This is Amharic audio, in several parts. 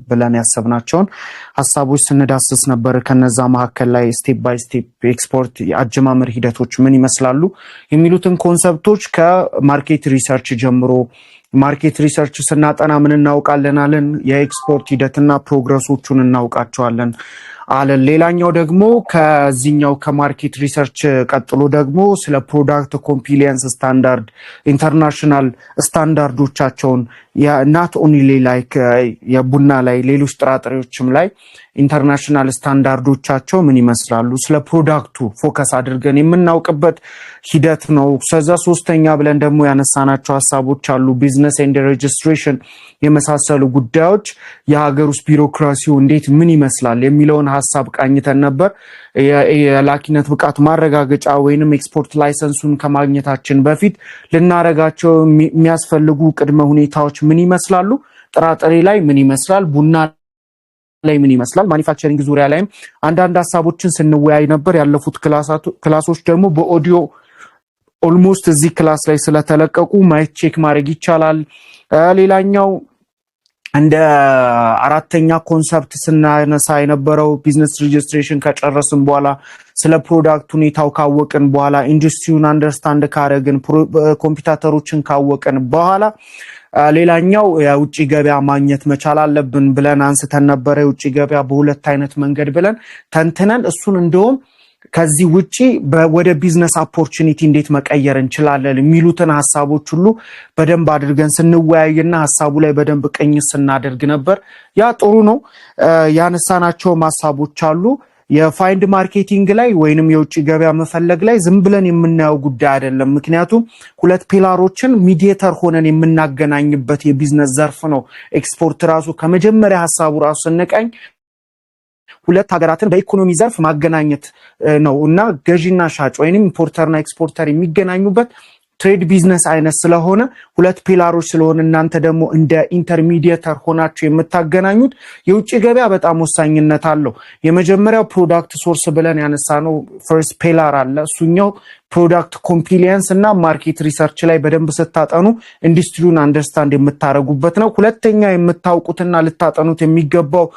ብለን ያሰብናቸውን ሐሳቦች ስንዳስስ ነበር። ከነዛ መሐከል ላይ ስቴፕ ባይ ስቴፕ ኤክስፖርት አጀማመር ሂደቶች ምን ይመስላሉ የሚሉትን ኮንሰፕቶች ከማርኬት ሪሰርች ጀምሮ ማርኬት ሪሰርች ስናጠና ምን እናውቃለን አለን፣ የኤክስፖርት ሂደትና ፕሮግረሶቹን እናውቃቸዋለን አለን። ሌላኛው ደግሞ ከዚህኛው ከማርኬት ሪሰርች ቀጥሎ ደግሞ ስለ ፕሮዳክት ኮምፕላያንስ ስታንዳርድ ኢንተርናሽናል ስታንዳርዶቻቸውን ናት ኦንሊ ላይክ የቡና ላይ ሌሎች ጥራጥሬዎችም ላይ ኢንተርናሽናል ስታንዳርዶቻቸው ምን ይመስላሉ ስለ ፕሮዳክቱ ፎከስ አድርገን የምናውቅበት ሂደት ነው። ስለዛ ሶስተኛ ብለን ደግሞ ያነሳናቸው ሐሳቦች አሉ። ቢዝነስ ኤንድ ሬጅስትሬሽን የመሳሰሉ ጉዳዮች የሀገር ውስጥ ቢሮክራሲው እንዴት ምን ይመስላል የሚለውን ሐሳብ ቃኝተን ነበር። የላኪነት ብቃት ማረጋገጫ ወይንም ኤክስፖርት ላይሰንሱን ከማግኘታችን በፊት ልናረጋቸው የሚያስፈልጉ ቅድመ ሁኔታዎች ምን ይመስላሉ፣ ጥራጥሬ ላይ ምን ይመስላል፣ ቡና ላይ ምን ይመስላል፣ ማኒፋክቸሪንግ ዙሪያ ላይም አንዳንድ ሐሳቦችን ስንወያይ ነበር። ያለፉት ክላሶች ደግሞ በኦዲዮ ኦልሞስት እዚህ ክላስ ላይ ስለተለቀቁ ማየት ቼክ ማድረግ ይቻላል። ሌላኛው እንደ አራተኛ ኮንሰፕት ስናነሳ የነበረው ቢዝነስ ሬጅስትሬሽን ከጨረስን በኋላ ስለ ፕሮዳክት ሁኔታው ካወቅን በኋላ ኢንዱስትሪውን አንደርስታንድ ካረግን ኮምፒውተሮችን ካወቅን በኋላ ሌላኛው የውጭ ገበያ ማግኘት መቻል አለብን ብለን አንስተን ነበር። የውጭ ገበያ በሁለት አይነት መንገድ ብለን ተንትነን እሱን እንደውም ከዚህ ውጪ ወደ ቢዝነስ ኦፖርቹኒቲ እንዴት መቀየር እንችላለን የሚሉትን ሐሳቦች ሁሉ በደንብ አድርገን ስንወያይና ሐሳቡ ላይ በደንብ ቅኝት ስናደርግ ነበር። ያ ጥሩ ነው። ያነሳናቸው ሐሳቦች አሉ። የፋይንድ ማርኬቲንግ ላይ ወይንም የውጭ ገበያ መፈለግ ላይ ዝም ብለን የምናየው ጉዳይ አይደለም። ምክንያቱም ሁለት ፒላሮችን ሚዲየተር ሆነን የምናገናኝበት የቢዝነስ ዘርፍ ነው። ኤክስፖርት ራሱ ከመጀመሪያ ሐሳቡ ራሱ ስንቀኝ ሁለት ሀገራትን በኢኮኖሚ ዘርፍ ማገናኘት ነው እና ገዢና ሻጭ ወይንም ኢምፖርተርና ኤክስፖርተር የሚገናኙበት ትሬድ ቢዝነስ አይነት ስለሆነ ሁለት ፒላሮች ስለሆነ እናንተ ደግሞ እንደ ኢንተርሚዲየተር ሆናችሁ የምታገናኙት የውጭ ገበያ በጣም ወሳኝነት አለው። የመጀመሪያው ፕሮዳክት ሶርስ ብለን ያነሳነው ፈርስት ፒላር አለ። እሱኛው ፕሮዳክት ኮምፕላያንስ እና ማርኬት ሪሰርች ላይ በደንብ ስታጠኑ ኢንዱስትሪውን አንደርስታንድ የምታረጉበት ነው። ሁለተኛ የምታውቁትና ልታጠኑት የሚገባው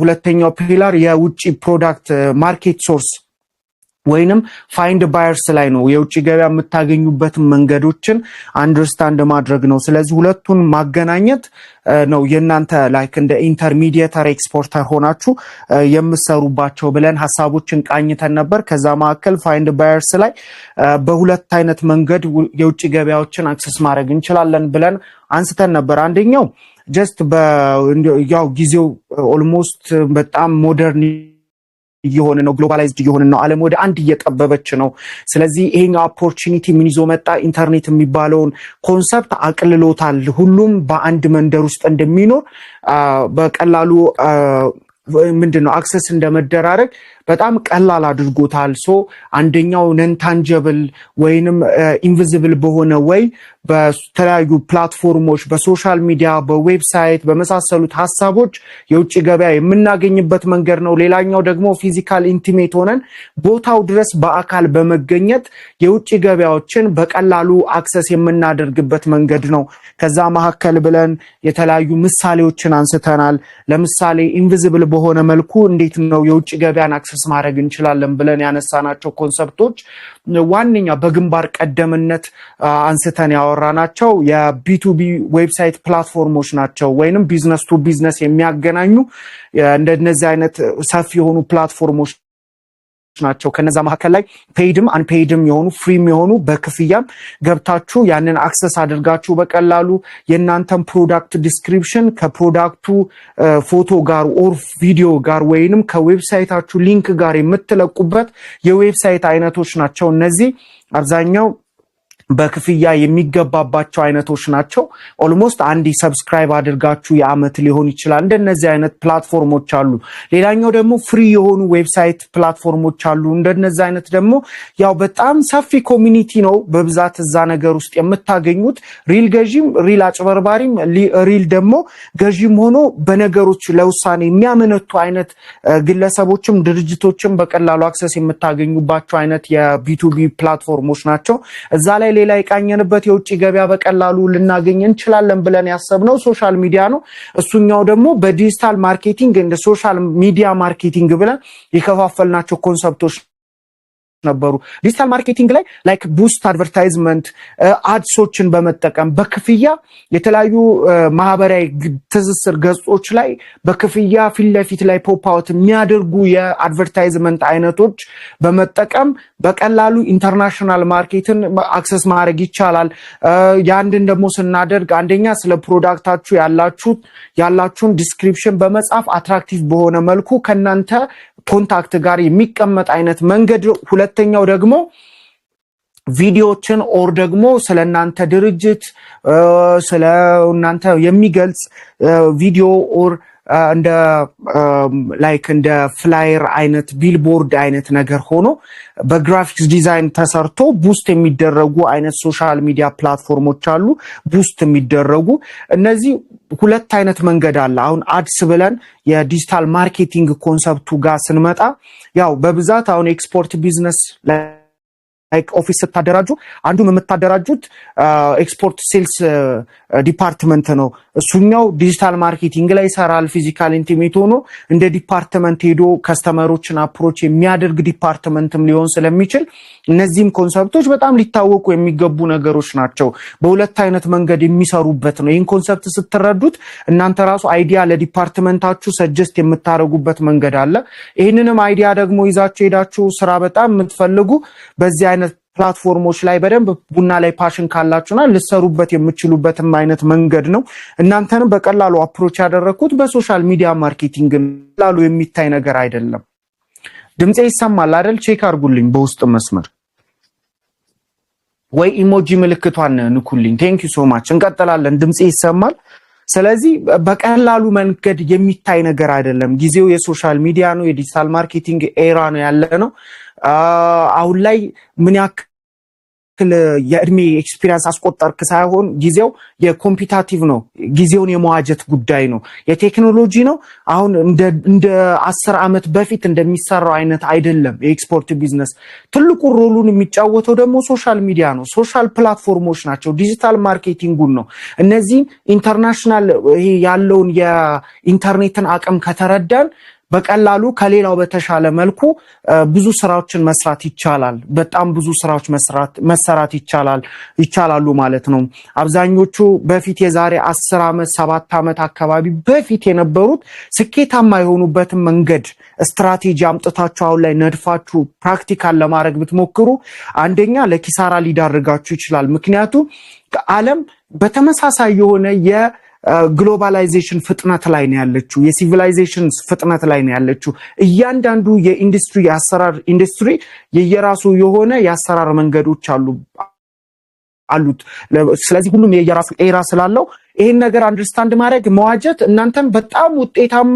ሁለተኛው ፒላር የውጭ ፕሮዳክት ማርኬት ሶርስ ወይንም ፋይንድ ባየርስ ላይ ነው። የውጭ ገበያ የምታገኙበት መንገዶችን አንደርስታንድ ማድረግ ነው። ስለዚህ ሁለቱን ማገናኘት ነው የናንተ ላይክ እንደ ኢንተርሚዲየተር ኤክስፖርተር ሆናችሁ የምትሰሩባቸው ብለን ሐሳቦችን ቃኝተን ነበር። ከዛ መካከል ፋይንድ ባየርስ ላይ በሁለት አይነት መንገድ የውጭ ገበያዎችን አክሰስ ማድረግ እንችላለን ብለን አንስተን ነበር። አንደኛው ጀስት ያው ጊዜው ኦልሞስት በጣም ሞደርን እየሆነ ነው፣ ግሎባላይዝድ እየሆነ ነው፣ ዓለም ወደ አንድ እየጠበበች ነው። ስለዚህ ይሄኛው ኦፖርቹኒቲ ምን ይዞ መጣ? ኢንተርኔት የሚባለውን ኮንሰፕት አቅልሎታል። ሁሉም በአንድ መንደር ውስጥ እንደሚኖር በቀላሉ ምንድነው አክሰስ እንደመደራረግ በጣም ቀላል አድርጎታል። ሶ አንደኛው ነን ታንጀብል ወይንም ኢንቪዚብል በሆነ ወይ በተለያዩ ፕላትፎርሞች በሶሻል ሚዲያ በዌብሳይት በመሳሰሉት ሐሳቦች የውጭ ገበያ የምናገኝበት መንገድ ነው። ሌላኛው ደግሞ ፊዚካል ኢንቲሜት ሆነን ቦታው ድረስ በአካል በመገኘት የውጭ ገበያዎችን በቀላሉ አክሰስ የምናደርግበት መንገድ ነው። ከዛ መሐከል ብለን የተለያዩ ምሳሌዎችን አንስተናል። ለምሳሌ ኢንቪዚብል በሆነ መልኩ እንዴት ነው የውጭ ገበያን አክሰስ ማድረግ እንችላለን ብለን ያነሳናቸው ኮንሰፕቶች ዋነኛ በግንባር ቀደምነት አንስተን ያወራናቸው የቢ2ቢ ዌብሳይት ፕላትፎርሞች ናቸው። ወይንም ቢዝነስ ቱ ቢዝነስ የሚያገናኙ እንደነዚህ አይነት ሰፊ የሆኑ ፕላትፎርሞች ናቸው። ከነዛ መካከል ላይ ፔይድም አንፔይድም የሆኑ ፍሪም የሆኑ በክፍያም ገብታችሁ ያንን አክሰስ አድርጋችሁ በቀላሉ የናንተን ፕሮዳክት ዲስክሪፕሽን ከፕሮዳክቱ ፎቶ ጋር ኦር ቪዲዮ ጋር ወይንም ከዌብሳይታችሁ ሊንክ ጋር የምትለቁበት የዌብሳይት አይነቶች ናቸው። እነዚህ አብዛኛው በክፍያ የሚገባባቸው አይነቶች ናቸው። ኦልሞስት አንድ ሰብስክራይብ አድርጋችሁ የአመት ሊሆን ይችላል። እንደነዚህ አይነት ፕላትፎርሞች አሉ። ሌላኛው ደግሞ ፍሪ የሆኑ ዌብሳይት ፕላትፎርሞች አሉ። እንደነዚህ አይነት ደግሞ ያው በጣም ሰፊ ኮሚኒቲ ነው በብዛት እዛ ነገር ውስጥ የምታገኙት። ሪል ገዢም ሪል አጭበርባሪም ሪል ደግሞ ገዢም ሆኖ በነገሮች ለውሳኔ የሚያመነቱ አይነት ግለሰቦችም ድርጅቶችም በቀላሉ አክሰስ የምታገኙባቸው አይነት የቢ2ቢ ፕላትፎርሞች ናቸው። እዛ ላይ ሌላ የቃኘንበት የውጭ ገበያ በቀላሉ ልናገኝ እንችላለን ብለን ያሰብነው ሶሻል ሚዲያ ነው። እሱኛው ደግሞ በዲጂታል ማርኬቲንግ እንደ ሶሻል ሚዲያ ማርኬቲንግ ብለን የከፋፈልናቸው ኮንሰፕቶች ነበሩ። ዲጂታል ማርኬቲንግ ላይ ላይክ ቡስት አድቨርታይዝመንት አድሶችን በመጠቀም በክፍያ የተለያዩ ማህበራዊ ትስስር ገጾች ላይ በክፍያ ፊት ለፊት ላይ ፖፕ አውት የሚያደርጉ የአድቨርታይዝመንት አይነቶች በመጠቀም በቀላሉ ኢንተርናሽናል ማርኬትን አክሰስ ማድረግ ይቻላል። ያንድን ደግሞ ስናደርግ አንደኛ ስለ ፕሮዳክታችሁ ያላችሁን ዲስክሪፕሽን በመጻፍ አትራክቲቭ በሆነ መልኩ ከናንተ ኮንታክት ጋር የሚቀመጥ አይነት መንገድ። ሁለተኛው ደግሞ ቪዲዮችን ኦር ደግሞ ስለናንተ ድርጅት ስለናንተ የሚገልጽ ቪዲዮ ኦር እንደ ላይክ እንደ ፍላየር አይነት ቢልቦርድ አይነት ነገር ሆኖ በግራፊክስ ዲዛይን ተሰርቶ ቡስት የሚደረጉ አይነት ሶሻል ሚዲያ ፕላትፎርሞች አሉ። ቡስት የሚደረጉ እነዚህ ሁለት አይነት መንገድ አለ። አሁን አድስ ብለን የዲጂታል ማርኬቲንግ ኮንሰፕቱ ጋር ስንመጣ ያው በብዛት አሁን ኤክስፖርት ቢዝነስ ላይክ ኦፊስ ስታደራጁ አንዱም የምታደራጁት ኤክስፖርት ሴልስ ዲፓርትመንት ነው። እሱኛው ዲጂታል ማርኬቲንግ ላይ ይሰራል። ፊዚካል ኢንቲሜት ሆኖ እንደ ዲፓርትመንት ሄዶ ከስተመሮችን አፕሮች የሚያደርግ ዲፓርትመንትም ሊሆን ስለሚችል እነዚህም ኮንሰፕቶች በጣም ሊታወቁ የሚገቡ ነገሮች ናቸው። በሁለት አይነት መንገድ የሚሰሩበት ነው። ይህን ኮንሰፕት ስትረዱት እናንተ ራሱ አይዲያ ለዲፓርትመንታችሁ ሰጀስት የምታደርጉበት መንገድ አለ። ይህንንም አይዲያ ደግሞ ይዛችሁ ሄዳችሁ ስራ በጣም የምትፈልጉ በዚህ አይነት ፕላትፎርሞች ላይ በደንብ ቡና ላይ ፓሽን ካላችሁና ልሰሩበት የምትችሉበትም አይነት መንገድ ነው። እናንተንም በቀላሉ አፕሮች ያደረኩት በሶሻል ሚዲያ ማርኬቲንግ ላሉ የሚታይ ነገር አይደለም። ድምጼ ይሰማል አይደል? ቼክ አድርጉልኝ በውስጥ መስመር ወይ ኢሞጂ ምልክቷን ንኩልኝ። ቴንክ ዩ ሶ ማች። እንቀጥላለን። ድምጼ ይሰማል። ስለዚህ በቀላሉ መንገድ የሚታይ ነገር አይደለም። ጊዜው የሶሻል ሚዲያ ነው። የዲጂታል ማርኬቲንግ ኤራ ነው ያለ ነው። አሁን ላይ ምን ያክል የእድሜ ኤክስፒሪየንስ አስቆጠርክ ሳይሆን ጊዜው የኮምፒታቲቭ ነው። ጊዜውን የመዋጀት ጉዳይ ነው። የቴክኖሎጂ ነው። አሁን እንደ 10 ዓመት በፊት እንደሚሰራው አይነት አይደለም። የኤክስፖርት ቢዝነስ ትልቁ ሮሉን የሚጫወተው ደግሞ ሶሻል ሚዲያ ነው። ሶሻል ፕላትፎርሞች ናቸው። ዲጂታል ማርኬቲንጉን ነው። እነዚህ ኢንተርናሽናል ያለውን የኢንተርኔትን አቅም ከተረዳን በቀላሉ ከሌላው በተሻለ መልኩ ብዙ ስራዎችን መስራት ይቻላል። በጣም ብዙ ስራዎች መሰራት ይቻላሉ ማለት ነው። አብዛኞቹ በፊት የዛሬ 10 ዓመት 7 ዓመት አካባቢ በፊት የነበሩት ስኬታማ የሆኑበትን መንገድ ስትራቴጂ አምጥታችሁ አሁን ላይ ነድፋችሁ ፕራክቲካል ለማድረግ ብትሞክሩ አንደኛ ለኪሳራ ሊዳርጋችሁ ይችላል። ምክንያቱም ዓለም በተመሳሳይ የሆነ ግሎባላይዜሽን ፍጥነት ላይ ነው ያለችው። የሲቪላይዜሽን ፍጥነት ላይ ነው ያለችው። እያንዳንዱ የኢንዱስትሪ የአሰራር ኢንዱስትሪ የየራሱ የሆነ የአሰራር መንገዶች አሉት። ስለዚህ ሁሉም የየራሱ ኤራ ስላለው ይሄን ነገር አንደርስታንድ ማድረግ መዋጀት እናንተም በጣም ውጤታማ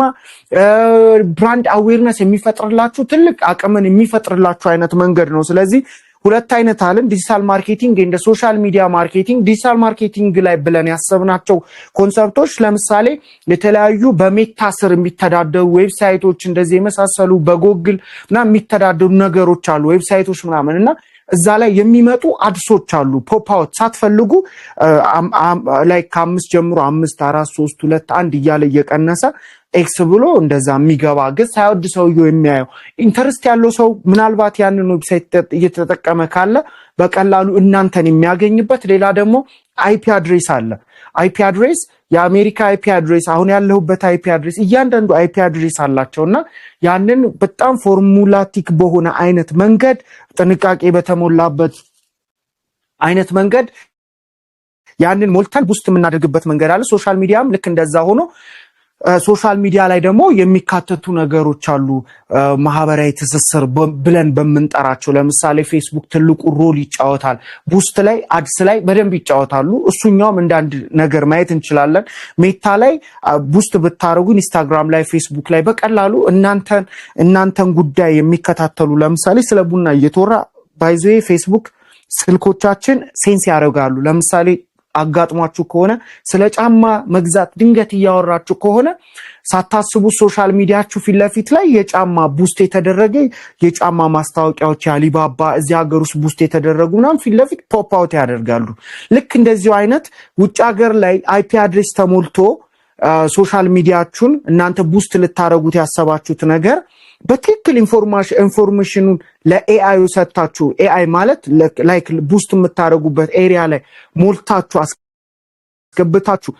ብራንድ አዌርነስ የሚፈጥርላችሁ ትልቅ አቅምን የሚፈጥርላችሁ አይነት መንገድ ነው። ስለዚህ ሁለት አይነት አለን። ዲጂታል ማርኬቲንግ እንደ ሶሻል ሚዲያ ማርኬቲንግ። ዲጂታል ማርኬቲንግ ላይ ብለን ያሰብናቸው ኮንሰፕቶች ለምሳሌ የተለያዩ በሜታ ስር የሚተዳደሩ ዌብሳይቶች እንደዚህ የመሳሰሉ በጎግል እና የሚተዳደሩ ነገሮች አሉ ዌብሳይቶች ምናምንና እዛ ላይ የሚመጡ አድሶች አሉ። ፖፕ አውት ሳትፈልጉ ላይ ከ5 ጀምሮ 5 4 3 2 1 እያለ እየቀነሰ ኤክስ ብሎ እንደዛ የሚገባ ግን ሳይወድ ሰውየው የሚያየው ኢንተረስት ያለው ሰው ምናልባት ያንን ዌብሳይት እየተጠቀመ ካለ በቀላሉ እናንተን የሚያገኝበት። ሌላ ደግሞ አይፒ አድሬስ አለ። አይፒ አድሬስ የአሜሪካ አይፒ አድሬስ፣ አሁን ያለሁበት አይፒ አድሬስ፣ እያንዳንዱ አይፒ አድሬስ አላቸውና ያንን በጣም ፎርሙላቲክ በሆነ አይነት መንገድ ጥንቃቄ በተሞላበት አይነት መንገድ ያንን ሞልተን ቡስት የምናደርግበት መንገድ አለ። ሶሻል ሚዲያም ልክ እንደዛ ሆኖ ሶሻል ሚዲያ ላይ ደግሞ የሚካተቱ ነገሮች አሉ። ማህበራዊ ትስስር ብለን በመንጠራቸው ለምሳሌ ፌስቡክ ትልቁ ሮል ይጫወታል። ቡስት ላይ አድስ ላይ በደንብ ይጫወታሉ። እሱኛውም እንዳንድ ነገር ማየት እንችላለን። ሜታ ላይ ቡስት ብታረጉ ኢንስታግራም ላይ ፌስቡክ ላይ በቀላሉ እናንተን ጉዳይ የሚከታተሉ ለምሳሌ ስለ ቡና እየተወራ ባይዞ ፌስቡክ ስልኮቻችን ሴንስ ያደርጋሉ። ለምሳሌ አጋጥሟችሁ ከሆነ ስለ ጫማ መግዛት ድንገት እያወራችሁ ከሆነ ሳታስቡ ሶሻል ሚዲያችሁ ፊት ለፊት ላይ የጫማ ቡስት የተደረገ የጫማ ማስታወቂያዎች ያሊባባ እዚህ ሀገር ውስጥ ቡስት የተደረጉ ምናምን ፊት ለፊት ፖፕ አውት ያደርጋሉ። ልክ እንደዚሁ አይነት ውጭ ሀገር ላይ አይፒ አድሬስ ተሞልቶ ሶሻል ሚዲያችሁን እናንተ ቡስት ልታረጉት ያሰባችሁት ነገር በትክክል ኢንፎርሜሽኑን ለኤአይ ሰጣችሁ ኤአይ ማለት ላይክ ቡስት የምታረጉበት ኤሪያ ላይ ሞልታችሁ አስገብታችሁ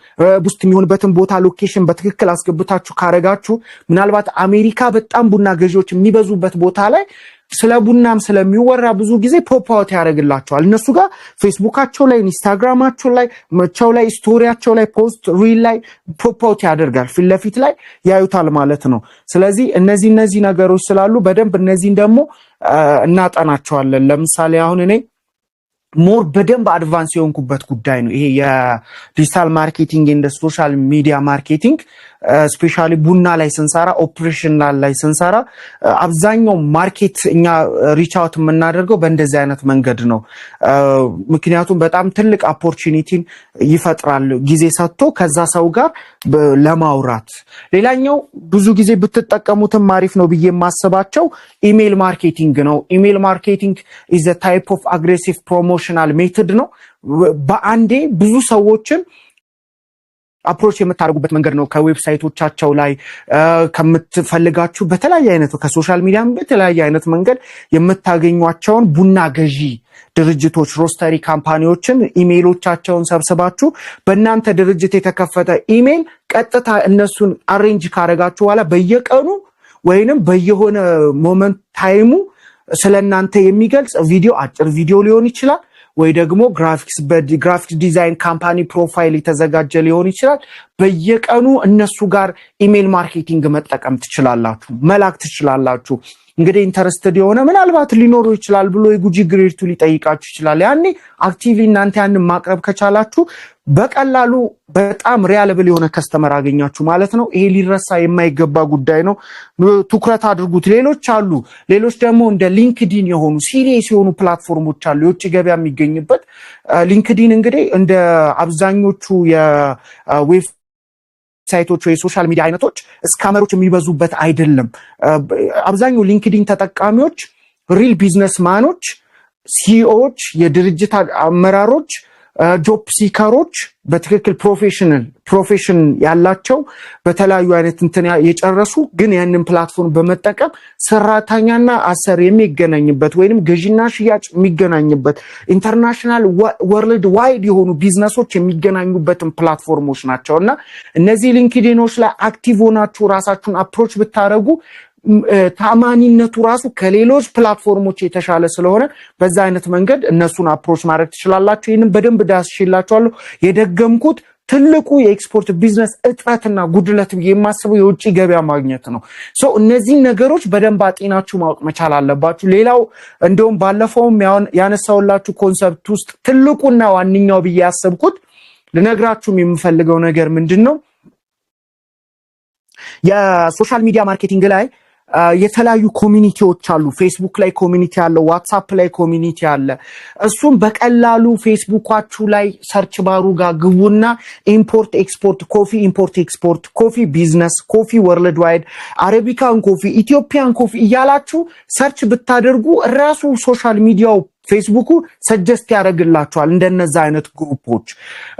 ቡስት የሚሆንበትን ቦታ ሎኬሽን በትክክል አስገብታችሁ ካረጋችሁ ምናልባት አሜሪካ በጣም ቡና ገዢዎች የሚበዙበት ቦታ ላይ ስለ ቡናም ስለሚወራ ብዙ ጊዜ ፖፕ አውት ያደርግላቸዋል። እነሱ ጋር ፌስቡካቸው ላይ ኢንስታግራማቸው ላይ መቻው ላይ ስቶሪያቸው ላይ ፖስት ሪል ላይ ፖፕ አውት ያደርጋል። ፊት ለፊት ላይ ያዩታል ማለት ነው። ስለዚህ እነዚህ ነገሮች ስላሉ በደንብ እነዚህን ደግሞ እናጠናቸዋለን። ለምሳሌ አሁን እኔ ሞር በደንብ አድቫንስ የሆንኩበት ጉዳይ ነው ይሄ የዲጂታል ማርኬቲንግ እንደ ሶሻል ሚዲያ ማርኬቲንግ ስፔሻሊ ቡና ላይ ስንሰራ ኦፕሬሽናል ላይ ስንሰራ አብዛኛው ማርኬት እኛ ሪች አውት የምናደርገው በእንደዚህ አይነት መንገድ ነው። ምክንያቱም በጣም ትልቅ ኦፖርቹኒቲን ይፈጥራል ጊዜ ሰጥቶ ከዛ ሰው ጋር ለማውራት። ሌላኛው ብዙ ጊዜ ብትጠቀሙትም አሪፍ ነው ብዬ የማስባቸው ኢሜል ማርኬቲንግ ነው። ኢሜል ማርኬቲንግ ኢዝ a type of aggressive promotional method ነው። በአንዴ ብዙ ሰዎችን አፕሮች የምታደርጉበት መንገድ ነው። ከዌብሳይቶቻቸው ላይ ከምትፈልጋችሁ በተለያየ አይነት ከሶሻል ሚዲያም በተለያየ አይነት መንገድ የምታገኟቸውን ቡና ገዢ ድርጅቶች ሮስተሪ ካምፓኒዎችን ኢሜይሎቻቸውን ሰብስባችሁ በእናንተ ድርጅት የተከፈተ ኢሜይል ቀጥታ እነሱን አሬንጅ ካረጋችሁ በኋላ በየቀኑ ወይንም በየሆነ ሞመንት ታይሙ ስለናንተ የሚገልጽ ቪዲዮ አጭር ቪዲዮ ሊሆን ይችላል ወይ ደግሞ ግራፊክስ ዲዛይን ካምፓኒ ፕሮፋይል የተዘጋጀ ሊሆን ይችላል። በየቀኑ እነሱ ጋር ኢሜል ማርኬቲንግ መጠቀም ትችላላችሁ፣ መላክ ትችላላችሁ። እንግዲህ ኢንተረስትድ የሆነ ምናልባት ሊኖሩ ይችላል ብሎ የጉጂ ግሬድቱ ሊጠይቃችሁ ይችላል። ያኔ አክቲቭሊ እናንተ ያንን ማቅረብ ከቻላችሁ በቀላሉ በጣም ሪያለብል የሆነ ከስተመር አገኛችሁ ማለት ነው። ይሄ ሊረሳ የማይገባ ጉዳይ ነው። ትኩረት አድርጉት። ሌሎች ደግሞ እንደ ሊንክዲን የሆኑ ሲሪየስ የሆኑ ፕላትፎርሞች አሉ የውጭ ገበያ የሚገኝበት። ሊንክዲን እንግዲህ እንደ አብዛኞቹ የዌብ ሳይቶች ወይ ሶሻል ሚዲያ አይነቶች ስካመሮች የሚበዙበት አይደለም። አብዛኛው ሊንክዲን ተጠቃሚዎች ሪል ቢዝነስማኖች፣ ሲኢኦዎች፣ የድርጅት አመራሮች፣ ጆብ ሲከሮች በትክክል ፕሮፌሽን ያላቸው በተለያዩ አይነት እንትን የጨረሱ ግን ያንን ፕላትፎርም በመጠቀም ሰራተኛና አሰሪ የሚገናኝበት ወይንም ገዢና ሽያጭ የሚገናኝበት ኢንተርናሽናል ወርልድ ዋይድ የሆኑ ቢዝነሶች የሚገናኙበትን ፕላትፎርሞች ናቸውና እነዚህ ሊንክዲኖች ላይ አክቲቭ ሆናችሁ ራሳችሁን አፕሮች ብታረጉ ታማኒነቱ ራሱ ከሌሎች ፕላትፎርሞች የተሻለ ስለሆነ በዛ አይነት መንገድ እነሱን አፕሮች ማድረግ ትችላላችሁ። ይሄንን በደንብ ዳስሽላችኋለሁ። የደገምኩት ትልቁ የኤክስፖርት ቢዝነስ እጥረትና ጉድለት የማስበው የውጭ ገበያ ማግኘት ነው። እነዚህ ነገሮች በደንብ አጤናችሁ ማወቅ መቻል አለባችሁ። ሌላው እንደውም ባለፈውም ያነሳውላችሁ ኮንሰፕት ውስጥ ትልቁና ዋንኛው ብዬ ያሰብኩት ልነግራችሁም የምፈልገው ነገር ምንድነው የሶሻል ሚዲያ ማርኬቲንግ ላይ የተለያዩ ኮሚኒቲዎች አሉ። ፌስቡክ ላይ ኮሚኒቲ አለ፣ ዋትስአፕ ላይ ኮሚኒቲ አለ። እሱም በቀላሉ ፌስቡካችሁ ላይ ሰርች ባሩ ጋር ግቡና ኢምፖርት ኤክስፖርት ኮፊ፣ ኢምፖርት ኤክስፖርት ኮፊ ቢዝነስ፣ ኮፊ ወርልድ ዋይድ፣ አረቢካን ኮፊ፣ ኢትዮጵያን ኮፊ እያላችሁ ሰርች ብታደርጉ ራሱ ሶሻል ሚዲያው ፌስቡኩ ሰጀስት ያደርግላችኋል እንደነዛ አይነት ግሩፖች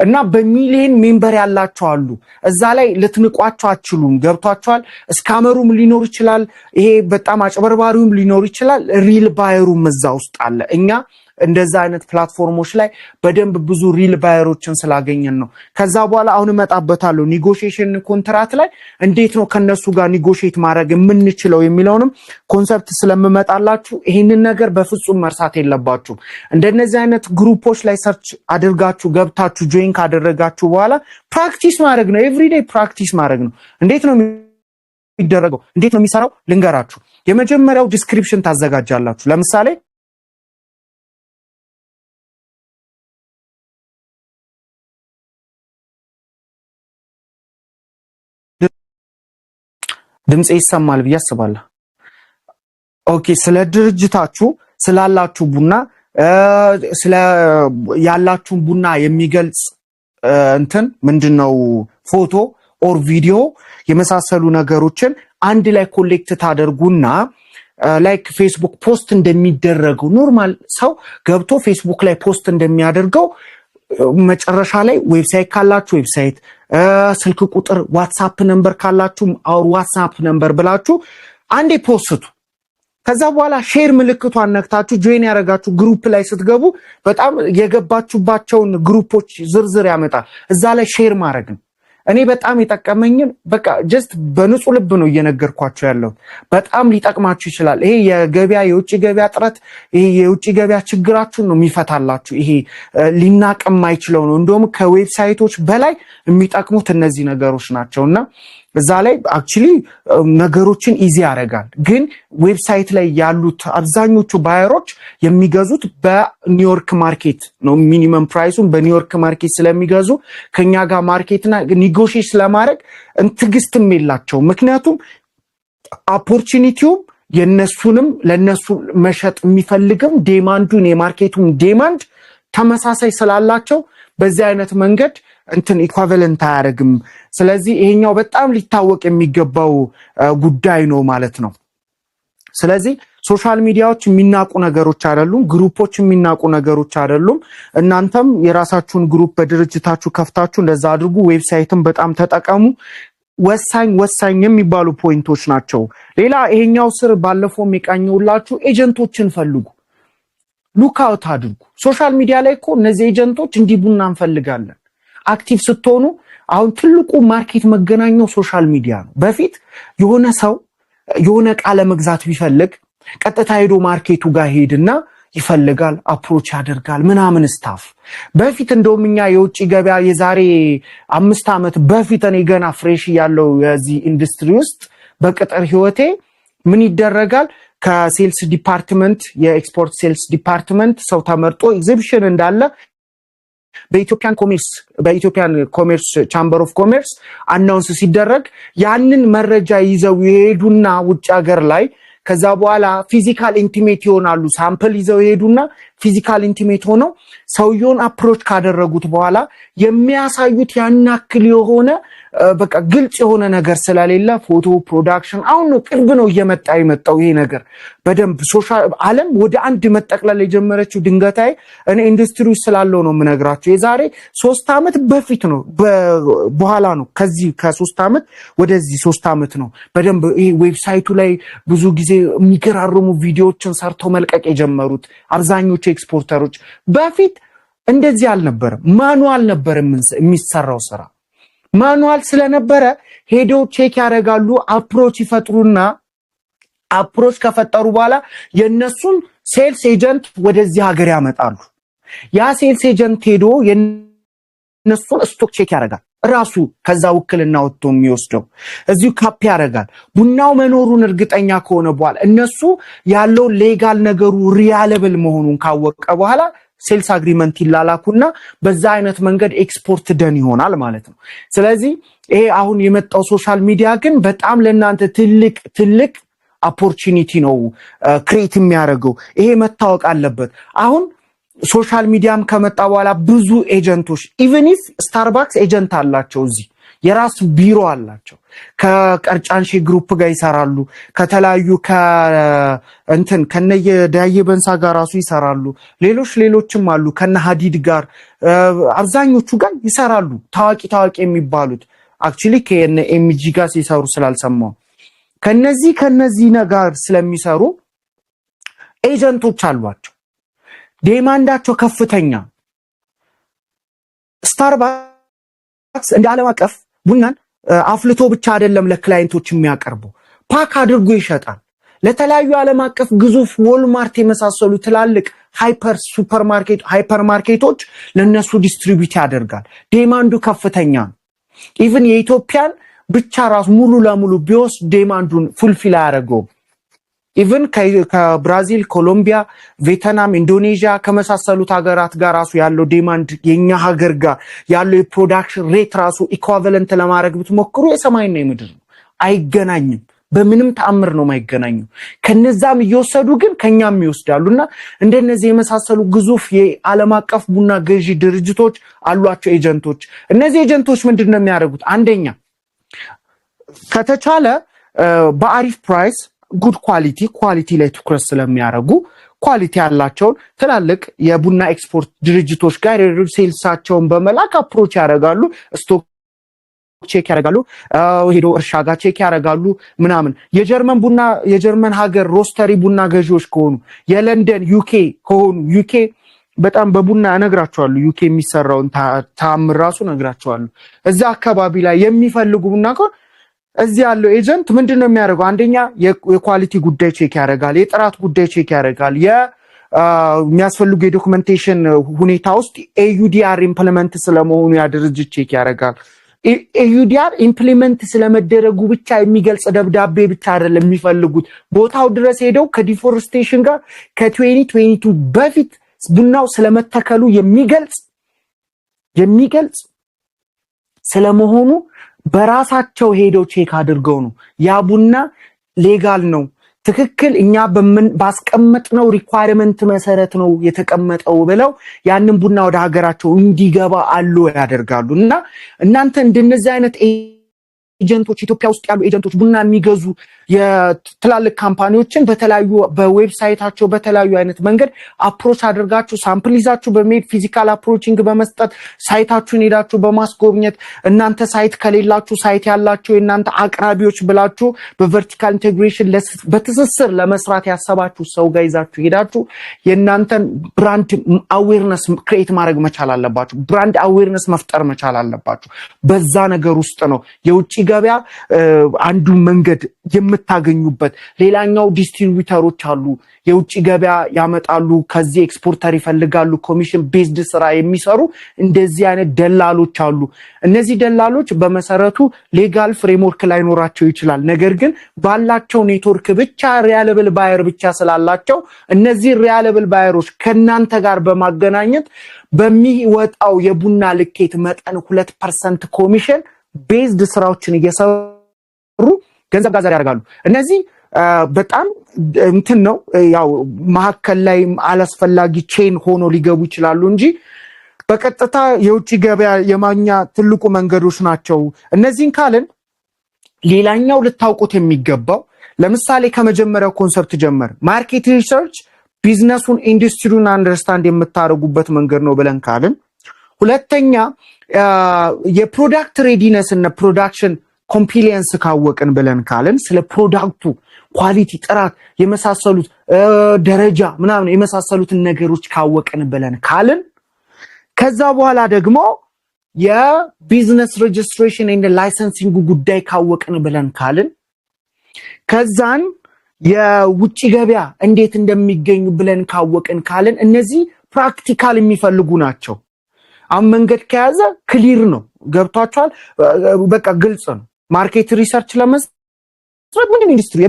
እና በሚሊዮን ሜምበር ያላቸው አሉ። እዛ ላይ ልትንቋቸው አትችሉም። ገብቷቸዋል። ስካመሩም ሊኖር ይችላል፣ ይሄ በጣም አጭበርባሪውም ሊኖር ይችላል፣ ሪል ባየሩም እዛ ውስጥ አለ። እኛ እንደዛ አይነት ፕላትፎርሞች ላይ በደንብ ብዙ ሪል ባየሮችን ስላገኘን ነው። ከዛ በኋላ አሁን እመጣበታለሁ ኒጎሽዬሽን ኮንትራት ላይ እንዴት ነው ከነሱ ጋር ኒጎሽዬት ማድረግ የምንችለው የሚለውንም ኮንሰፕት ስለምመጣላችሁ ይሄንን ነገር በፍጹም መርሳት የለባችሁም። እንደነዚህ አይነት ግሩፖች ላይ ሰርች አድርጋችሁ ገብታችሁ ጆይን ካደረጋችሁ በኋላ ፕራክቲስ ማድረግ ነው። ኤቭሪዴይ ፕራክቲስ ማድረግ ነው። እንዴት ነው የሚደረገው? እንዴት ነው የሚሰራው? ልንገራችሁ። የመጀመሪያው ዲስክሪፕሽን ታዘጋጃላችሁ። ለምሳሌ ድምጽ ይሰማል ብዬ አስባለሁ። ኦኬ፣ ስለ ድርጅታችሁ ስላላችሁ ቡና ስለ ያላችሁን ቡና የሚገልጽ እንትን ምንድነው ፎቶ ኦር ቪዲዮ የመሳሰሉ ነገሮችን አንድ ላይ ኮሌክት ታደርጉና ላይክ ፌስቡክ ፖስት እንደሚደረገው ኖርማል ሰው ገብቶ ፌስቡክ ላይ ፖስት እንደሚያደርገው መጨረሻ ላይ ዌብሳይት ካላችሁ ዌብሳይት ስልክ ቁጥር ዋትስአፕ ነምበር ካላችሁ አውር ዋትስአፕ ነምበር ብላችሁ አንዴ ፖስቱ ከዛ በኋላ ሼር ምልክቷን ነክታችሁ ጆይን ያረጋችሁ ግሩፕ ላይ ስትገቡ በጣም የገባችሁባቸውን ግሩፖች ዝርዝር ያመጣል እዛ ላይ ሼር ማድረግ ነው እኔ በጣም የጠቀመኝን በቃ ጀስት በንጹህ ልብ ነው እየነገርኳችሁ ያለው በጣም ሊጠቅማችሁ ይችላል ይሄ የገበያ የውጭ ገበያ ጥረት ይሄ የውጭ ገበያ ችግራችሁን ነው የሚፈታላችሁ ይሄ ሊናቀም ማይችለው ነው እንደውም ከዌብሳይቶች በላይ የሚጠቅሙት እነዚህ ነገሮች ናቸውና እዛ ላይ አክቹሊ ነገሮችን ኢዚ ያደርጋል ግን ዌብሳይት ላይ ያሉት አብዛኞቹ ባየሮች የሚገዙት በኒውዮርክ ማርኬት ነው ሚኒመም ፕራይሱን በኒውዮርክ ማርኬት ስለሚገዙ ከኛ ጋር ማርኬትና ኔጎሺዬት ስለማድረግ እንትግስትም የላቸው ምክንያቱም ኦፖርቹኒቲው የነሱንም ለነሱ መሸጥ የሚፈልግም ዲማንዱን የማርኬቱን ዲማንድ ተመሳሳይ ስላላቸው በዚህ አይነት መንገድ እንትን ኢኳቫለንት አያደርግም ስለዚህ ይሄኛው በጣም ሊታወቅ የሚገባው ጉዳይ ነው ማለት ነው ስለዚህ ሶሻል ሚዲያዎች የሚናቁ ነገሮች አይደሉም ግሩፖች የሚናቁ ነገሮች አይደሉም እናንተም የራሳችሁን ግሩፕ በድርጅታችሁ ከፍታችሁ እንደዛ አድርጉ ዌብሳይትም በጣም ተጠቀሙ ወሳኝ የሚባሉ ፖይንቶች ናቸው ሌላ ይሄኛው ስር ባለፈው የሚቃኘውላችሁ ኤጀንቶችን ፈልጉ ሉክአውት አድርጉ ሶሻል ሚዲያ ላይ እኮ እነዚህ ኤጀንቶች እንዲቡና እንፈልጋለን አክቲቭ ስትሆኑ አሁን ትልቁ ማርኬት መገናኛው ሶሻል ሚዲያ ነው በፊት የሆነ ሰው የሆነ ቃለ መግዛት ቢፈልግ ቀጥታ ሄዶ ማርኬቱ ጋር ሄድና ይፈልጋል አፕሮች ያደርጋል ምናምን ስታፍ በፊት እንደውም እኛ የውጭ ገበያ የዛሬ 5 አመት በፊት እኔ ገና ፍሬሽ ያለው የዚህ ኢንዱስትሪ ውስጥ በቅጥር ህይወቴ ምን ይደረጋል ከሴልስ ዲፓርትመንት የኤክስፖርት ሴልስ ዲፓርትመንት ሰው ተመርጦ ኤግዚቢሽን እንዳለ በኢትዮጵያን ኮሜርስ ቻምበር ኦፍ ኮሜርስ አናውንስ ሲደረግ ያንን መረጃ ይዘው ይሄዱና ውጭ ሀገር ላይ ከዛ በኋላ ፊዚካል ኢንቲሜት ይሆናሉ ሳምፕል ይዘው ይሄዱና ፊዚካል ኢንቲሜት ሆነው ሰውየውን አፕሮች ካደረጉት በኋላ የሚያሳዩት ያናክል የሆነ በቃ ግልጽ የሆነ ነገር ስለሌለ ፎቶ ፕሮዳክሽን አሁን ነው ቅርብ ነው እየመጣው ይሄ ነገር በደንብ ሶሻል ዓለም ወደ አንድ መጠቅለል የጀመረችው ድንገታዊ እኔ ኢንዱስትሪ ስላለው ነው ምነግራችሁ የዛሬ 3 አመት በፊት ነው በኋላ ነው ከዚህ ከ3 አመት ወደዚህ 3 አመት ነው በደንብ ይሄ ዌብሳይቱ ላይ ብዙ ጊዜ የሚገራርሙ ቪዲዮዎችን ሰርተው መልቀቅ የጀመሩት አብዛኞቹ ኤክስፖርተሮች በፊት እንደዚህ አልነበረም ማኑዋል ነበር የሚሰራው ስራ ማኑዋል ስለነበረ ሄደው ቼክ ያደርጋሉ አፕሮች ይፈጥሩና አፕሮች ከፈጠሩ በኋላ የነሱን ሴልስ ኤጀንት ወደዚህ ሀገር ያመጣሉ ያ ሴልስ ኤጀንት ሄዶ የነሱን ስቶክ ቼክ ያደርጋል ራሱ ከዛ ውክልና ወጥቶ የሚወስደው እዚሁ ካፕ ያደርጋል ቡናው መኖሩን እርግጠኛ ከሆነ በኋላ እነሱ ያለው ሌጋል ነገሩ ሪያለብል መሆኑን ካወቀ በኋላ ሴልስ አግሪመንት ይላላኩና በዛ አይነት መንገድ ኤክስፖርት ደን ይሆናል ማለት ነው ስለዚህ ይሄ አሁን የመጣው ሶሻል ሚዲያ ግን በጣም ለእናንተ ትልቅ ኦፖርቹኒቲ ነው ክሬት የሚያደርገው ይሄ መታወቅ አለበት አሁን ሶሻል ሚዲያም ከመጣ በኋላ ብዙ ኤጀንቶች ኢቭን ኢፍ ስታርባክስ ኤጀንት አላቸው እዚህ የራስ ቢሮ አላቸው ከቀርጫንሺ ግሩፕ ጋር ይሰራሉ ከተለያዩ ከእንትን ከነየዳየ በንሳ ጋር ራሱ ይሰራሉ ሌሎችም አሉ ከነ ሀዲድ ጋር አብዛኞቹ ጋር ይሰራሉ ታዋቂ የሚባሉት አክቹሊ ከነ ኤምጂ ጋር ሲሰሩ ስላልሰማው ከነዚህ ነገር ስለሚሰሩ ኤጀንቶች አሏቸው ዲማንዳቸው ከፍተኛ ስታርባክስ እንደ ዓለም አቀፍ ቡናን አፍልቶ ብቻ አይደለም ለክላይንቶች የሚያቀርበው ፓክ አድርጎ ይሸጣል ለተለያዩ ዓለም አቀፍ ግዙፍ ዎልማርት የመሳሰሉ ትላልቅ ሃይፐር ማርኬቶች ለነሱ ዲስትሪቢዩት ያደርጋል ዲማንዱ ከፍተኛ ኢቭን የኢትዮጵያን ብቻ ራስ ሙሉ ለሙሉ ቢወስ ዲማንዱን ፉልፊል ያደርገው ኢቭን ከብራዚል ኮሎምቢያ ቪየትናም ኢንዶኔዥያ ከመሳሰሉት ሀገራት ጋር ራሱ ያለው ዲማንድ የኛ ሀገር ጋር ያለው የፕሮዳክሽን ሬት ራሱ ኢኳቫለንት ለማድረግ ብትሞክሩ የሰማይና የምድር ነው አይገናኝም በምንም ተአምር ነው ማይገናኙ ከነዛም እየወሰዱ ግን ከኛም ይወስዳሉና እንደነዚህ የመሳሰሉ ግዙፍ የዓለም አቀፍ ቡና ገዢ ድርጅቶች አሏቸው ኤጀንቶች እነዚህ ኤጀንቶች ምንድነው የሚያደርጉት አንደኛ ከተቻለ በአሪፍ ፕራይስ ጉድ ኳሊቲ ላይ ትኩረት ስለሚያደርጉ ኳሊቲ ያላቸው ትላልቅ የቡና ኤክስፖርት ድርጅቶች ጋር ሴልሳቸውን በመላክ አፕሮች ያደርጋሉ ስቶክ ቼክ ያደርጋሉ ሄዶ እርሻ ጋር ቼክ ያደርጋሉ ምናምን የጀርመን ሀገር ሮስተሪ ቡና ገዢዎች ከሆኑ የለንደን ዩኬ ከሆኑ ዩኬ በጣም በቡና እነግራቸዋለሁ ዩኬ የሚሰራውን ታምር ራሱ እነግራቸዋለሁ እዛ አካባቢ ላይ የሚፈልጉ ቡና ከሆነ እዚህ ያለው ኤጀንት ምንድነው የሚያደርገው አንደኛ የኳሊቲ ጉዳይ ቼክ ያደርጋል የጥራት ጉዳይ ቼክ ያደርጋል የሚያስፈልጉ የዶክመንቴሽን ሁኔታ ውስጥ ኤዩዲአር ኢምፕሊመንት ስለመሆኑ ያድርጅት ቼክ ያደርጋል ኤዩዲአር ኢምፕሊመንት ስለመደረጉ ብቻ የሚገልጽ ደብዳቤ ብቻ አይደለም የሚፈልጉት ቦታው ድረስ ሄደው ከዲፎረስቴሽን ጋር ከ2022 በፊት ቡናው ስለመተከሉ የሚገልጽ ስለመሆኑ በራሳቸው ሄደው ቼክ አድርገው ነው ያ ቡና ሌጋል ነው ትክክል እኛ ባስቀመጥነው ሪኳየርመንት መሰረት ነው የተቀመጠው ብለው ያንን ቡና ወደ ሀገራቸው እንዲገባ አሉ ያደርጋሉና እናንተ እንደነዚህ አይነት ኤጀንቶች ኢትዮጵያ ውስጥ ያሉ ኤጀንቶች ቡና የሚገዙ የትላልቅ ካምፓኒዎችን በተለያዩ በዌብሳይታቸው በተለያዩ አይነት መንገድ አፕሮች አድርጋችሁ ሳምፕል ይዛችሁ በሜድ ፊዚካል አፕሮቺንግ በመስጠት ሳይታችሁን ሄዳችሁ በማስጎብኘት እናንተ ሳይት ከሌላችሁ ሳይት ያላችሁ እናንተ አቅራቢዎች ብላችሁ በቨርቲካል ኢንተግሬሽን በትስስር ለመስራት ያሰባችሁ ሰው ጋር ይዛችሁ ሄዳችሁ የእናንተን ብራንድ አዌርነስ ክሬት ማድረግ መቻል አለባችሁ ብራንድ አዌርነስ መፍጠር መቻል አለባችሁ በዛ ነገር ውስጥ ነው የውጭ ገበያ አንዱ መንገድ የምታገኙበት ሌላኛው ዲስትሪቢዩተሮች አሉ የውጭ ገበያ ያመጣሉ ከዚህ ኤክስፖርተር ይፈልጋሉ ኮሚሽን ቤዝድ ስራ የሚሰሩ እንደዚህ አይነት ደላሎች አሉ እነዚህ ደላሎች በመሰረቱ ሌጋል ፍሬምወርክ ላይ ኖራቸው ይችላል ነገር ግን ባላቸው ኔትወርክ ብቻ ሪያለብል ባየር ብቻ ስላላቸው እነዚህ ሪያለብል ባየሮች ከናንተ ጋር በማገናኘት በሚወጣው የቡና ልኬት መጠን 2% ኮሚሽን ቤዝድ ስራዎችን እየሰሩ ገንዘብ ጋር ያደርጋሉ እነዚህ በጣም እንትን ነው ያው ማከል ላይ አላስፈላጊ ቼን ሆኖ ሊገቡ ይችላሉ እንጂ በቀጥታ የውጭ ገበያ የማግኛ ትልቁ መንገዶች ናቸው እነዚህን ካልን ሌላኛው ልታውቁት የሚገባው ለምሳሌ ከመጀመሪያው ኮንሰፕት ጀመር ማርኬት ሪሰርች ቢዝነሱን ኢንዱስትሪውን አንደርስታንድ የምታደርጉበት መንገድ ነው ብለን ካልን ሁለተኛ የፕሮዳክት ሬዲነስ እና ፕሮዳክሽን ኮምፕሊየንስ ካወቅን ብለን ካልን ስለ ፕሮዳክቱ ኳሊቲ ጥራት የመሳሰሉት ደረጃ ምናምን የመሳሰሉትን ነገሮች ካወቅን ብለን ካልን ከዛ በኋላ ደግሞ የቢዝነስ ሬጅስትሬሽን እና ላይሰንሲንግ ጉዳይ ካወቅን ብለን ካልን ከዛን የውጭ ገበያ እንዴት እንደሚገኙ ብለን ካወቅን ካልን እነዚህ ፕራክቲካል የሚፈልጉ ናቸው አሁን መንገድ ከያዘ ክሊር ነው ገብቷቸዋል በቃ ግልጽ ነው ማርኬት ሪሰርች ለመስራት ምን ኢንዱስትሪ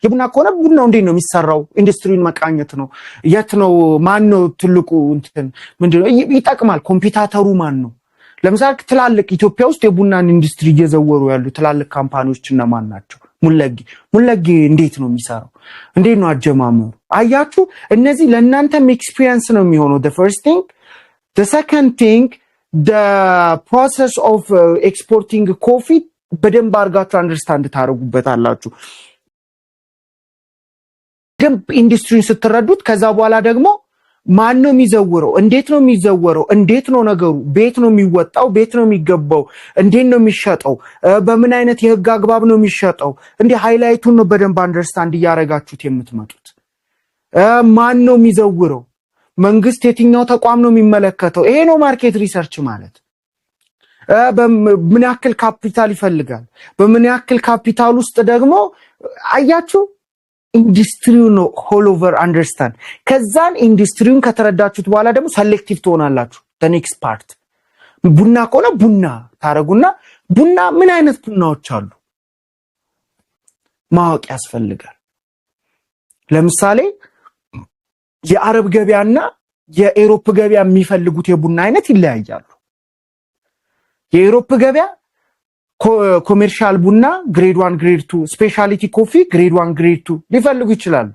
የቡና ከሆነ ቡናው እንዴት ነው የሚሰራው ኢንዱስትሪውን መቃኘት ነው የት ነው ማን ነው ትልቁ እንትን ምንድነው ይጠቅማል ኮምፒቲተሩ ማን ነው ለምሳሌ ትላልቅ ኢትዮጵያ ውስጥ የቡናን ኢንዱስትሪ እየዘወሩ ያሉ ትላልቅ ካምፓኒዎች እና ማን ናቸው ሙለጊ እንዴት ነው የሚሰራው እንዴት ነው አጀማመሩ አያችሁ እነዚህ ለእናንተም ኤክስፒሪየንስ ነው የሚሆነው the first thing the second thing the process of exporting coffee በደንብ አድርጋችሁ አንደርስታንድ ታደርጉበታላችሁ ደንብ ኢንዱስትሪን ስትረዱት ከዛ በኋላ ደግሞ ማን ነው የሚዘውረው እንዴት ነው የሚዘውረው እንዴት ነው ነገሩ ቤት ነው የሚወጣው ቤት ነው የሚገባው እንዴት ነው የሚሸጠው በምን አይነት የህግ አግባብ ነው የሚሸጠው እንዴ ሃይላይቱን ነው በደንብ አንደርስታንድ ያረጋችሁት የምትመጡት ማን ነው የሚዘውረው መንግስት የትኛው ተቋም ነው የሚመለከተው ይሄ ነው ማርኬት ሪሰርች ማለት በምን ያክል ካፒታል ይፈልጋል በምን ያክል ካፒታል ውስጥ ደግሞ አያችሁ ኢንዱስትሪው ነው ሆል ኦቨር አንደርስታንድ ከዛን ኢንዱስትሪውን ከተረዳችሁት በኋላ ደግሞ ሴሌክቲቭ ትሆናላችሁ the next part ቡና ከሆነ ቡና ታረጉና ቡና ምን አይነት ቡናዎች አሉ ማወቅ ያስፈልጋል ለምሳሌ የአረብ ገበያና የአውሮፓ ገበያ የሚፈልጉት የቡና አይነት ይለያያሉ የአውሮፓ ገበያ ኮሜርሻል ቡና ግሬድ 1 ግሬድ 2 ስፔሻሊቲ ኮፊ ግሬድ 1 ግሬድ 2 ሊፈልጉ ይችላሉ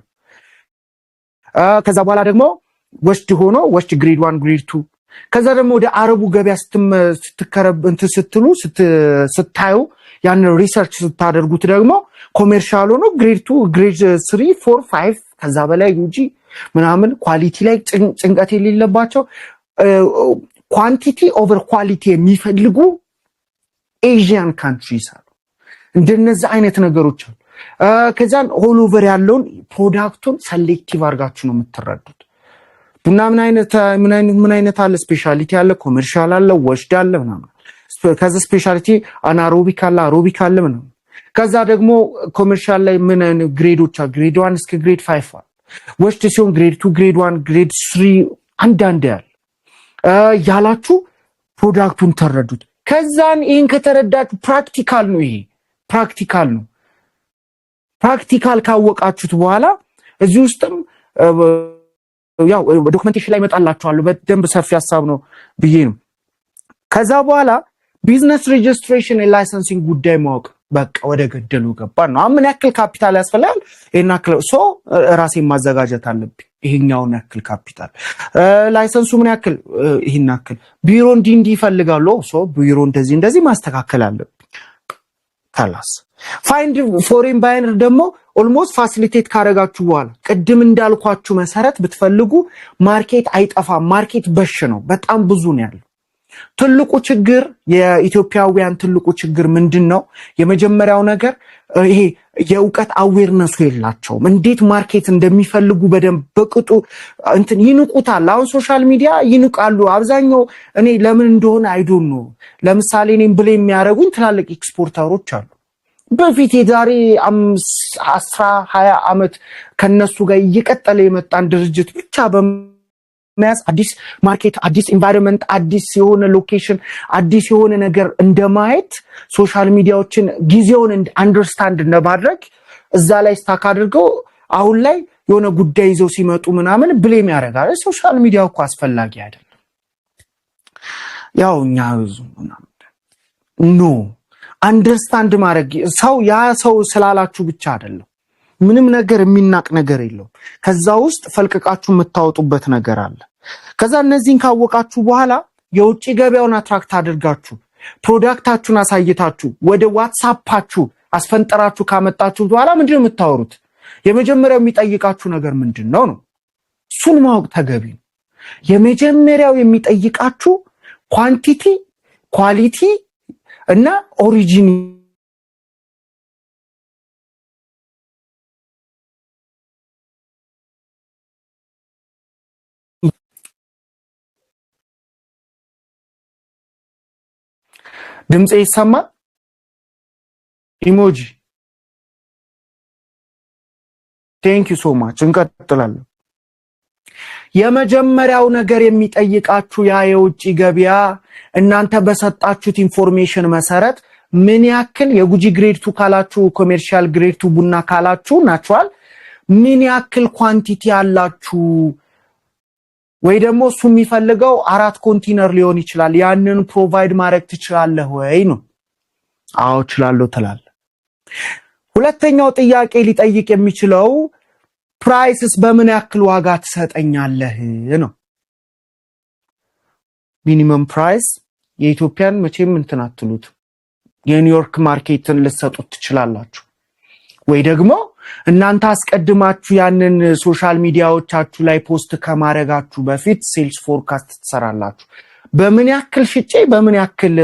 ከዛ በኋላ ደግሞ ወስድ ሆኖ ወስድ ግሬድ 1 ግሬድ 2 ከዛ ደግሞ ወደ አረቡ ገበያ ስትከረብ እንት ስትሉ ስታዩ ያን ሪሰርች ስታደርጉት ደግሞ ኮሜርሻል ሆኖ ግሬድ 2 ግሬድ 3 4 5 ከዛ በላይ ዩጂ ምናምን ኳሊቲ ላይ ጭንቀት የሌለባቸው ኳንቲቲ ኦቨር ኳሊቲ የሚፈልጉ ኤዥያን ካንትሪስ አሉ እንደነዚህ አይነት ነገሮች አሉ ከዛን ኦል ኦቨር ያለውን ፕሮዳክቱን ሰሌክቲቭ አድርጋችሁ ነው የምትረዱት ቡና ምን አይነት አለ ስፔሻሊቲ አለ ኮሜርሻል አለ ወሽድ አለ ምናምን ከዛ ስፔሻሊቲ አናሮቢክ አለ ምናምን ከዛ ደግሞ ኮሜርሻል ላይ ምን አይነት ግሬዶች አሉ ግሬድ 1 እስከ ግሬድ 5 ወሽድ ሲሆን ግሬድ 2 ግሬድ 1 ግሬድ 3 አንዳንድ ያለ ያላችሁ ፕሮዳክቱን ተረዱት ከዛን ይሄን ከተረዳችሁ ፕራክቲካል ነው ይሄ ፕራክቲካል ካወቃችሁት በኋላ እዚህ ውስጥም ያው ዶክመንቴሽን ላይ መጣላችኋለሁ በደንብ ሰፊ ሐሳብ ነው ብዬ ነው ከዛ በኋላ ቢዝነስ ሬጅስትሬሽን ላይሰንሲንግ ጉዳይ ማወቅ በቃ ወደ ገደሉ ገባን ነው አምን ያክል ካፒታል ያስፈልጋል እና ሶ ራሴን ማዘጋጀት አለብኝ ይሄኛውን ያክል ካፒታል ላይሰንሱ ምን ያክል ይሄን ያክል ቢሮ እንዲ ይፈልጋሉ ሶ ቢሮ እንደዚህ ማስተካከል አለብኝ ካላስ ፋይንድ ፎሬን ባየር ደግሞ ኦልሞስት ፋሲሊቴት ካረጋችሁ በኋላ ቅድም እንዳልኳችሁ መሰረት ብትፈልጉ ማርኬት አይጠፋም ማርኬት በሽ ነው በጣም ብዙ ነው ያለው ትልቁ ችግር የኢትዮጵያውያን ትልቁ ችግር ምንድነው የመጀመሪያው ነገር ይሄ የእውቀት አዌርነሱ የላቸውም እንዴት ማርኬት እንደሚፈልጉ በደንብ በቅጡ እንትን ይንቁታል አሁን ሶሻል ሚዲያ ይንቃሉ አብዛኛው እኔ ለምን እንደሆነ አይዶን ነው ለምሳሌ እኔም ብለ የሚያረጉኝ ትላልቅ ኤክስፖርተሮች አሉ በፊት የዛሬ 10 20 አመት ከነሱ ጋር እየቀጠለ የመጣን ድርጅት ብቻ በመያዝ አዲስ ማርኬት አዲስ ኢንቫይሮንመንት አዲስ የሆነ ሎኬሽን አዲስ የሆነ ነገር እንደማየት ሶሻል ሚዲያዎችን ጊዜውን አንደርስታንድ እንደማድረግ እዛ ላይ ስታክ አድርገው አሁን ላይ የሆነ ጉዳይ ይዘው ሲመጡ ምናምን ብሌም ያደርጋል ሶሻል ሚዲያው እኮ አስፈላጊ አይደለም ያውኛ ኖ አንደርስታንድ ማድረግ ሰው ስላላችሁ ብቻ አይደለም ምንም ነገር የሚናቅ ነገር የለው ከዛ ውስጥ ፈልቀቃችሁ የምታወጡበት ነገር አለ ከዛ እነዚህን ካወቃችሁ በኋላ የውጪ ገበያውን አትራክት አድርጋችሁ ፕሮዳክታችሁን አሳይታችሁ ወደ ዋትስአፓችሁ አስፈንጠራችሁ ካመጣችሁ በኋላ ምንድነው የምታወሩት የመጀመሪያው የሚጠይቃችሁ ነገር ምንድነው ነው እሱን ማወቅ ተገቢ ነው የመጀመሪያው የሚጠይቃችሁ ኳንቲቲ ኳሊቲ እና ኦሪጂን ድምጽ ይሰማል ኢሞጂ ቴንክ ዩ ሶ ማች እንቀጥላለን የመጀመሪያው ነገር የሚጠይቃችሁ ያ የውጪ ገበያ እናንተ በሰጣችሁት ኢንፎርሜሽን መሰረት ምን ያክል የጉጂ ግሬድ 2 ካላችሁ ኮሜርሻል ግሬድ 2 ቡና ካላችሁ ናቹራል ምን ያክል ኳንቲቲ አላችሁ ወይ ደግሞ እሱ የሚፈልገው 4 ኮንቴነር ሊሆን ይችላል ያንን ፕሮቫይድ ማድረግ ትችላለህ ወይ ነው አዎ እችላለሁ ተላል ሁለተኛው ጥያቄ ሊጠይቅ የሚችለው ፕራይስስ በምን ያክል ዋጋ ትሰጠኛለህ ነው ሚኒመም ፕራይስ የኢትዮጵያን መቼም እንትን አትሉት የኒውዮርክ ማርኬትን ልትሰጡት ትችላላችሁ ወይ ደግሞ እናንተ አስቀድማችሁ ያንን ሶሻል ሚዲያዎቻችሁ ላይ ፖስት ከማረጋችሁ በፊት ሴልስ ፎርካስት ትሰራላችሁ በምን ያክል ሽጬ በምን ያክል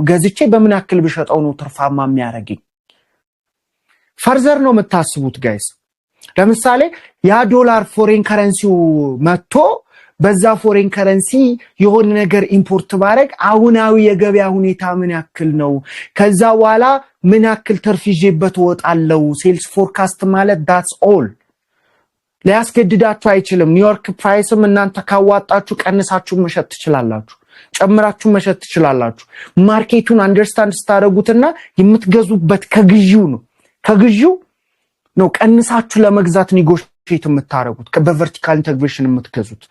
ገዝቼ በምን ያክል ብሸጠው ነው ትርፋማ የሚያረጋኝ ፈርዘር ነው የምታስቡት ጋይስ ለምሳሌ ያ ዶላር ፎሬን ከረንሲው መጥቶ በዛ ፎሬን ከረንሲ የሆነ ነገር ኢምፖርት ባረግ አሁናዊ የገበያ ሁኔታ ምን ያክል ነው ከዛ በኋላ ምን ያክል ትርፍ ይዤበት ወጣለው ሴልስ ፎርካስት ማለት that's all ሊያስገድዳችሁ አይችልም ኒውዮርክ ፕራይስም እናንተ ካዋጣችሁ ቀንሳችሁ መሸጥ ትችላላችሁ ጨምራችሁ መሸጥ ትችላላችሁ ማርኬቱን አንደርስታንድ ስታደርጉትና የምትገዙበት ከግዢው ነው ቀንሳችሁ ለመግዛት ኔጎሽዬት የምታረጉት በቨርቲካል ኢንተግሬሽን የምትገዙት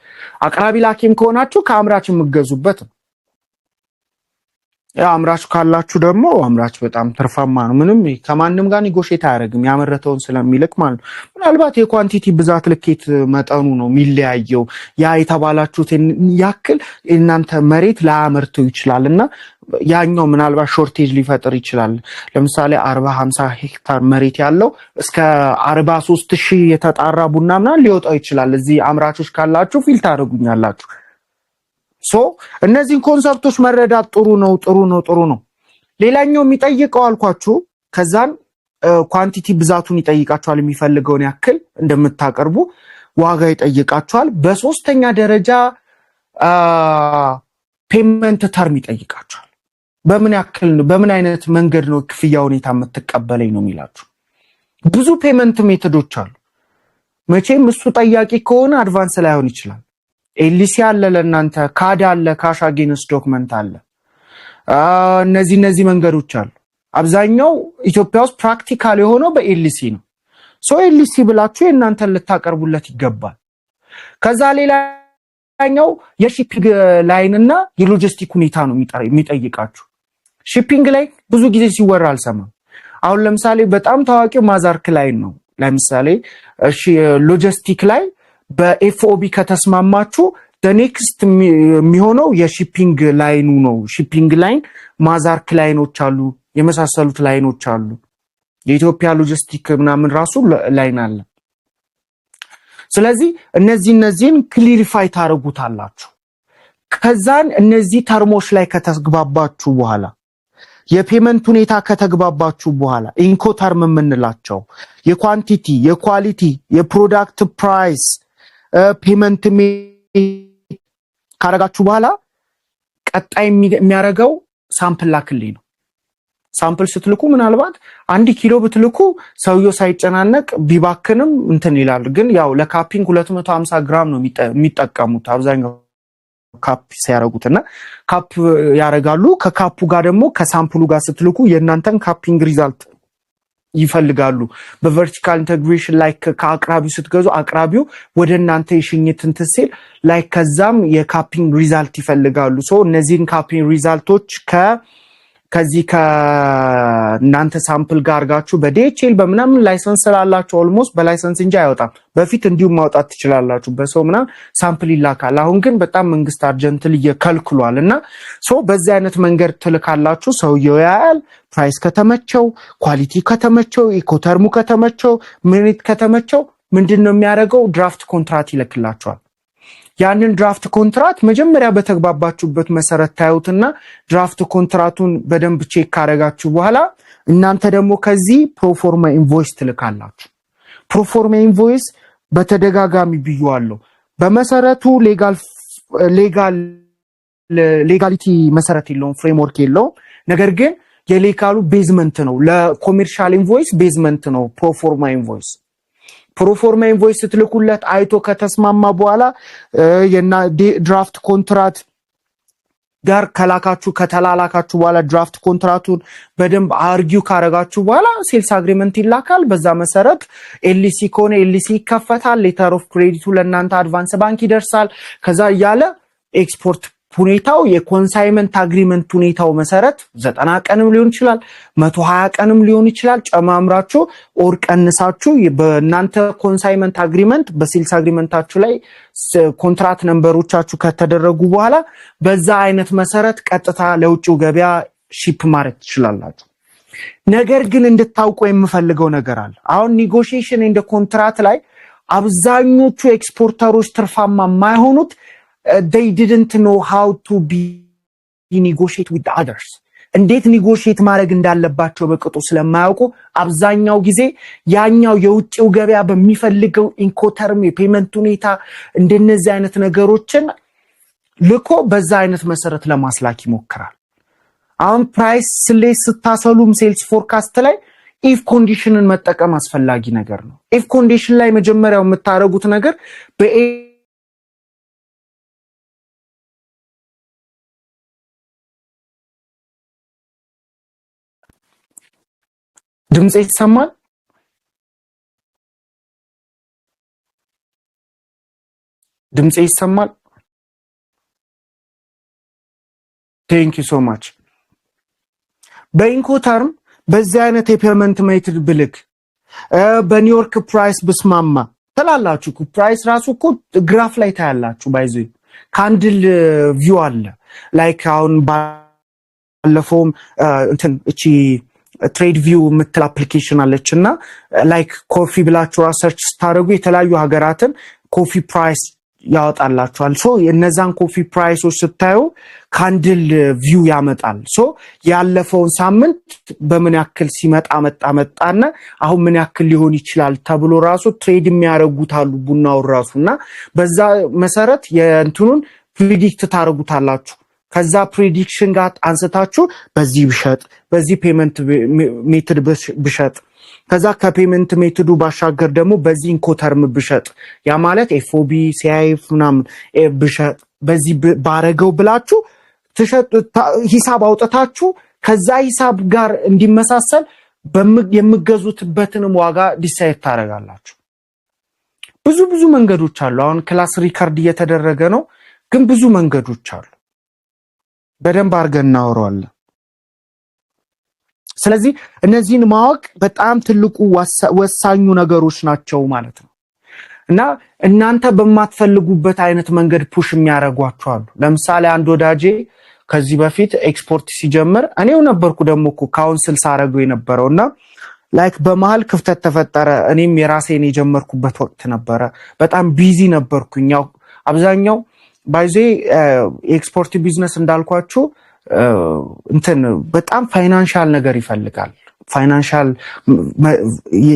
አቅራቢ ላኪም ከሆናችሁ ከአምራች የምትገዙበት ያ አምራች ካላችሁ ደግሞ አምራች በጣም ትርፋማ ነው። ምንም ከማንም ጋር ኒጎሼት አያደርግም ያመረተውን ስለሚልክ ማለት ነው። ምናልባት የኳንቲቲ ብዛት ልኬት መጠኑ ነው የሚለያየው። ያ የተባላችሁት ያክል እናንተ መሬት ላያመርተው ይችላል እና ያኛው ምናልባት ሾርቴጅ ሊፈጥር ይችላል። ለምሳሌ 40-50 ሄክታር መሬት ያለው እስከ 43,000 የተጣራ ቡና ምናምን ሊወጣው ይችላል። እዚህ አምራቾች ካላችሁ ፊል ታደርጉኛላችሁ። ሶ እነዚህን ኮንሰፕቶች መረዳት ጥሩ ነው። ሌላኛው የሚጠይቀው አልኳችሁ ከዛን ኳንቲቲ ብዛቱን ይጠይቃችኋል። የሚፈልገውን ያክል እንደምታቀርቡ ዋጋ ይጠይቃችኋል። በሶስተኛ ደረጃ ፔመንት ተርም ይጠይቃችኋል። በምን አይነት መንገድ ነው ክፍያ ሁኔታ የምትቀበለኝ ነው የሚላችሁ። ብዙ ፔመንት ሜቶዶች አሉ። መቼም እሱ ጠያቂ ከሆነ አድቫንስ ላይሆን ይችላል። ኤልሲ አለ፣ ለእናንተ ካድ አለ፣ ካሽ አጌንስት ዶክመንት አለ። እነዚህ መንገዶች አሉ። አብዛኛው ኢትዮጵያ ውስጥ ፕራክቲካል የሆነው በኤልሲ ነው። ሶ ኤልሲ ብላችሁ የእናንተን ልታቀርቡለት ይገባል። ከዛ ሌላኛው የሺፒንግ ላይን እና የሎጂስቲክ ሁኔታ ነው የሚጠይቃችሁ። ሺፒንግ ላይ ብዙ ጊዜ ሲወራ አልሰማም። አሁን ለምሳሌ በጣም ታዋቂው ማዛርክ ላይን ነው። ለምሳሌ እሺ ሎጂስቲክ ላይ በኤፍኦቢ ከተስማማችሁ ኔክስት የሚሆነው የሺፒንግ ላይኑ ነው። ሺፒንግ ላይን ማዛርክ ላይኖች አሉ፣ የመሳሰሉት ላይኖች አሉ። የኢትዮጵያ ሎጂስቲክ ምናምን ራሱ ላይን አለ። ስለዚህ እነዚህን ክሊሪፋይ ታደርጉታላችሁ። ከዛን እነዚህ ተርሞች ላይ ከተግባባችሁ በኋላ የፔመንት ሁኔታ ከተግባባችሁ በኋላ ኢንኮተርም የምንላቸው የኳንቲቲ፣ የኳሊቲ፣ የፕሮዳክት ፕራይስ ፔመንት ካረጋችሁ በኋላ ቀጣይ የሚያደርገው ሳምፕል ላክልኝ ነው። ሳምፕል ስትልኩ ምናልባት 1 ኪሎ ብትልኩ ሰውየው ሳይጨናነቅ ቢባክንም እንትን ይላል። ግን ያው ለካፒንግ 250 ግራም ነው የሚጠቀሙት አብዛኛው ካፕ ሲያረጉትና ካፕ ያረጋሉ። ከካፑ ጋር ደግሞ ከሳምፕሉ ጋር ስትልኩ የእናንተን ካፒንግ ሪዛልት ይፈልጋሉ። በቨርቲካል ኢንተግሬሽን ላይ ከአቅራቢው ስትገዙ አቅራቢው ወደ እናንተ የሽኝት እንትስል ላይ ከዛም የካፒንግ ሪዛልት ይፈልጋሉ። ሶ እነዚህን ካፒንግ ሪዛልቶች ከዚህ ከእናንተ ሳምፕል ጋር አርጋችሁ በዲኤችኤል በምናምን ላይሰንስ ስላላችሁ ኦልሞስት በላይሰንስ እንጂ አይወጣም። በፊት እንዲሁም ማውጣት ትችላላችሁ በሰው ምናምን ሳምፕል ይላካል። አሁን ግን በጣም መንግስት አርጀንትሊ ከልክሏልና ሶ በዚህ አይነት መንገድ ትልካላችሁ። ሰውየው ያያል። ፕራይስ ከተመቸው፣ ኳሊቲ ከተመቸው፣ ኢኮተርሙ ከተመቸው፣ ሚኒት ከተመቸው ምንድነው የሚያደርገው? ድራፍት ኮንትራት ይልክላችኋል። ያንን ድራፍት ኮንትራት መጀመሪያ በተግባባችሁበት መሰረት ታዩትና ድራፍት ኮንትራቱን በደንብ ቼክ ካረጋችሁ በኋላ እናንተ ደግሞ ከዚህ ፕሮፎርማ ኢንቮይስ ትልካላችሁ። ፕሮፎርማ ኢንቮይስ በተደጋጋሚ ብየዋለሁ። በመሰረቱ ሌጋሊቲ መሰረት የለውም፣ ፍሬምወርክ የለውም። ነገር ግን የሌጋሉ ቤዝመንት ነው። ለኮሜርሻል ኢንቮይስ ቤዝመንት ነው ፕሮፎርማ ኢንቮይስ። ፕሮፎርማ ኢንቮይስ ስትልኩለት አይቶ ከተስማማ በኋላ ድራፍት ኮንትራት ጋር ከተላላካችሁ በኋላ ድራፍት ኮንትራቱን በደንብ አርጊው ካረጋችሁ በኋላ ሴልስ አግሪመንት ይላካል። በዛ መሰረት ኤልሲ ከሆነ ኤልሲ ይከፈታል። ሌተር ኦፍ ክሬዲቱ ለእናንተ አድቫንስ ባንክ ይደርሳል። ከዛ እያለ ኤክስፖርት ሁኔታው የኮንሳይመንት አግሪመንት ሁኔታው መሰረት 90 ቀንም ሊሆን ይችላል፣ 120 ቀንም ሊሆን ይችላል። ጨማምራችሁ ኦር ቀንሳችሁ በእናንተ ኮንሳይመንት አግሪመንት በሴልስ አግሪመንታችሁ ላይ ኮንትራክት ነምበሮቻችሁ ከተደረጉ በኋላ በዛ አይነት መሰረት ቀጥታ ለውጭው ገበያ ሺፕ ማድረግ ትችላላችሁ። ነገር ግን እንድታውቁ የምፈልገው ነገር አለ። አሁን ኔጎሺዬሽን እንደ ኮንትራክት ላይ አብዛኞቹ ኤክስፖርተሮች ትርፋማ የማይሆኑት they didn't know how to be negotiate with the others። እንዴት ኔጎሺዬት ማድረግ እንዳለባቸው በቅጡ ስለማያውቁ አብዛኛው ጊዜ ያኛው የውጭው ገበያ በሚፈልገው ኢንኮተርም የፔመንት ሁኔታ እንደነዚህ አይነት ነገሮችን ልኮ በዛ አይነት መሰረት ለማስላክ ይሞክራል። አሁን ፕራይስ ስሌት ስታሰሉም ሴልስ ፎርካስት ላይ ኢፍ ኮንዲሽንን መጠቀም አስፈላጊ ነገር ነው። ኢፍ ኮንዲሽን ላይ መጀመሪያው የምታረጉት ነገር ድምጽ ይሰማል? ድምጽ ይሰማል? ቴንክ ዩ ሶ ማች። በኢንኮተርም በዚህ አይነት የፔመንት ሜትድ ብልክ በኒውዮርክ ፕራይስ ብስማማ ተላላችሁ ፕራይስ ራሱ እኮ ግራፍ ላይ ታያላችሁ ባይዙ ካንድል ቪው አለ ላይክ አሁን ባለፈውም እንትን እቺ ትሬድ ቪው ምትል አፕሊኬሽን አለችና ላይክ ኮፊ ብላችሁ ሰርች ስታደርጉ የተለያዩ ሀገራትን ኮፊ ፕራይስ ያወጣላችኋል ሶ የነዛን ኮፊ ፕራይሶች ስታዩ ካንድል ቪው ያመጣል ሶ ያለፈውን ሳምንት በምን ያክል ሲመጣ መጣና አሁን ምን ያክል ሊሆን ይችላል ተብሎ ራሱ ትሬድ የሚያረጉታሉ ቡናው ራሱና በዛ መሰረት የእንትኑን ፕሪዲክት ታረጉታላችሁ ከዛ ፕሪዲክሽን ጋር አንስታችሁ በዚህ ብሸጥ በዚህ ፔመንት ሜትድ ብሸጥ ከዛ ከፔመንት ሜትዱ ባሻገር ደግሞ በዚህ ኢንኮተርም ብሸጥ ያ ማለት ኤፍኦቢ ሲአይኤፍ ምናምን ብሸጥ በዚህ ባረገው ብላችሁ ተሸጥ ሂሳብ አውጣታችሁ ከዛ ሂሳብ ጋር እንዲመሳሰል የምገዙትበትንም ዋጋ ዲሳይድ ታረጋላችሁ ብዙ መንገዶች አሉ አሁን ክላስ ሪከርድ እየተደረገ ነው ግን ብዙ መንገዶች አሉ በደንብ አርገን እናወራለን ስለዚህ እነዚህን ማወቅ በጣም ትልቁ ወሳኙ ነገሮች ናቸው ማለት ነው እና እናንተ በማትፈልጉበት አይነት መንገድ ፑሽ የሚያረጓችሁ አሉ ለምሳሌ አንድ ወዳጄ ከዚህ በፊት ኤክስፖርት ሲጀምር እኔው ነበርኩ ደሞኩ ካውንስል ሳረገው የነበረውና ላይክ በመሃል ክፍተት ተፈጠረ እኔም የራሴን የጀመርኩበት ወቅት ነበረ በጣም ቢዚ ነበርኩኝ ያው አብዛኛው ባይዜ ኤክስፖርት ቢዝነስ እንዳልኳችሁ እንትን በጣም ፋይናንሻል ነገር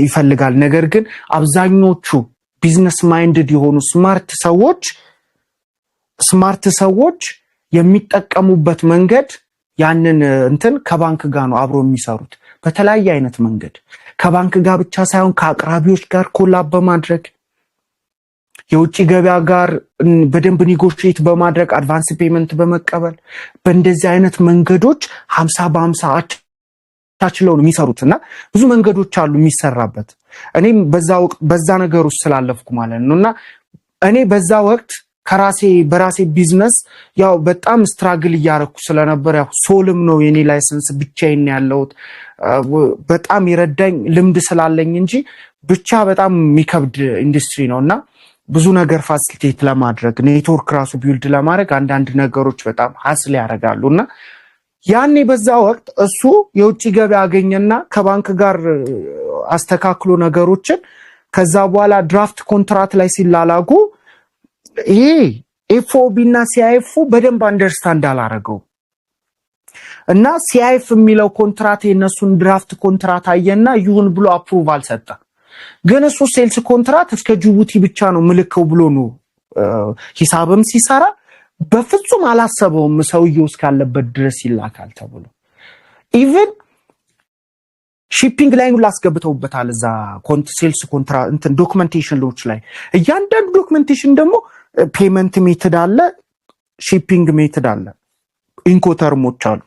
ይፈልጋል ነገር ግን አብዛኞቹ ቢዝነስ ማይንድድ የሆኑ ስማርት ሰዎች የሚጠቀሙበት መንገድ ያንን እንትን ከባንክ ጋር ነው አብሮ የሚሰሩት በተለያየ አይነት መንገድ ከባንክ ጋር ብቻ ሳይሆን ከአቅራቢዎች ጋር ኮላብ በማድረግ የውጭ ገበያ ጋር በደንብ ኒጎሺዬት በማድረግ አድቫንስ ፔመንት በመቀበል በእንደዚህ አይነት መንገዶች 50 በ50 አቻችለው ነው የሚሰሩትና ብዙ መንገዶች አሉ የሚሰራበት እኔም በዛ ነገር ውስጥ ስላለፍኩ ማለት ነውና እኔ በዛ ወቅት በራሴ ቢዝነስ ያው በጣም ስትራግል ያያረኩ ስለነበር ያው ሶልም ነው የኔ ላይሰንስ ብቻዬን ያለውት በጣም ይረዳኝ ልምድ ስላለኝ እንጂ ብቻ በጣም የሚከብድ ኢንዱስትሪ ነውና ብዙ ነገር ፋሲሊቴት ለማድረግ ኔትወርክ ራሱ ቢልድ ለማድረግ አንዳንድ ነገሮች በጣም ሀስል ያደርጋሉና ያኔ በዛ ወቅት እሱ የውጭ ገበያ አገኘና ከባንክ ጋር አስተካክሎ ነገሮችን ከዛ በኋላ ድራፍት ኮንትራክት ላይ ሲላላጉ ይሄ ኤፍኦቢ እና ሲአይኤፍ በደንብ አንደርስታንድ አላረገው እና ሲአይኤፍ የሚለው ኮንትራክት የነሱን ድራፍት ኮንትራክት አየና ይሁን ብሎ አፕሩቫል ሰጠ ግን እሱ ሴልስ ኮንትራክት እስከ ጅቡቲ ብቻ ነው ምልከው ብሎ ነው ሂሳብም ሲሰራ በፍጹም አላሰበውም ሰውየው እስካለበት ድረስ ይላካል ተብሎ ኢቭን ሺፒንግ ላይ ነው ላስገብተውበታል እዛ ሴልስ ኮንትራክት እንትን ዶክመንቴሽኖች ላይ እያንዳንዱ ዶክመንቴሽን ደግሞ ፔመንት ሜትድ አለ ሺፒንግ ሜትድ አለ ኢንኮተርሞች አሉ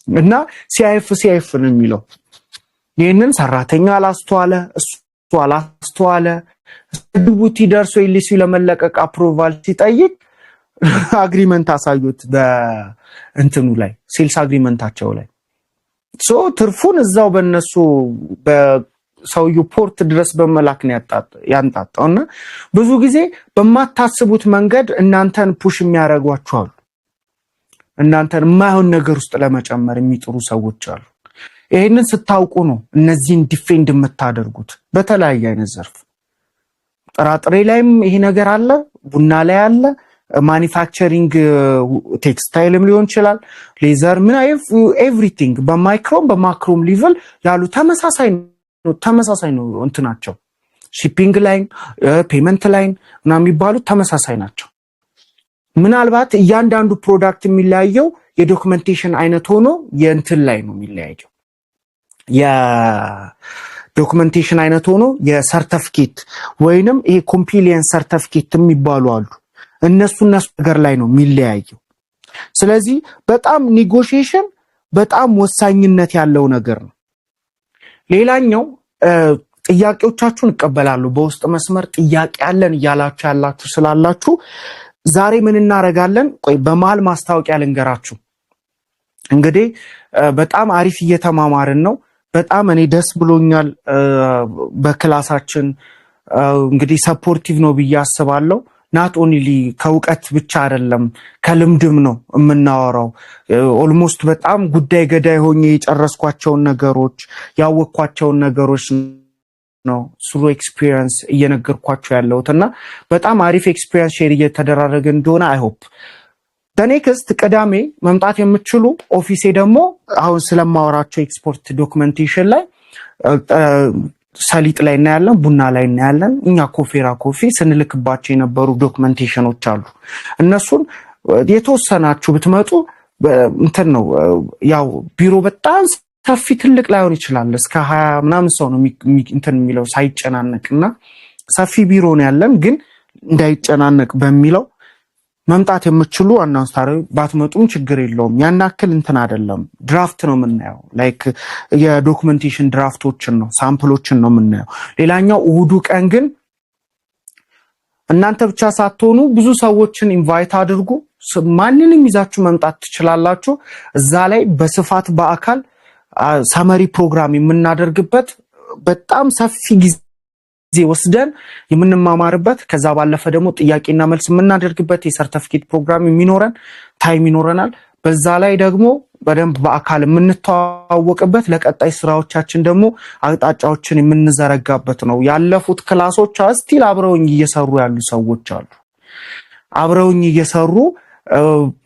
እና ሲአይኤፍ ነው የሚለው ይሄንን ሰራተኛ አላስተዋለ እሱ አላስተዋለ ጅቡቲ ደርሶ ኢሊሲ ለመለቀቅ አፕሩቫል ሲጠይቅ አግሪመንት አሳዩት በእንትኑ ላይ ሴልስ አግሪመንታቸው ላይ ሶ ትርፉን እዛው በእነሱ በሰውዩ ፖርት ድረስ በመላክ ነው ያንጣጣውና ብዙ ጊዜ በማታስቡት መንገድ እናንተን ፑሽ የሚያረጓችሁ አሉ እናንተን የማይሆን ነገር ውስጥ ለመጨመር የሚጥሩ ሰዎች አሉ ይሄንን ስታውቁ ነው እነዚህን ዲፌንድ የምታደርጉት በተለያየ አይነት ዘርፍ ጥራጥሬ ላይም ይሄ ነገር አለ ቡና ላይ አለ ማኒፋክቸሪንግ ቴክስታይልም ሊሆን ይችላል ሌዘር ምን ኤቭሪቲንግ በማይክሮም በማክሮም ሌቭል ያሉ ተመሳሳይ ነው እንትናቸው ሺፒንግ ላይን ፔመንት ላይን እና የሚባሉት ተመሳሳይ ናቸው ምናልባት እያንዳንዱ ፕሮዳክት የሚለያየው የዶክመንቴሽን አይነት ሆኖ የእንትን ላይ ነው የሚለያየው የዶክመንቴሽን አይነት ሆኖ የሰርቲፊኬት ወይንም ይሄ ኮምፕሊየንስ ሰርቲፊኬት የሚባሉ አሉ እነሱ ነገር ላይ ነው የሚለያየው ስለዚህ በጣም ኔጎሺዬሽን በጣም ወሳኝነት ያለው ነገር ነው ሌላኛው ጥያቄዎቻችሁን እቀበላለሁ በውስጥ መስመር ጥያቄ ያለን ያላችሁ ስላላችሁ ዛሬ ምን እናረጋለን ቆይ በመሃል ማስታወቂያ ልንገራችሁ እንግዲህ በጣም አሪፍ እየተማማርን ነው። በጣም እኔ ደስ ብሎኛል። በክላሳችን እንግዲህ ሰፖርቲቭ ነው ብዬ አስባለሁ። ናት ኦንሊ ከእውቀት ብቻ አይደለም ከልምድም ነው የምናወራው። ኦልሞስት በጣም ጉዳይ ገዳይ ሆኜ የጨረስኳቸውን ነገሮች ያወቅኳቸውን ነገሮች ነው ስሩ ኤክስፒሪየንስ እየነገርኳቸው ያለሁት እና በጣም አሪፍ ኤክስፒሪየንስ ሼር እየተደራረገ እንደሆነ አይ ሆፕ በኔክስት ቅዳሜ መምጣት የምትችሉ ኦፊሴ ደግሞ አሁን ስለማወራቸው ኤክስፖርት ዶክመንቴሽን ላይ ሰሊጥ ላይ እናያለን፣ ቡና ላይ እናያለን። እኛ ኮፌራ ኮፊ ስንልክባቸው የነበሩ ዶክመንቴሽኖች አሉ። እነሱን የተወሰናችሁ ብትመጡ እንትን ነው ያው ቢሮ በጣም ሰፊ ትልቅ ላይሆን ይችላል። እስከ 20 ምናምን ሰው ነው እንትን የሚለው ሳይጨናነቅና ሰፊ ቢሮ ነው ያለን። ግን እንዳይጨናነቅ በሚለው መምጣት የምትችሉ አናውንስ ታረው ባትመጡም ችግር የለውም። ያናክል እንትን አይደለም። ድራፍት ነው የምናየው። ላይክ የዶክመንቴሽን ድራፍቶችን ነው ሳምፕሎችን ነው የምናየው። ሌላኛው እሁዱ ቀን ግን እናንተ ብቻ ሳትሆኑ ብዙ ሰዎችን ኢንቫይት አድርጉ። ማንንም ይዛችሁ መምጣት ትችላላችሁ። እዛ ላይ በስፋት በአካል ሰመሪ ፕሮግራም የምናደርግበት በጣም ሰፊ ጊዜ ወስደን የምንማማርበት ከዛ ባለፈ ደግሞ ጥያቄና መልስ የምናደርግበት የሰርቲፊኬት ፕሮግራም የሚኖረን ታይም ይኖረናል። በዛ ላይ ደግሞ በደንብ በአካል የምንተዋወቅበት ለቀጣይ ስራዎቻችን ደግሞ አቅጣጫዎችን የምንዘረጋበት ነው። ያለፉት ክላሶች ስቲል አብረውኝ እየሰሩ ያሉ ሰዎች አሉ። አብረውኝ እየሰሩ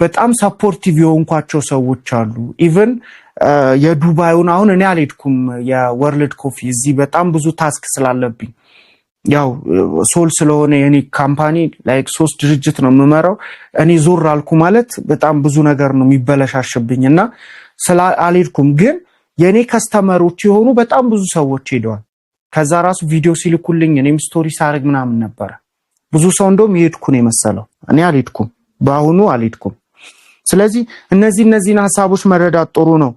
በጣም ሰፖርቲቭ የሆንኳቸው ሰዎች አሉ። ኢቭን የዱባዩን አሁን እኔ አልሄድኩም የወርልድ ኮፊ እዚህ በጣም ብዙ ታስክ ስላለብኝ ያው ሶል ስለሆነ የኔ ካምፓኒ ላይክ 3 ድርጅት ነው የምመራው። እኔ ዞር አልኩ ማለት በጣም ብዙ ነገር ነው የሚበለሻሽብኝና አልሄድኩም። ግን የኔ ከስተመሮች የሆኑ በጣም ብዙ ሰዎች ሄደዋል። ከዛ ራሱ ቪዲዮ ሲልኩልኝ እኔም ስቶሪ ሳርግ ምናምን ነበር። ብዙ ሰው እንደውም ይሄድኩ ነው የመሰለው። እኔ አልሄድኩም፣ በአሁኑ አልሄድኩም። ስለዚህ እነዚህን ሀሳቦች መረዳት ጥሩ ነው።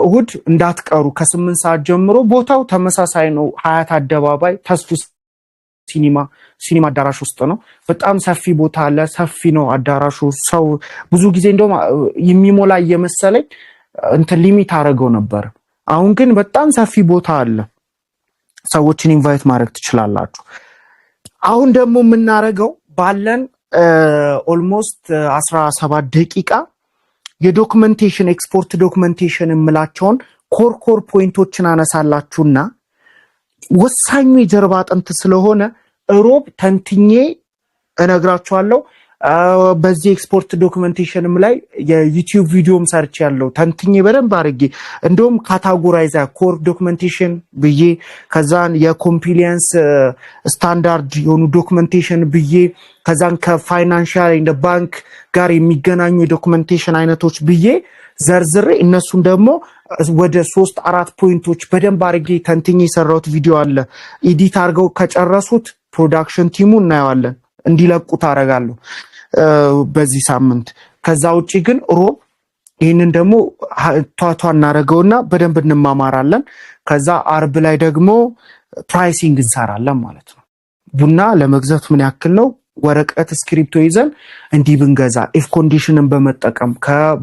እሁድ እንዳትቀሩ ከ8 ሰዓት ጀምሮ ቦታው ተመሳሳይ ነው። ሀያት አደባባይ ተስፉ ሲኒማ አዳራሽ ውስጥ ነው። በጣም ሰፊ ቦታ አለ። ሰፊ ነው አዳራሹ። ሰው ብዙ ጊዜ እንደውም የሚሞላ እየመሰለኝ እንትን ሊሚት አደረገው ነበር። አሁን ግን በጣም ሰፊ ቦታ አለ። ሰዎችን ኢንቫይት ማድረግ ትችላላችሁ። አሁን ደግሞ የምናደርገው ባለን ኦልሞስት 17 ደቂቃ የዶክመንቴሽን ኤክስፖርት ዶክመንቴሽን የምላቸውን ኮር ፖይንቶችን አነሳላችሁና ወሳኙ የጀርባ አጥንት ስለሆነ ሮብ ተንትኜ እነግራችኋለሁ። በዚህ ኤክስፖርት ዶክመንቴሽንም ላይ የዩቲዩብ ቪዲዮም ሰርች ያለው ተንትኜ በደንብ አድርጌ እንደውም ካታጎራይዛ ኮር ዶክመንቴሽን ብዬ ከዛን የኮምፕሊያንስ ስታንዳርድ የሆኑ ዶክመንቴሽን ብዬ ከዛን ከፋይናንሻል እንደ ባንክ ጋር የሚገናኙ የዶክመንቴሽን አይነቶች ብዬ ዘርዝሬ እነሱን ደግሞ ወደ 3-4 ፖይንቶች በደንብ አድርጌ ተንትኜ የሰራሁት ቪዲዮ አለ። ኤዲት አድርገው ከጨረሱት ፕሮዳክሽን ቲሙ እናየዋለን እንዲለቁት አደርጋለሁ በዚህ ሳምንት። ከዛ ውጪ ግን ሮብ ይህንን ደግሞ ቷቷ እናደርገውና በደንብ እንማማራለን። ከዛ አርብ ላይ ደግሞ ፕራይሲንግ እንሰራለን ማለት ነው። ቡና ለመግዛት ምን ያክል ነው ወረቀት ስክሪፕቶ ይዘን እንዲህ ብንገዛ ኢፍ ኮንዲሽንን በመጠቀም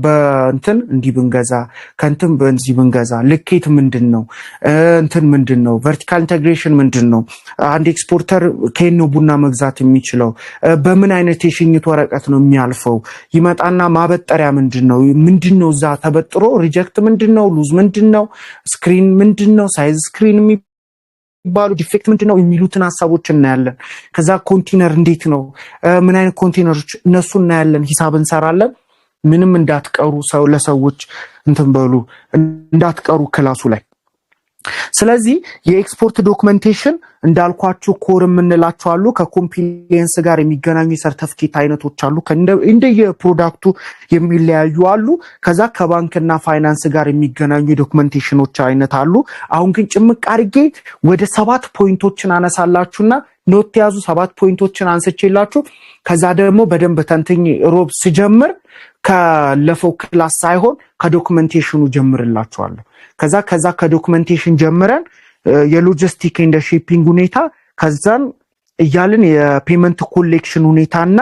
በእንትን እንዲህ ብንገዛ ከእንትን በእንዚህ ብንገዛ ልኬት ምንድነው እንትን ምንድነው ቨርቲካል ኢንተግሬሽን ምንድነው አንድ ኤክስፖርተር ከየት ነው ቡና መግዛት የሚችለው በምን አይነት የሽኝት ወረቀት ነው የሚያልፈው ይመጣና ማበጠሪያ ምንድነው እዛ ተበጥሮ ሪጀክት ምንድነው ሉዝ ምንድነው ስክሪን ምንድነው ሳይዝ ስክሪን ባሉ ዲፌክት ምንድነው የሚሉትን ሐሳቦች እናያለን። ከዛ ኮንቴነር እንዴት ነው ምን አይነት ኮንቴነሮች እነሱ እናያለን። ሂሳብ እንሰራለን። ምንም እንዳትቀሩ ሰው ለሰዎች እንትን በሉ እንዳትቀሩ ክላሱ ላይ። ስለዚህ የኤክስፖርት ዶክመንቴሽን እንዳልኳችሁ ኮር የምንላቸው አሉ። ከኮምፕሊየንስ ጋር የሚገናኙ የሰርቲፊኬት አይነቶች አሉ። እንደየፕሮዳክቱ የሚለያዩ አሉ። ከዛ ከባንክና ፋይናንስ ጋር የሚገናኙ የዶክመንቴሽኖች አይነት አሉ። አሁን ግን ጭምቅ አድርጌ ወደ 7 ፖይንቶችን አነሳላችሁና ኖት ያዙ። 7 ፖይንቶችን አንስቼላችሁ ከዛ ደግሞ በደንብ ተንትኜ ሮብ ስጀምር ከለፈው ክላስ ሳይሆን ከዶክመንቴሽኑ ጀምርላችኋለሁ። ከዛ ከዶክመንቴሽን ጀምረን የሎጂስቲክ እንደ ሺፒንግ ሁኔታ ከዛን እያልን የፔመንት ኮሌክሽን ሁኔታና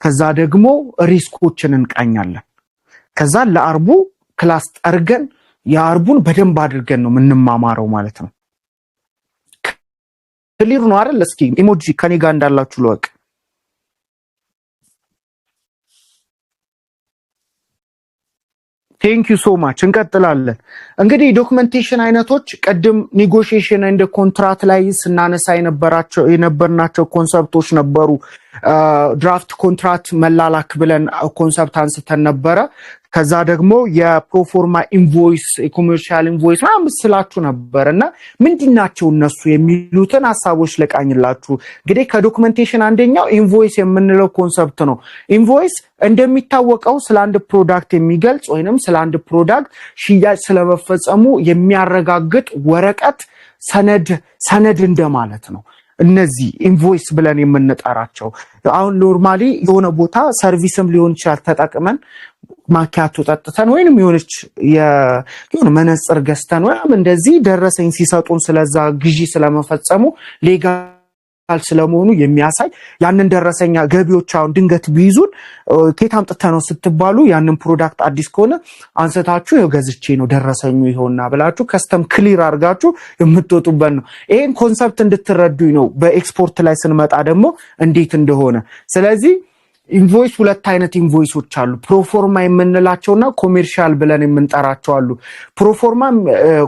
ከዛ ደግሞ ሪስኮችን እንቃኛለን። ከዛ ለአርቡ ክላስ ጠርገን የአርቡን በደንብ አድርገን ነው ምንማማረው ማለት ነው። ክሊር ነው አይደል? እስኪ ኢሞጂ ከኔ ጋር እንዳላችሁ ለወቅ። ቴንክ ዩ ሶ ማች። እንቀጥላለን። እንግዲህ ዶክመንቴሽን አይነቶች ቅድም ኔጎሺዬሽን እንደ ኮንትራክት ላይ ስናነሳ የነበርናቸው ኮንሰፕቶች ነበሩ። ድራፍት ኮንትራክት መላላክ ብለን ኮንሰፕት አንስተን ነበረ። ከዛ ደግሞ የፕሮፎርማ ኢንቮይስ የኮመርሻል ኢንቮይስ ምናምን ስላችሁ ነበርና ምንድናቸው እነሱ የሚሉትን ሐሳቦች ለቃኝላችሁ። እንግዲህ ከዶክመንቴሽን አንደኛው ኢንቮይስ የምንለው ኮንሰፕት ነው። ኢንቮይስ እንደሚታወቀው ስለ አንድ ፕሮዳክት የሚገልጽ ወይንም ስለ አንድ ፕሮዳክት ሽያጭ ስለመፈጸሙ የሚያረጋግጥ ወረቀት ሰነድ እንደማለት ነው። እነዚህ ኢንቮይስ ብለን የምንጠራቸው አሁን ኖርማሊ የሆነ ቦታ ሰርቪስም ሊሆን ይችላል ተጠቅመን ማኪያቶ ጠጥተን ወይንም የሆነ መነጽር ገዝተን ወይም እንደዚህ ደረሰኝ ሲሰጡን ስለዛ ግዢ ስለመፈጸሙ ሌጋል ስለመሆኑ የሚያሳይ ያንን ደረሰኛ ገቢዎች አሁን ድንገት ቢይዙን ከየት አምጥተህ ነው ስትባሉ ያንን ፕሮዳክት አዲስ ከሆነ አንሰታችሁ ገዝቼ ነው ደረሰኙ ይሆንና ብላችሁ ከስተም ክሊር አድርጋችሁ የምትወጡበት ነው። ይሄን ኮንሰፕት እንድትረዱኝ ነው። በኤክስፖርት ላይ ስንመጣ ደግሞ እንዴት እንደሆነ። ስለዚህ ኢንቮይስ ሁለት አይነት ኢንቮይሶች አሉ። ፕሮፎርማ የምንላቸውና ኮሜርሻል ብለን የምንጠራቸው አሉ። ፕሮፎርማ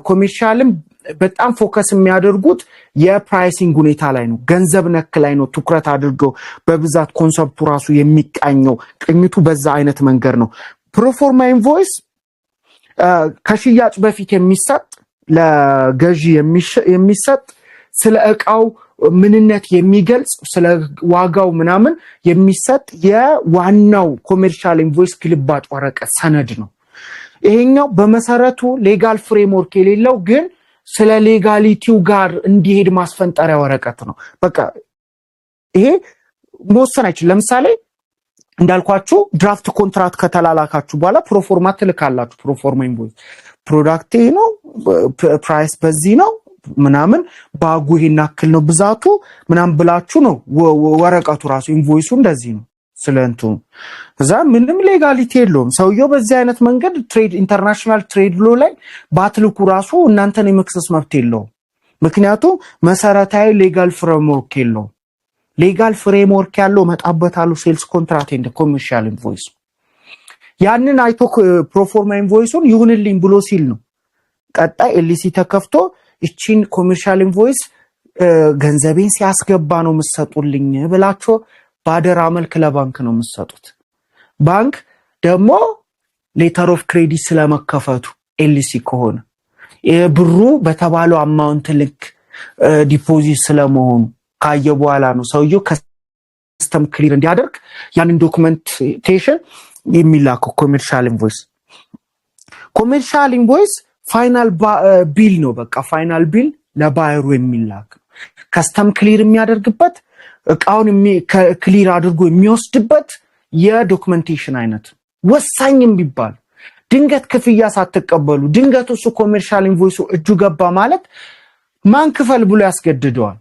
ኮሜርሻልም በጣም ፎከስ የሚያደርጉት የፕራይሲንግ ሁኔታ ላይ ነው፣ ገንዘብ ነክ ላይ ነው ትኩረት አድርገው በብዛት ኮንሰፕቱ ራሱ የሚቃኘው ቅኝቱ በዛ አይነት መንገድ ነው። ፕሮፎርማ ኢንቮይስ ከሽያጭ በፊት የሚሰጥ ለገዢ የሚሰጥ ስለ እቃው ምንነት የሚገልጽ ስለ ዋጋው ምናምን የሚሰጥ የዋናው ኮሜርሻል ኢንቮይስ ግልባጭ ወረቀት ሰነድ ነው። ይሄኛው በመሰረቱ ሌጋል ፍሬምወርክ የሌለው ግን ስለ ሌጋሊቲው ጋር እንዲሄድ ማስፈንጠሪያ ወረቀት ነው። በቃ ይሄ መወሰን አይችልም። ለምሳሌ እንዳልኳችሁ ድራፍት ኮንትራክት ከተላላካችሁ በኋላ ፕሮፎርማ ትልካላችሁ። ፕሮፎርማ ኢንቮይስ ፕሮዳክት ነው፣ ፕራይስ በዚህ ነው ምናምን ባጉ ይሄን ያክል ነው ብዛቱ ምናምን ብላችሁ ነው ወረቀቱ ራሱ ኢንቮይሱ እንደዚህ ነው ስለንቱ እዛ ምንም ሌጋሊቲ የለውም። ሰውየው በዚህ አይነት መንገድ ትሬድ ኢንተርናሽናል ትሬድ ሎ ላይ ባትልኩ ራሱ እናንተን የመክሰስ መብት የለውም። ምክንያቱም መሰረታዊ ሌጋል ፍሬምወርክ የለውም። ሌጋል ፍሬምወርክ ያለው መጣበታሉ ሴልስ ኮንትራክት እንደ ኮመርሻል ኢንቮይስ ያንን አይቶ ፕሮፎርማ ኢንቮይሱን ይሁንልኝ ብሎ ሲል ነው ቀጣይ ኤልሲ ተከፍቶ እቺን ኮመርሻል ኢንቮይስ ገንዘቤን ሲያስገባ ነው መሰጡልኝ ብላችሁ ባደራ መልክ ለባንክ ነው የምትሰጡት። ባንክ ደግሞ ሌተር ኦፍ ክሬዲት ስለመከፈቱ ኤልሲ ከሆነ ብሩ በተባለው አማውንት ልክ ዲፖዚት ስለመሆኑ ካየ በኋላ ነው ሰውየው ከስተም ክሊር እንዲያደርግ ያንን ዶክመንቴሽን የሚላከው ኮመርሻል ኢንቮይስ። ኮመርሻል ኢንቮይስ ፋይናል ቢል ነው። በቃ ፋይናል ቢል ለባየሩ የሚላክ ከስተም ክሊር የሚያደርግበት እቃውን ክሊር አድርጎ የሚወስድበት የዶክመንቴሽን አይነት ወሳኝም ቢባል ድንገት ክፍያ ሳትቀበሉ ድንገት እሱ ኮመርሻል ኢንቮይሱ እጁ ገባ ማለት ማን ክፈል ብሎ ያስገድደዋል።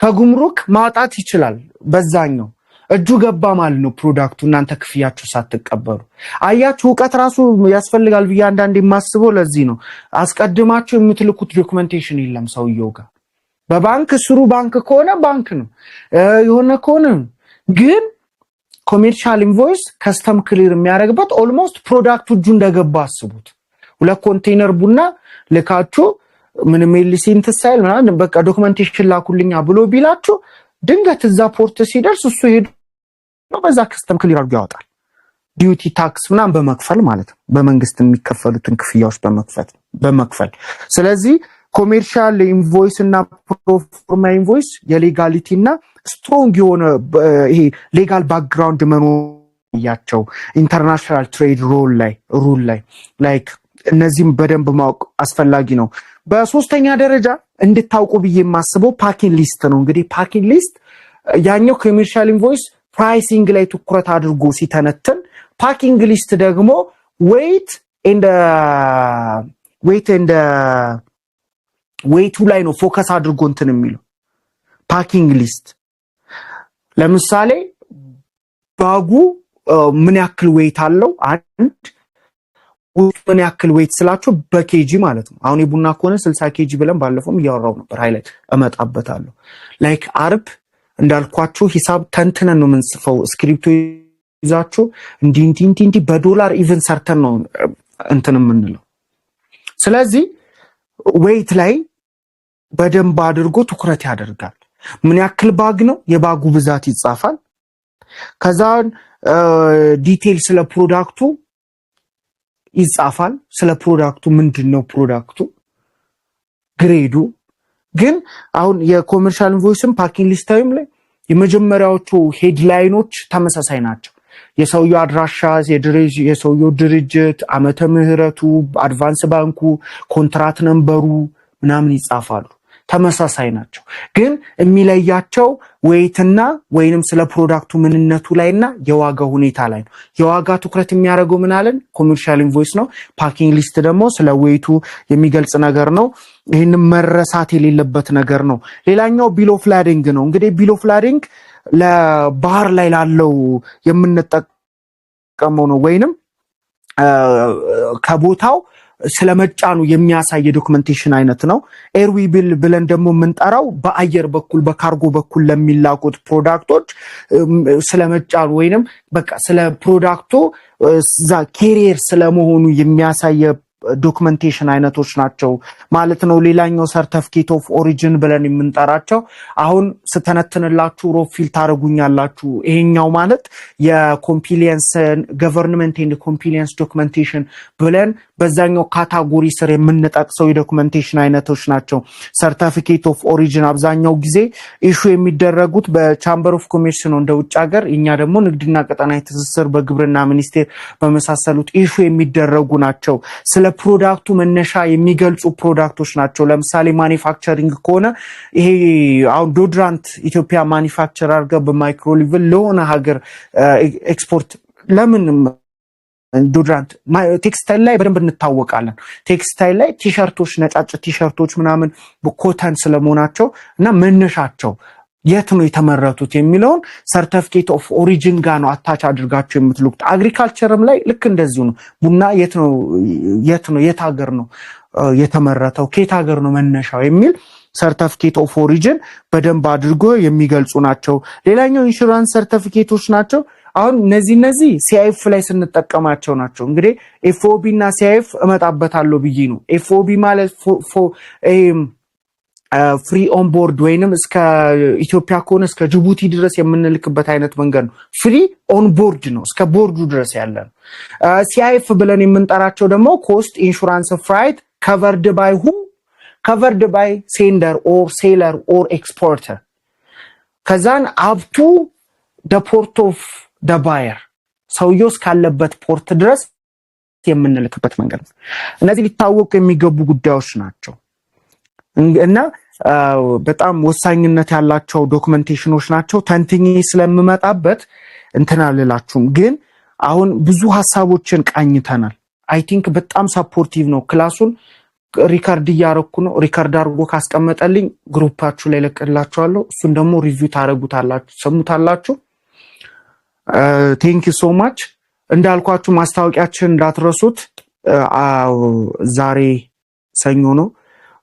ከጉምሩክ ማውጣት ይችላል። በዛኛው እጁ ገባ ማለት ነው ፕሮዳክቱ እናንተ ክፍያችሁ ሳትቀበሉ። አያችሁ ዕውቀት ራሱ ያስፈልጋል ብዬ አንዳንዴ የማስበው ለዚህ ነው። አስቀድማችሁ የምትልኩት ዶክመንቴሽን የለም ሰውየው ጋር። በባንክ ስሩ ባንክ ከሆነ ባንክ ነው የሆነ ከሆነ ግን ኮመርሻል ኢንቮይስ ከስተም ክሊር የሚያደርግበት ኦልሞስት ፕሮዳክቱ እጁ እንደገባ አስቡት። ሁለት ኮንቴነር ቡና ልካችሁ ምንም ኤልሲን ትሳይል ምናምን በቃ ዶክመንቴሽን ላኩልኛ ብሎ ቢላችሁ ድንገት እዛ ፖርት ሲደርስ እሱ ሄዶ በዛ ከስተም ክሊር አድርጎ ያወጣል። ዲዩቲ ታክስ ምናምን በመክፈል ማለት ነው። በመንግስት የሚከፈሉትን ክፍያዎች በመክፈል ስለዚህ ኮመርሻል ኢንቮይስ እና ፕሮፎርማ ኢንቮይስ የሌጋሊቲ እና ስትሮንግ የሆነ ይሄ ሌጋል ባክግራውንድ መኖሪያቸው ኢንተርናሽናል ትሬድ ሩል ላይ ላይክ እነዚህም በደንብ ማወቅ አስፈላጊ ነው። በሶስተኛ ደረጃ እንድታውቁ ብዬ የማስበው ፓኪንግ ሊስት ነው። እንግዲህ ፓኪንግ ሊስት ያኛው ኮመርሻል ኢንቮይስ ፕራይሲንግ ላይ ትኩረት አድርጎ ሲተነትን፣ ፓኪንግ ሊስት ደግሞ ዌይት ዌይቱ ላይ ነው ፎከስ አድርጎ እንትን የሚለው ፓኪንግ ሊስት። ለምሳሌ ባጉ ምን ያክል ዌይት አለው አንድ ምን ያክል ዌይት ስላችሁ በኬጂ ማለት ነው። አሁን የቡና ከሆነ 60 ኬጂ ብለን ባለፈውም እያወራው ነበር። ሃይላይት እመጣበታለሁ። ላይክ አርብ እንዳልኳችሁ ሂሳብ ተንትነን ነው የምንጽፈው። ስክሪፕቶ ይዛችሁ እንዲ በዶላር ኢቭን ሰርተን ነው እንትን የምንለው። ስለዚህ ዌይት ላይ በደንብ አድርጎ ትኩረት ያደርጋል። ምን ያክል ባግ ነው፣ የባጉ ብዛት ይጻፋል። ከዛን ዲቴል ስለ ፕሮዳክቱ ይጻፋል። ስለ ፕሮዳክቱ ምንድነው ፕሮዳክቱ ግሬዱ። ግን አሁን የኮመርሻል ኢንቮይስም ፓኪንግ ሊስት ታይም ላይ የመጀመሪያዎቹ ሄድላይኖች ተመሳሳይ ናቸው። የሰውየው አድራሻ፣ የሰውየው ድርጅት፣ ዓመተ ምህረቱ፣ አድቫንስ ባንኩ፣ ኮንትራት ነምበሩ ምናምን ይጻፋሉ። ተመሳሳይ ናቸው። ግን የሚለያቸው ዌይትና ወይንም ስለ ፕሮዳክቱ ምንነቱ ላይና የዋጋ ሁኔታ ላይ ነው። የዋጋ ትኩረት የሚያደርገው ምን አለን? ኮመርሻል ኢንቮይስ ነው። ፓኪንግ ሊስት ደግሞ ስለ ዌይቱ የሚገልጽ ነገር ነው። ይህንን መረሳት የሌለበት ነገር ነው። ሌላኛው ቢል ኦፍ ላዲንግ ነው። እንግዲህ ቢል ኦፍ ላዲንግ ለባህር ላይ ላለው የምንጠቀመው ነው። ወይንም ከቦታው ስለመጫኑ የሚያሳይ ዶክመንቴሽን አይነት ነው። ኤርዊ ቢል ብለን ደግሞ የምንጠራው በአየር በኩል በካርጎ በኩል ለሚላኩት ፕሮዳክቶች ስለመጫኑ ወይንም በቃ ስለ ፕሮዳክቱ ኬሪየር ስለመሆኑ የሚያሳይ ዶክመንቴሽን አይነቶች ናቸው ማለት ነው። ሌላኛው ሰርቲፊኬት ኦፍ ኦሪጂን ብለን የምንጠራቸው አሁን ስተነትንላችሁ ሮፊል ታደርጉኛላችሁ። ይሄኛው ማለት የኮምፕሊየንስ ገቨርንመንት ኤንድ ኮምፕሊየንስ ዶክመንቴሽን ብለን በዛኛው ካታጎሪ ስር የምንጠቅሰው የዶክመንቴሽን አይነቶች ናቸው። ሰርቲፊኬት ኦፍ ኦሪጂን አብዛኛው ጊዜ ኢሹ የሚደረጉት በቻምበር ኦፍ ኮሜርስ ነው እንደ ውጭ ሀገር። እኛ ደግሞ ንግድና ቀጠናዊ ትስስር በግብርና ሚኒስቴር በመሳሰሉት ኢሹ የሚደረጉ ናቸው። ስለ ፕሮዳክቱ መነሻ የሚገልጹ ፕሮዳክቶች ናቸው። ለምሳሌ ማኒፋክቸሪንግ ከሆነ ይሄ አሁን ዶድራንት ኢትዮጵያ ማኒፋክቸር አድርገው በማይክሮ ሌቭል ለሆነ ሀገር ኤክስፖርት ለምን ዶድራንት ቴክስታይል ላይ በደንብ እንታወቃለን። ቴክስታይል ላይ ቲሸርቶች፣ ነጫጭ ቲሸርቶች ምናምን ኮተን ስለመሆናቸው እና መነሻቸው የት ነው የተመረቱት የሚለውን ሰርቲፊኬት ኦፍ ኦሪጂን ጋር ነው አታች አድርጋችሁ የምትልኩት። አግሪካልቸርም ላይ ልክ እንደዚሁ ነው። ቡና የት ሀገር ነው የተመረተው፣ ከየት ሀገር ነው መነሻው የሚል ሰርቲፊኬት ኦፍ ኦሪጂን በደንብ አድርጎ የሚገልጹ ናቸው። ሌላኛው ኢንሹራንስ ሰርቲፊኬቶች ናቸው። አሁን እነዚህ ሲአይኤፍ ላይ ስንጠቀማቸው ናቸው። እንግዲህ ኤፍኦቢ እና ሲአይኤፍ እመጣበታለሁ ብዬ ነው። ኤፍኦቢ ማለት ፍሪ ኦን ቦርድ ወይንም እስከ ኢትዮጵያ ከሆነ እስከ ጅቡቲ ድረስ የምንልክበት አይነት መንገድ ነው። ፍሪ ኦን ቦርድ ነው፣ እስከ ቦርዱ ድረስ ያለ ነው። ሲአይኤፍ ብለን የምንጠራቸው ደግሞ ኮስት ኢንሹራንስ ፍራይት ከቨርድ ባይ ሁ ከቨርድ ባይ ሴንደር ኦር ሴለር ኦር ኤክስፖርተር ከዛን አብቱ ደ ፖርት ኦፍ ደ ባየር ሰውየው እስካለበት ፖርት ድረስ የምንልክበት መንገድ ነው። እነዚህ ሊታወቁ የሚገቡ ጉዳዮች ናቸው እና በጣም ወሳኝነት ያላቸው ዶክመንቴሽኖች ናቸው። ተንትኜ ስለምመጣበት እንትን አልላችሁም፣ ግን አሁን ብዙ ሀሳቦችን ቃኝተናል። አይ ቲንክ በጣም ሰፖርቲቭ ነው። ክላሱን ሪካርድ እያረኩ ነው። ሪካርድ አድርጎ ካስቀመጠልኝ ግሩፓችሁ ላይ ለቅላችኋለሁ። እሱን ደግሞ ሪቪው ታረጉታላችሁ፣ ሰሙታላችሁ። ቴንክ ዩ ሶ ማች። እንዳልኳችሁ ማስታወቂያችን እንዳትረሱት። ዛሬ ሰኞ ነው።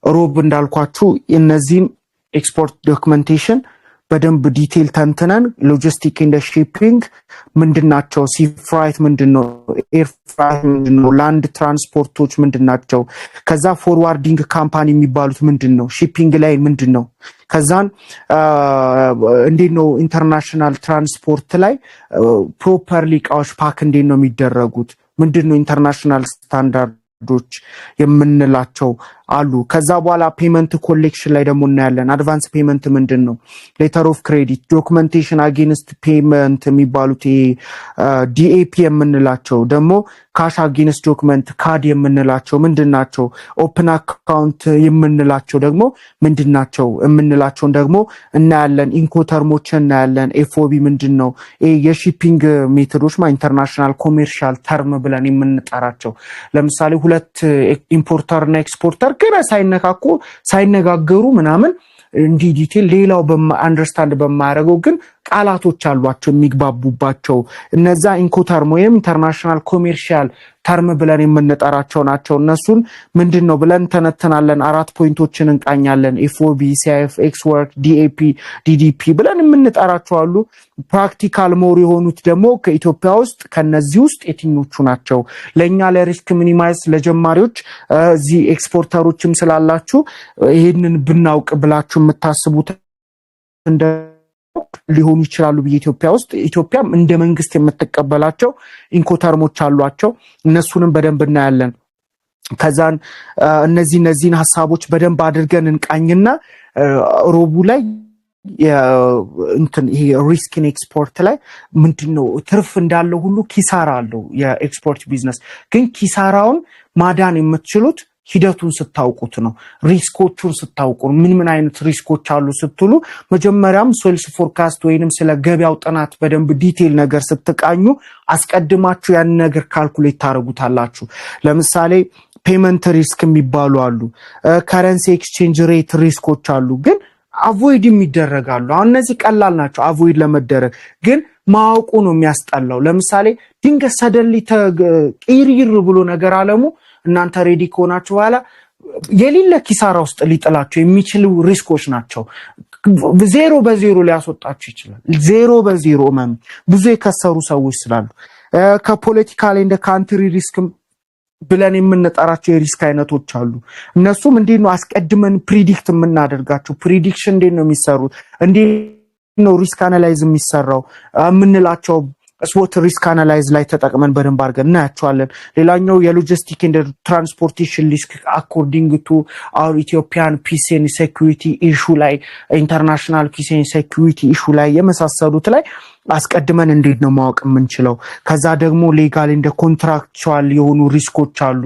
ሮብ እንዳልኳችሁ እነዚህን ኤክስፖርት ዶክመንቴሽን በደንብ ዲቴል ተንትነን ሎጂስቲክ ኢንደ ሺፒንግ ምንድናቸው፣ ሲ ፍራይት ምንድነው፣ ኤር ፍራይት ምንድነው፣ ላንድ ትራንስፖርቶች ምንድናቸው፣ ከዛ ፎርዋርዲንግ ካምፓኒ የሚባሉት ምንድነው፣ ሺፒንግ ላይ ምንድነው፣ ከዛን እንዴት ነው ኢንተርናሽናል ትራንስፖርት ላይ ፕሮፐርሊ እቃዎች ፓክ እንዴት ነው የሚደረጉት፣ ምንድነው ኢንተርናሽናል ስታንዳርዶች የምንላቸው አሉ። ከዛ በኋላ ፔመንት ኮሌክሽን ላይ ደግሞ እናያለን። አድቫንስ ፔመንት ምንድነው፣ ሌተር ኦፍ ክሬዲት፣ ዶክመንቴሽን አጌንስት ፔመንት የሚባሉት ዲኤፒ የምንላቸው ደግሞ ካሽ አጌንስት ዶክመንት ካድ የምንላቸው ምንድናቸው፣ ኦፕን አካውንት የምንላቸው ደግሞ ምንድናቸው የምንላቸውን ደግሞ እናያለን። ኢንኮተርሞችን እናያለን። ኤፍኦቢ ምንድነው፣ የሺፒንግ ሜቶዶች ኢንተርናሽናል ኮሜርሻል ተርም ብለን የምንጠራቸው ለምሳሌ ሁለት ኢምፖርተር እና ኤክስፖርተር ገና ሳይነጋገሩ ምናምን እንዲህ ዲቴል ሌላው አንደርስታንድ በማያደርገው ግን ቃላቶች አሏቸው የሚግባቡባቸው እነዛ ኢንኮተርም ወይም ኢንተርናሽናል ኮሜርሻል ተርም ብለን የምንጠራቸው ናቸው። እነሱን ምንድነው ብለን ተነተናለን። 4 ፖይንቶችን እንቃኛለን። ኤፍኦቢ፣ ሲአይኤፍ፣ ኤክስ ወርክ፣ ዲኤፒ፣ ዲዲፒ ብለን የምንጠራቸው አሉ። ፕራክቲካል ሞር የሆኑት ደግሞ ከኢትዮጵያ ውስጥ ከነዚህ ውስጥ የትኞቹ ናቸው ለኛ ለሪስክ ሚኒማይዝ ለጀማሪዎች እዚህ ኤክስፖርተሮችም ስላላችሁ ይሄንን ብናውቅ ብላችሁ የምታስቡት እንደ ሊሆኑ ይችላሉ። ኢትዮጵያም እንደ መንግስት የምትቀበላቸው ኢንኮተርሞች አሏቸው። እነሱንም በደንብ እናያለን። ከዛን እነዚህን ሐሳቦች በደንብ አድርገን እንቃኝና ሮቡ ላይ ይሄ ሪስክ ኢን ኤክስፖርት ላይ ምንድነው ትርፍ እንዳለው ሁሉ ኪሳራ አለው የኤክስፖርት ቢዝነስ። ግን ኪሳራውን ማዳን የምትችሉት ሂደቱን ስታውቁት ነው። ሪስኮቹን ስታውቁ ነው። ምን አይነት ሪስኮች አሉ ስትሉ መጀመሪያም ሴልስ ፎርካስት ወይንም ስለ ገበያው ጥናት በደንብ ዲቴል ነገር ስትቃኙ አስቀድማችሁ ያን ነገር ካልኩሌት ታረጉታላችሁ። ለምሳሌ ፔመንት ሪስክ የሚባሉ አሉ። ከረንሲ ኤክስቼንጅ ሬት ሪስኮች አሉ። ግን አቮይድ የሚደረጋሉ። አሁን እነዚህ ቀላል ናቸው አቮይድ ለመደረግ፣ ግን ማወቁ ነው የሚያስጠላው። ለምሳሌ ድንገት ሰደሊ ተቂሪር ብሎ ነገር አለሙ እናንተ ሬዲ ከሆናችሁ በኋላ የሌለ ኪሳራ ውስጥ ሊጥላችሁ የሚችሉ ሪስኮች ናቸው። 0 ሊያስወጣችሁ ይችላል። 0 ብዙ የከሰሩ ሰዎች ስላሉ ከፖለቲካል እንደ ካንትሪ ሪስክ ብለን የምንጠራቸው የሪስክ አይነቶች አሉ። እነሱም እንዴት ነው አስቀድመን ፕሪዲክት የምናደርጋቸው? ፕሪዲክሽን እንዴት ነው የሚሰሩት? እንዴት ነው ሪስክ አናላይዝ የሚሰራው የምንላቸው ስዎት ሪስክ አናላይዝ ላይ ተጠቅመን በደንብ አድርገን እናያቸዋለን። ሌላኛው የሎጂስቲክ ኤንድ ትራንስፖርቴሽን ሪስክ አኮርዲንግ ቱ አወር ኢትዮጵያን ፒስ ኤንድ ሴኩሪቲ ኢሹ ላይ ኢንተርናሽናል ፒስ ኤንድ ሴኩሪቲ ኢሹ ላይ የመሳሰሉት ላይ አስቀድመን እንዴት ነው ማወቅ የምንችለው? ከዛ ደግሞ ሌጋል እንደ ኮንትራክቹዋል የሆኑ ሪስኮች አሉ።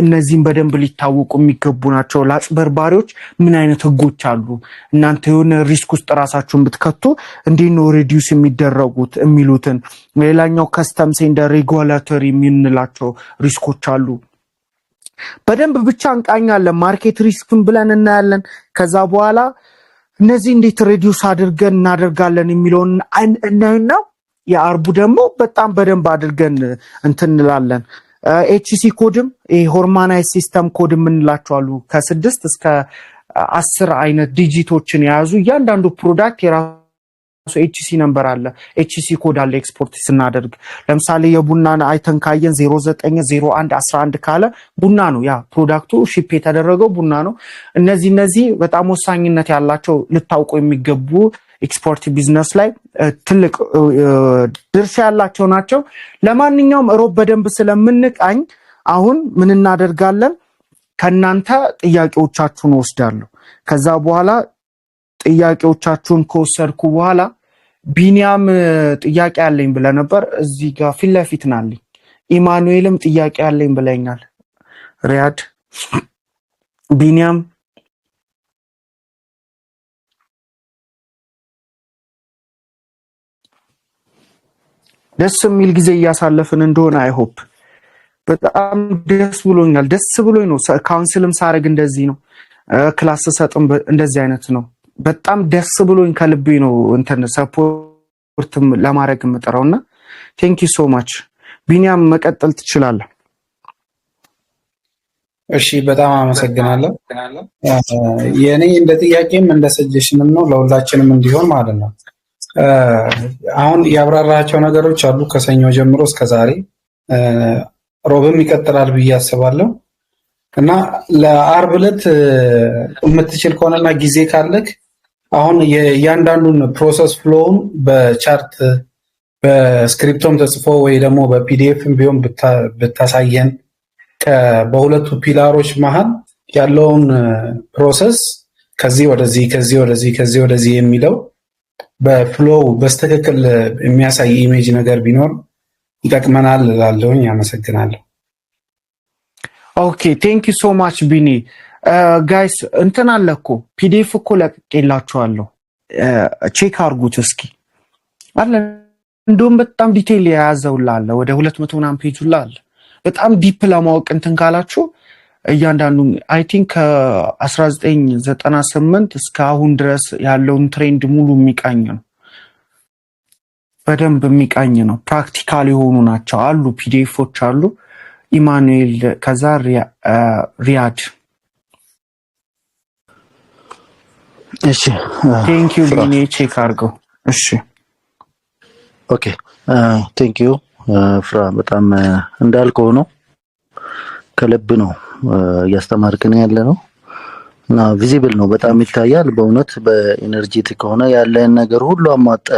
እነዚህም በደንብ ሊታወቁ የሚገቡ ናቸው። ለአጭበርባሪዎች ምን አይነት ህጎች አሉ? እናንተ የሆነ ሪስክ ውስጥ ራሳችሁን ብትከቱ እንዴት ነው ሪዲዩስ የሚደረጉት የሚሉትን። ሌላኛው ከስተምስ እንደ ሬጉላቶሪ የምንላቸው ሪስኮች አሉ። በደንብ ብቻ እንቃኛለን። ማርኬት ሪስክን ብለን እናያለን። ከዛ በኋላ እነዚህ እንዴት ሬዲዩስ አድርገን እናደርጋለን የሚለውን እናይና የአርቡ ደግሞ በጣም በደንብ አድርገን እንላለን። ኤችሲ ኮድም ሆርሞናይዝ ሲስተም ኮድ የምንላቸው አሉ። ከ6 እስከ 10 አይነት ዲጂቶችን የያዙ እያንዳንዱ ፕሮዳክት የራሱ ኤችሲ ነምበር አለ። ኤችሲ ኮድ አለ። ኤክስፖርት ስናደርግ ለምሳሌ የቡናን አይተን ካየን 090111 ካለ ቡና ነው። ያ ፕሮዳክቱ ሺፕ የተደረገው ቡና ነው። እነዚህ በጣም ወሳኝነት ያላቸው ልታውቁ የሚገቡ ኤክስፖርት ቢዝነስ ላይ ትልቅ ድርሻ ያላቸው ናቸው። ለማንኛውም ሮብ በደንብ ስለምንቃኝ አሁን ምን እናደርጋለን? ከናንተ ጥያቄዎቻችሁን ወስዳለሁ። ከዛ በኋላ ጥያቄዎቻችሁን ከወሰድኩ በኋላ ቢኒያም ጥያቄ አለኝ ብለ ነበር። እዚህ ጋር ፊት ለፊት ናልኝ። ኢማኑኤልም ጥያቄ አለኝ ብለኛል። ሪያድ ቢኒያም ደስ የሚል ጊዜ እያሳለፍን እንደሆነ አይሆፕ በጣም ደስ ብሎኛል። ደስ ብሎኝ ነው ካውንስልም ሳረግ እንደዚህ ነው። ክላስ ሰጥም እንደዚህ አይነት ነው። በጣም ደስ ብሎኝ ከልቤ ነው ሰፖርት ለማድረግ የምጠራውና ቴንክ ዩ ሶ ማች። ቢኒያም መቀጠል ትችላለህ። እሺ በጣም አመሰግናለሁ። የኔ እንደ ጥያቄም እንደ ሰጀሽንም ነው ለሁላችንም እንዲሆን ማለት ነው። አሁን ያብራራቸው ነገሮች አሉ ከሰኞ ጀምሮ እስከ ዛሬ፣ ሮብም ይቀጥላል ብዬ አስባለሁ እና ለአርብ ዕለት የምትችል ከሆነና ጊዜ ካለክ አሁን የእያንዳንዱን ፕሮሰስ ፍሎውን በቻርት በስክሪፕቶም ተጽፎ ወይ ደግሞ በፒዲኤፍም ቢሆን ብታሳየን በሁለቱ ፒላሮች መሃል ያለውን ፕሮሰስ ከዚህ ወደዚህ ከዚህ ወደዚህ ከዚህ ወደዚህ የሚለው በፍሎው በስተክክል የሚያሳይ ኢሜጅ ነገር ቢኖር ይጠቅመናል እላለሁኝ። አመሰግናለሁ። ኦኬ ቴንክ ዩ ሶ ማች ቢኒ። ጋይስ እንትን አለ እኮ ፒዲኤፍ እኮ ለቅቄላችኋለሁ፣ ቼክ አርጉት እስኪ አለ። እንደውም በጣም ዲቴይል የያዘውላ አለ፣ ወደ 200 ምናምን ፔጅ ሁላ አለ። በጣም ዲፕ ለማወቅ እንትን ካላችሁ እያንዳንዱ አይ ቲንክ ከ1998 እስከ አሁን ድረስ ያለውን ትሬንድ ሙሉ የሚቃኝ ነው። በደንብ የሚቃኝ ነው። ፕራክቲካል የሆኑ ናቸው አሉ ፒዲኤፎች አሉ። ኢማኑኤል ከዛ ሪያድ እሺ ቴንክ ዩ ቢኒ ቼክ አድርገው። እሺ ኦኬ ቴንክ ዩ ፍራ በጣም እንዳልከው ነው ከልብ ነው እያስተማርከን ያለ ነው እና ቪዚብል ነው በጣም ይታያል። በእውነት በኢነርጂቲክ ሆነ ያለን ነገር ሁሉ አሟጠ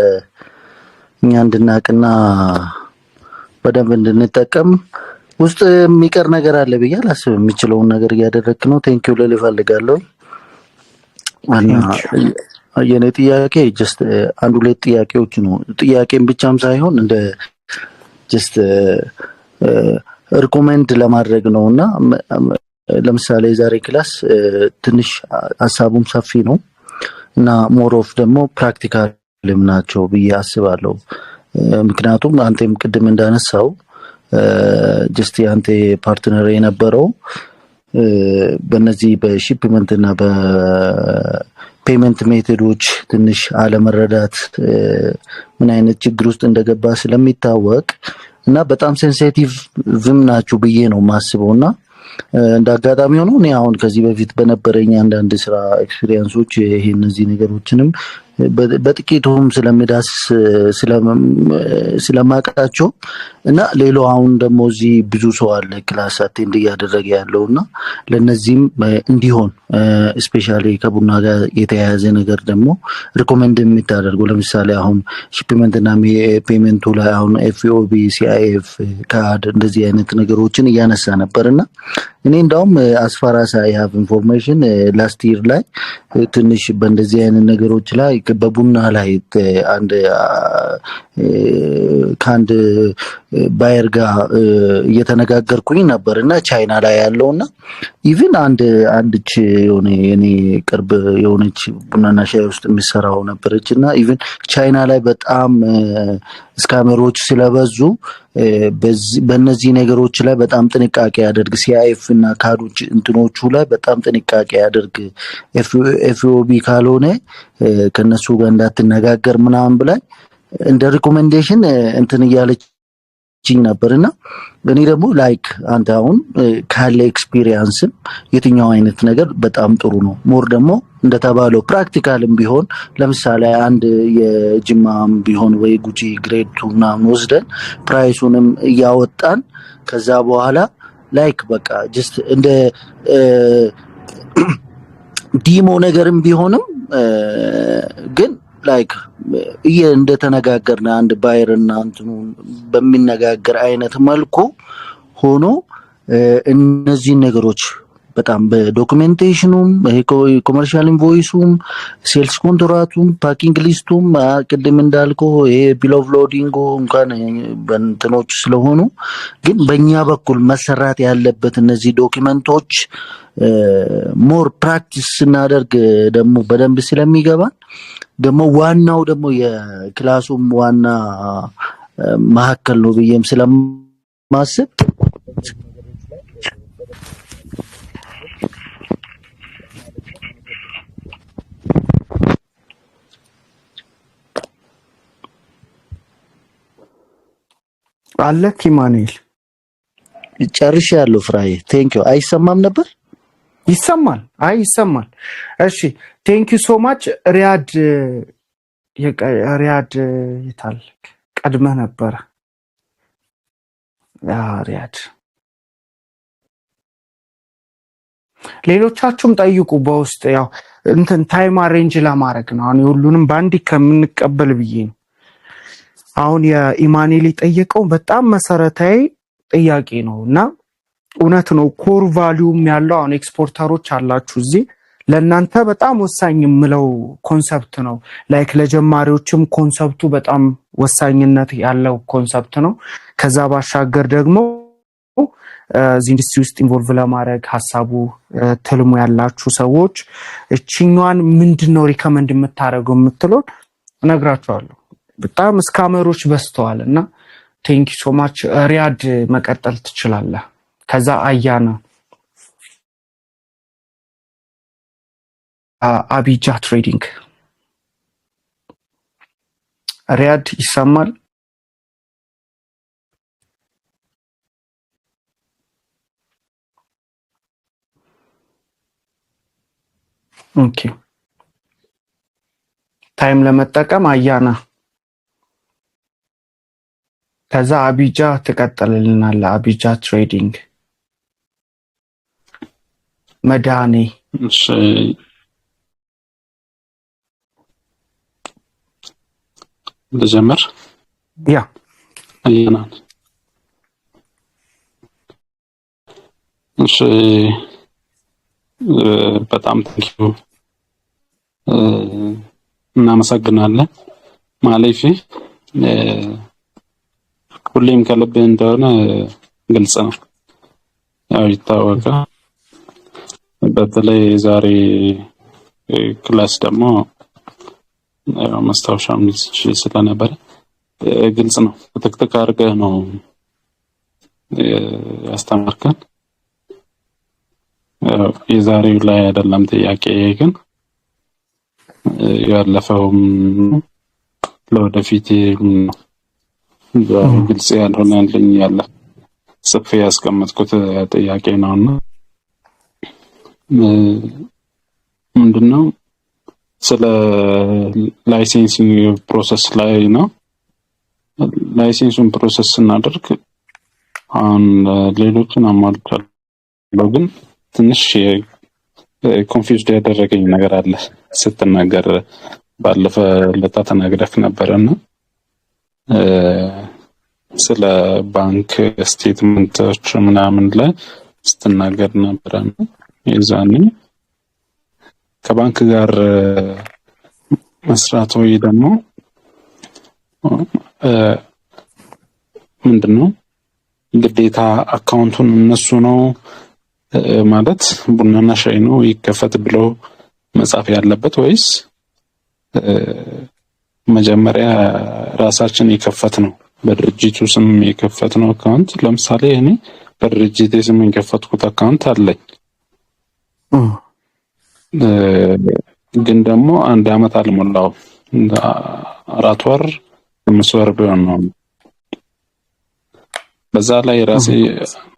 እኛ እንድናቅና በደንብ እንድንጠቀም ውስጥ የሚቀር ነገር አለ ብዬ አላስብም። የሚችለውን ነገር እያደረግክ ነው። ቴንክ ዩ ልል እፈልጋለሁ። እና የኔ ጥያቄ ጀስት አንድ ሁለት ጥያቄዎች ነው። ጥያቄም ብቻም ሳይሆን እንደ ጀስት ሪኮሜንድ ለማድረግ ነውና ለምሳሌ ዛሬ ክላስ ትንሽ ሐሳቡም ሰፊ ነው እና ሞር ኦፍ ደግሞ ፕራክቲካልም ናቸው ብዬ አስባለሁ። ምክንያቱም አንተም ቅድም እንዳነሳው ጀስት ያንተ ፓርትነር የነበረው በእነዚህ በሺፕመንት እና በፔመንት ሜቶዶች ትንሽ አለመረዳት ምን አይነት ችግር ውስጥ እንደገባ ስለሚታወቅ እና በጣም ሴንሲቲቭም ናችሁ ብዬ ነው ማስበውና እንዳጋጣሚ ሆኖ እኔ አሁን ከዚህ በፊት በነበረኝ አንዳንድ ስራ ኤክስፒሪየንሶች ይሄ እነዚህ ነገሮችንም በጥቂቱም ስለምዳስስ ስለማቃቸው እና ሌላው አሁን ደግሞ እዚህ ብዙ ሰው አለ ክላስ አቴንድ እያደረገ ያለውና ለነዚህም እንዲሆን ስፔሻሊ ከቡና ጋር የተያያዘ ነገር ደግሞ ሪኮመንድ የሚታደርጉ ለምሳሌ አሁን ሺፕመንት እና ፔመንቱ ላይ አሁን ኤፍኦቢ ሲአይኤፍ ካድ እንደዚህ አይነት ነገሮችን እያነሳ ነበርና እኔ እንዳውም አስፋራሳ ያቭ ኢንፎርሜሽን ላስት ይር ላይ ትንሽ በእንደዚህ አይነት ነገሮች ላይ በቡና ላይ አንድ ካንድ ባየር ጋር እየተነጋገርኩኝ ነበርና ቻይና ላይ ያለውና ኢቭን አንድች የሆነ የኔ ቅርብ የሆነች ቡናና ሻይ ውስጥ የሚሰራው ነበርችና ኢቭን ቻይና ላይ በጣም ስካመሮች ስለበዙ በእነዚህ ነገሮች ላይ በጣም ጥንቃቄ ያደርግ ሲአይኤፍ እና ካዶች እንትኖቹ ላይ በጣም ጥንቃቄ ያደርግ ኤፍኦቢ ካልሆነ ከነሱ ጋር እንዳትነጋገር ምናምን ብላኝ እንደ ሪኮሜንዴሽን እንትን እያለችኝ ነበርና እኔ ደግሞ ላይክ አንተ አሁን ካለ ኤክስፒሪየንስ የትኛው አይነት ነገር በጣም ጥሩ ነው ሞር ደግሞ እንደተባለው ፕራክቲካልም ቢሆን ለምሳሌ አንድ የጅማም ቢሆን ወይ ጉጂ ግሬድ 2 ምናምን ወስደን ፕራይሱንም እያወጣን ከዛ በኋላ ላይክ በቃ ጀስት እንደ ዲሞ ነገርም ቢሆንም ግን ላይክ እንደተነጋገርና አንድ ባየርና እንትኑ በሚነጋገር አይነት መልኩ ሆኖ እነዚህ ነገሮች በጣም በዶክመንቴሽኑም ኮመርሻል ኢንቮይሱም ሴልስ ኮንትራቱም ፓኪንግ ሊስቱም ቅድም እንዳልከው ይሄ ቢል ኦፍ ሎዲንግ እንኳን በእንትኖች ስለሆኑ ግን በእኛ በኩል መሰራት ያለበት እነዚህ ዶክመንቶች ሞር ፕራክቲስ ስናደርግ ደግሞ በደንብ ስለሚገባን ደግሞ ዋናው ደግሞ የክላሱም ዋና ማዕከል ነው ብዬም ስለማስብ አለክ ኢማኑኤል ጨርሻለሁ። ፍራዬ ቴንክ ዩ። አይሰማም ነበር? ይሰማል። አይ ይሰማል። እሺ ቴንክ ዩ ሶ ማች። ሪያድ ይታል ቀድመህ ነበር። ሪያድ ሌሎቻችሁም ጠይቁ በውስጥ ያው እንትን ታይም አሬንጅ ለማድረግ ነው። አሁን ሁሉንም ባንዲ ከምንቀበል ብዬ ነው። አሁን የኢማኑኤል ጠየቀው በጣም መሰረታዊ ጥያቄ ነውና እውነት ነው። ኮር ቫልዩም ያለው አሁን ኤክስፖርተሮች አላችሁ እዚህ ለእናንተ በጣም ወሳኝ የምለው ኮንሰፕት ነው። ላይክ ለጀማሪዎችም ኮንሰፕቱ በጣም ወሳኝነት ያለው ኮንሰፕት ነው። ከዛ ባሻገር ደግሞ እዚህ ኢንዱስትሪ ውስጥ ኢንቮልቭ ለማድረግ ሐሳቡ ትልሙ ያላችሁ ሰዎች እቺኛዋን ምንድነው ሪከመንድ የምታደርገው የምትለው እነግራችኋለሁ። በጣም ስካመሮች በስተዋልና ቴንክ ዩ ሶ ማች። ሪያድ መቀጠል ትችላለህ። ከዛ አያና አቢጃ ትሬዲንግ ሪያድ ይሰማል። ኦኬ ታይም ለመጠቀም አያና ከዛ አቢጃ ትቀጥልልናል። አቢጃ ትሬዲንግ መድኃኔ እሺ ልጀምር። ያ አያና እሺ በጣም ታንኪዩ እናመሰግናለን። ማለፊ ሁሌም ከልብ እንደሆነ ግልጽ ነው፣ ያው ይታወቃል። በተለይ ዛሬ ክላስ ደግሞ ማስታወሻም ስለነበረ ግልጽ ነው፣ ትክክል አድርገህ ነው ያስተማርከን። የዛሬው ላይ አይደለም ጥያቄ ግን ያለፈውም ለወደፊት ግልጽ ያልሆነልኝ ያለ ጽፌ ያስቀመጥኩት ጥያቄ ነውና ምንድነው ስለ ላይሰንሲንግ ፕሮሰስ ላይ ነው። ላይሰንሱን ፕሮሰስ ስናደርግ አሁን ሌሎችን አሟልቻለሁ ግን ትንሽ ኮንፊውዝድ ያደረገኝ ነገር አለ ስትናገር ባለፈ ለታ ተናግረክ ነበርና ስለ ባንክ ስቴትመንቶች ምናምን ላይ ስትናገር ነበርና የዛኔ ከባንክ ጋር መስራት ወይ ደግሞ ምንድነው ግዴታ አካውንቱን እነሱ ነው ማለት ቡናና ሻይ ነው ይከፈት ብሎ መጻፍ ያለበት ወይስ መጀመሪያ ራሳችን የከፈት ነው በድርጅቱ ስም የከፈት ነው አካውንት? ለምሳሌ እኔ በድርጅቴ ስም የከፈትኩት አካውንት አለኝ ግን ደግሞ 1 አመት አልሞላው 4 ወር 5 ወር ቢሆን ነው። በዛ ላይ ራሴ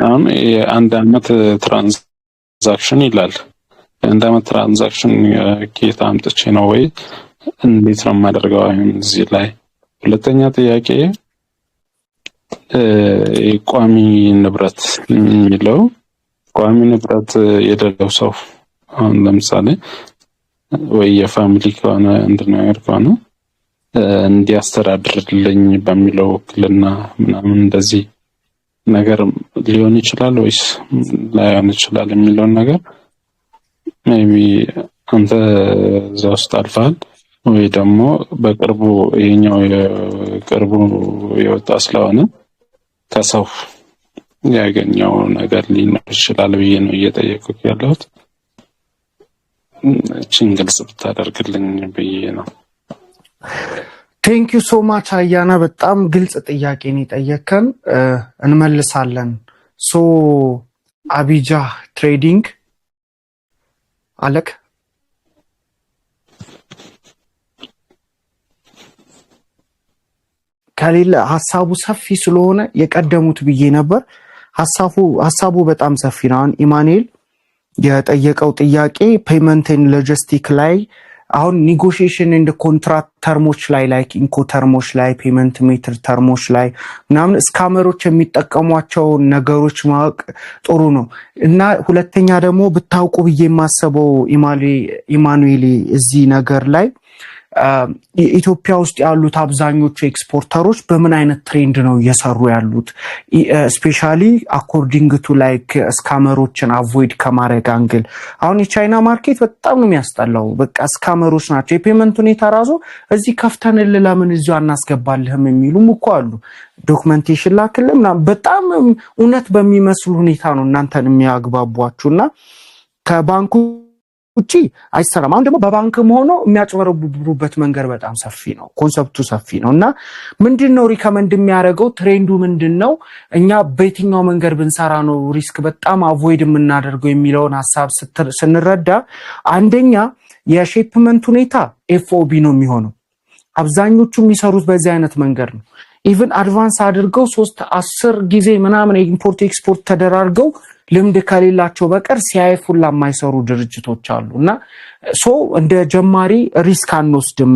አሁን የ1 አመት ትራንዛክሽን ይላል። የ1 አመት ትራንዛክሽን ከየት አምጥቼ ነው ወይ እንዴት ነው የማደርገው? አሁን እዚህ ላይ ሁለተኛ ጥያቄ ቋሚ ንብረት የሚለው ቋሚ ንብረት የሌለው ሰው አሁን ለምሳሌ ወይ የፋሚሊ ከሆነ እንደነገር ከሆነ እንዲያስተዳድርልኝ በሚለው ክልና ምናምን እንደዚህ ነገር ሊሆን ይችላል ወይስ ላይሆን ይችላል የሚለውን ነገር ሜቢ አንተ እዛ ውስጥ አልፈሃል ወይ ደግሞ በቅርቡ ይሄኛው የቅርቡ የወጣ ስለሆነ ከሰው ያገኘው ነገር ሊኖር ይችላል ብዬ ነው እየጠየቅኩት ያለሁት። እቺን ግልጽ ብታደርግልኝ ብዬ ነው። ቴንክ ዩ ሶ ማች አያና፣ በጣም ግልጽ ጥያቄ ነው የጠየከን፣ እንመልሳለን። ሶ አቢጃ ትሬዲንግ አለክ ከሌለ ሐሳቡ ሰፊ ስለሆነ የቀደሙት ብዬ ነበር። ሐሳቡ በጣም ሰፊ ነው። አሁን ኢማኑኤል የጠየቀው ጥያቄ ፔመንት ኤንድ ሎጂስቲክ ላይ አሁን ኔጎሺዬሽን ኤንድ ኮንትራክት ተርሞች ላይ ላይክ ኢንኮ ተርሞች ላይ ፔመንት ሜትር ተርሞች ላይ ምናምን ስካመሮች የሚጠቀሟቸው ነገሮች ማወቅ ጥሩ ነው እና ሁለተኛ ደግሞ ብታውቁ ብዬ የማስበው ኢማኑኤል እዚህ ነገር ላይ ኢትዮጵያ ውስጥ ያሉት አብዛኞቹ ኤክስፖርተሮች በምን አይነት ትሬንድ ነው እየሰሩ ያሉት? ስፔሻሊ አኮርዲንግ ቱ ላይክ ስካመሮችን አቮይድ ከማድረግ አንግል። አሁን የቻይና ማርኬት በጣም ነው የሚያስጠላው። በቃ ስካመሮች ናቸው። የፔመንት ሁኔታ ራሱ እዚህ ከፍተንል ለምን እዚሁ አናስገባልህም የሚሉም እኮ አሉ። ዶክመንቴሽን ላክልህ ምናምን በጣም እውነት በሚመስሉ ሁኔታ ነው እናንተን የሚያግባቧችሁና ከባንኩ ውጪ አይሰራም። አሁን ደግሞ በባንክም ሆኖ የሚያጭበረብሩበት መንገድ በጣም ሰፊ ነው። ኮንሰፕቱ ሰፊ ነው እና ምንድነው ሪከመንድ የሚያደርገው ትሬንዱ ምንድነው? እኛ በየትኛው መንገድ ብንሰራ ነው ሪስክ በጣም አቮይድ የምናደርገው የሚለውን ሐሳብ ስንረዳ አንደኛ የሼፕመንት ሁኔታ ኤፍኦቢ ነው የሚሆነው። አብዛኞቹ የሚሰሩት በዚህ አይነት መንገድ ነው። ኢቭን አድቫንስ አድርገው 3-10 ጊዜ ምናምን ኢምፖርት ኤክስፖርት ተደራርገው ልምድ ከሌላቸው በቀር ሲአይኤፍ ሁላ የማይሰሩ ድርጅቶች አሉና ሶ እንደ ጀማሪ ሪስክ አንወስድም።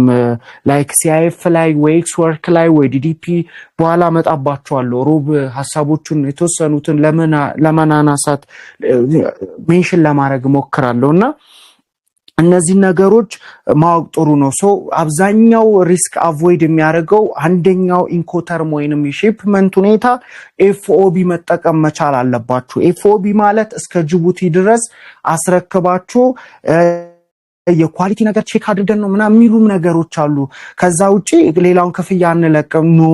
ላይክ ሲአይኤፍ ላይ ወይ ኤክስ ወርክ ላይ ወይ ዲዲፒ በኋላ መጣባቸዋለሁ ሮብ ሐሳቦቹን የተወሰኑትን ለመናናሳት ሜንሽን ለማድረግ ሞክራለሁና እነዚህ ነገሮች ማወቅ ጥሩ ነው። ሶ አብዛኛው ሪስክ አቮይድ የሚያደርገው አንደኛው ኢንኮተርም ወይንም የሺፕመንት ሁኔታ ኤፍኦቢ መጠቀም መቻል አለባችሁ። ኤፍኦቢ ማለት እስከ ጅቡቲ ድረስ አስረክባችሁ የኳሊቲ ነገር ቼክ አድርገን ነው ምናምን የሚሉ ነገሮች አሉ። ከዛ ውጪ ሌላውን ክፍያ አንለቅም ኖ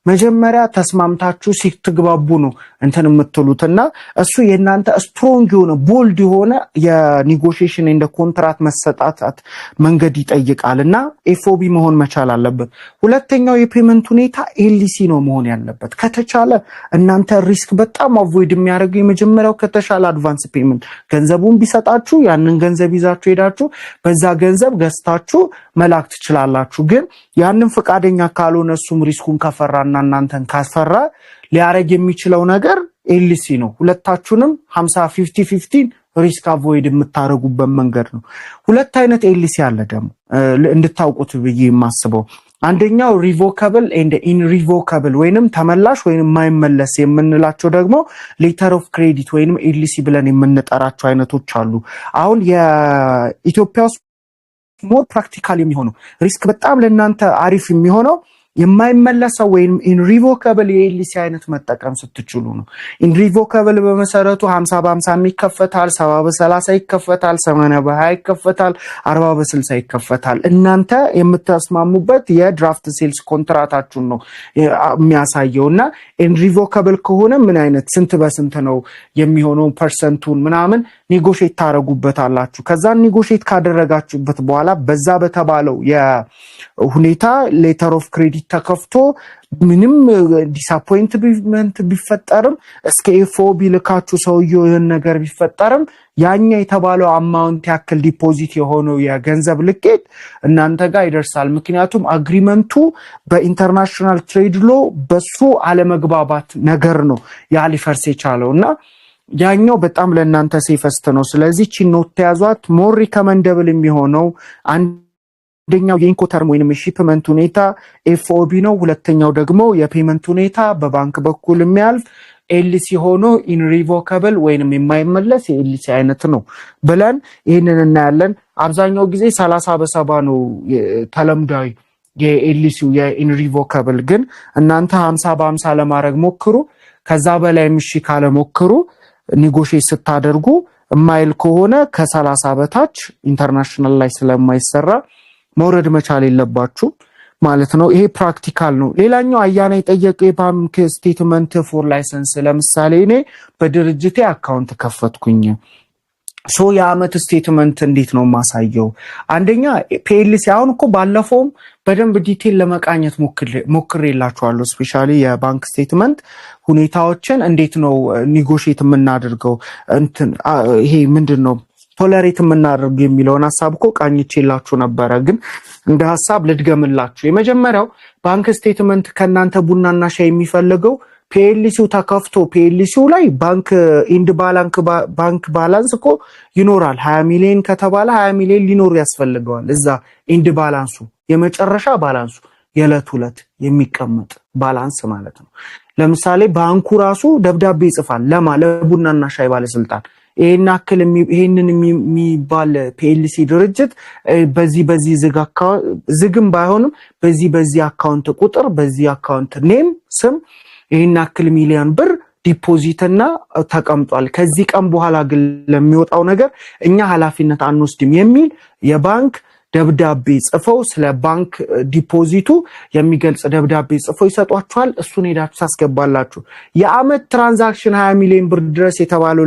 መጀመሪያ ተስማምታችሁ ሲትግባቡ ነው እንትን የምትሉትና እሱ የናንተ ስትሮንግ የሆነ ቦልድ የሆነ የኔጎሺዬሽን እንደ ኮንትራክት መሰጣጣት መንገድ ይጠይቃልና ኤፍኦቢ መሆን መቻል አለበት። ሁለተኛው የፔመንት ሁኔታ ኤልሲ ነው መሆን ያለበት። ከተቻለ እናንተ ሪስክ በጣም አቮይድ የሚያደርገው የመጀመሪያው ከተቻለ አድቫንስ ፔመንት ገንዘቡን ቢሰጣችሁ ያንን ገንዘብ ይዛችሁ ሄዳችሁ በዛ ገንዘብ ገዝታችሁ መላክ ትችላላችሁ። ግን ያንን ፈቃደኛ ካልሆነ እሱም ሪስኩን ከፈራና እናንተን ካስፈራ ሊያረግ የሚችለው ነገር ኤልሲ ነው። ሁለታችሁንም 50-50 ሪስክ አቮይድ የምታረጉበት መንገድ ነው። ሁለት አይነት ኤልሲ አለ ደግሞ እንድታውቁት ብዬ የማስበው አንደኛው ሪቮከብል ኤንድ ኢንሪቮከብል ወይንም ተመላሽ ወይንም ማይመለስ የምንላቸው ደግሞ ሌተር ኦፍ ክሬዲት ወይንም ኤልሲ ብለን የምንጠራቸው አይነቶች አሉ። አሁን የኢትዮጵያ ውስጥ ሞር ፕራክቲካል የሚሆነው ሪስክ በጣም ለእናንተ አሪፍ የሚሆነው የማይመለሰው ወይም ኢንሪቮከብል የኤልሲ አይነት መጠቀም ስትችሉ ነው። ኢንሪቮከብል በመሰረቱ 50-50 ይከፈታል፣ 70-30 ይከፈታል፣ 80-20 ይከፈታል፣ 40-60 ይከፈታል። እናንተ የምትስማሙበት የድራፍት ሴልስ ኮንትራክታችሁን ነው የሚያሳየውና ኢንሪቮከብል ከሆነ ምን አይነት ስንት በስንት ነው የሚሆነው ፐርሰንቱን ምናምን ኔጎሺዬት ታረጉበታላችሁ። ከዛ ኔጎሺዬት ካደረጋችሁበት በኋላ በዛ በተባለው የሁኔታ ሌተር ኦፍ ክሬዲት ተከፍቶ ምንም ዲስአፖይንትመንት ቢፈጠርም እስከ ኤፍኦቢ ልካችሁ ሰውየው ይሄን ነገር ቢፈጠርም ያኛ የተባለው አማውንት ያክል ዲፖዚት የሆነው የገንዘብ ልኬት እናንተ ጋር ይደርሳል። ምክንያቱም አግሪመንቱ በኢንተርናሽናል ትሬድ ሎ በሱ አለመግባባት ነገር ነው ያ ሊፈርስ የቻለውና ያኛው በጣም ለእናንተ ሴፈስት ነው። ስለዚህ ቺኖት ተያዟት። ሞር ሪከመንደብል የሚሆነው አንደኛው የኢንኮተርም ወይንም የሺፕመንት ሁኔታ ኤፍኦቢ ነው። ሁለተኛው ደግሞ የፔመንት ሁኔታ በባንክ በኩል የሚያልፍ ኤልሲ ሆኖ ኢንሪቮከብል ወይንም የማይመለስ የኤልሲ አይነት ነው ብለን ይህንን እናያለን። አብዛኛው ጊዜ 30/70 ነው ተለምዳዊ የኤልሲው የኢንሪቮከብል። ግን እናንተ 50/50 ለማድረግ ሞክሩ። ከዛ በላይ ምሺ ካለ ሞክሩ። ኔጎሺዬት ስታደርጉ ማይል ከሆነ ከ30 በታች ኢንተርናሽናል ላይ ስለማይሰራ መውረድ መቻል የለባችሁ ማለት ነው። ይሄ ፕራክቲካል ነው። ሌላኛው አያና የጠየቀው የባንክ ስቴትመንት ፎር ላይሰንስ ለምሳሌ እኔ በድርጅቴ አካውንት ከፈትኩኝ ሶ የአመት ስቴትመንት እንዴት ነው ማሳየው? አንደኛ ፒኤልሲ አሁን እኮ ባለፈውም በደንብ ዲቴል ለመቃኘት ሞክሬላችኋለሁ። ስፔሻሊ የባንክ ስቴትመንት ሁኔታዎችን እንዴት ነው ኔጎሺዬት የምናደርገው እንትን ይሄ ምንድነው ቶለሬት የምናደርገው የሚለውን ሐሳብ እኮ ቃኝቼላችሁ ነበረ። ግን እንደ ሐሳብ ልድገምላችሁ። የመጀመሪያው ባንክ ስቴትመንት ከናንተ ቡናና ሻይ የሚፈልገው ፒኤልሲው ተከፍቶ ፒኤልሲው ላይ ባንክ ኢንድ ባንክ ባላንስ እኮ ይኖራል። 20 ሚሊዮን ከተባለ 20 ሚሊዮን ሊኖር ያስፈልገዋል። እዛ ኢንድ ባላንሱ የመጨረሻ ባላንሱ የዕለት ዕለት የሚቀመጥ ባላንስ ማለት ነው። ለምሳሌ ባንኩ ራሱ ደብዳቤ ይጽፋል ለቡናና ሻይ ባለስልጣን ይሄንን የሚባል ፒኤልሲ ድርጅት በዚህ ዝግም ባይሆንም በዚህ አካውንት ቁጥር በዚህ አካውንት ኔም ስም ይሄን ያክል ሚሊዮን ብር ዲፖዚትና ተቀምጧል። ከዚህ ቀን በኋላ ግን ለሚወጣው ነገር እኛ ኃላፊነት አንወስድም የሚል የባንክ ደብዳቤ ጽፈው ስለ ባንክ ዲፖዚቱ የሚገልጽ ደብዳቤ ጽፈው ይሰጧችኋል። እሱን ሄዳችሁ ታስገባላችሁ። የአመት ትራንዛክሽን 20 ሚሊዮን ብር ድረስ የተባለው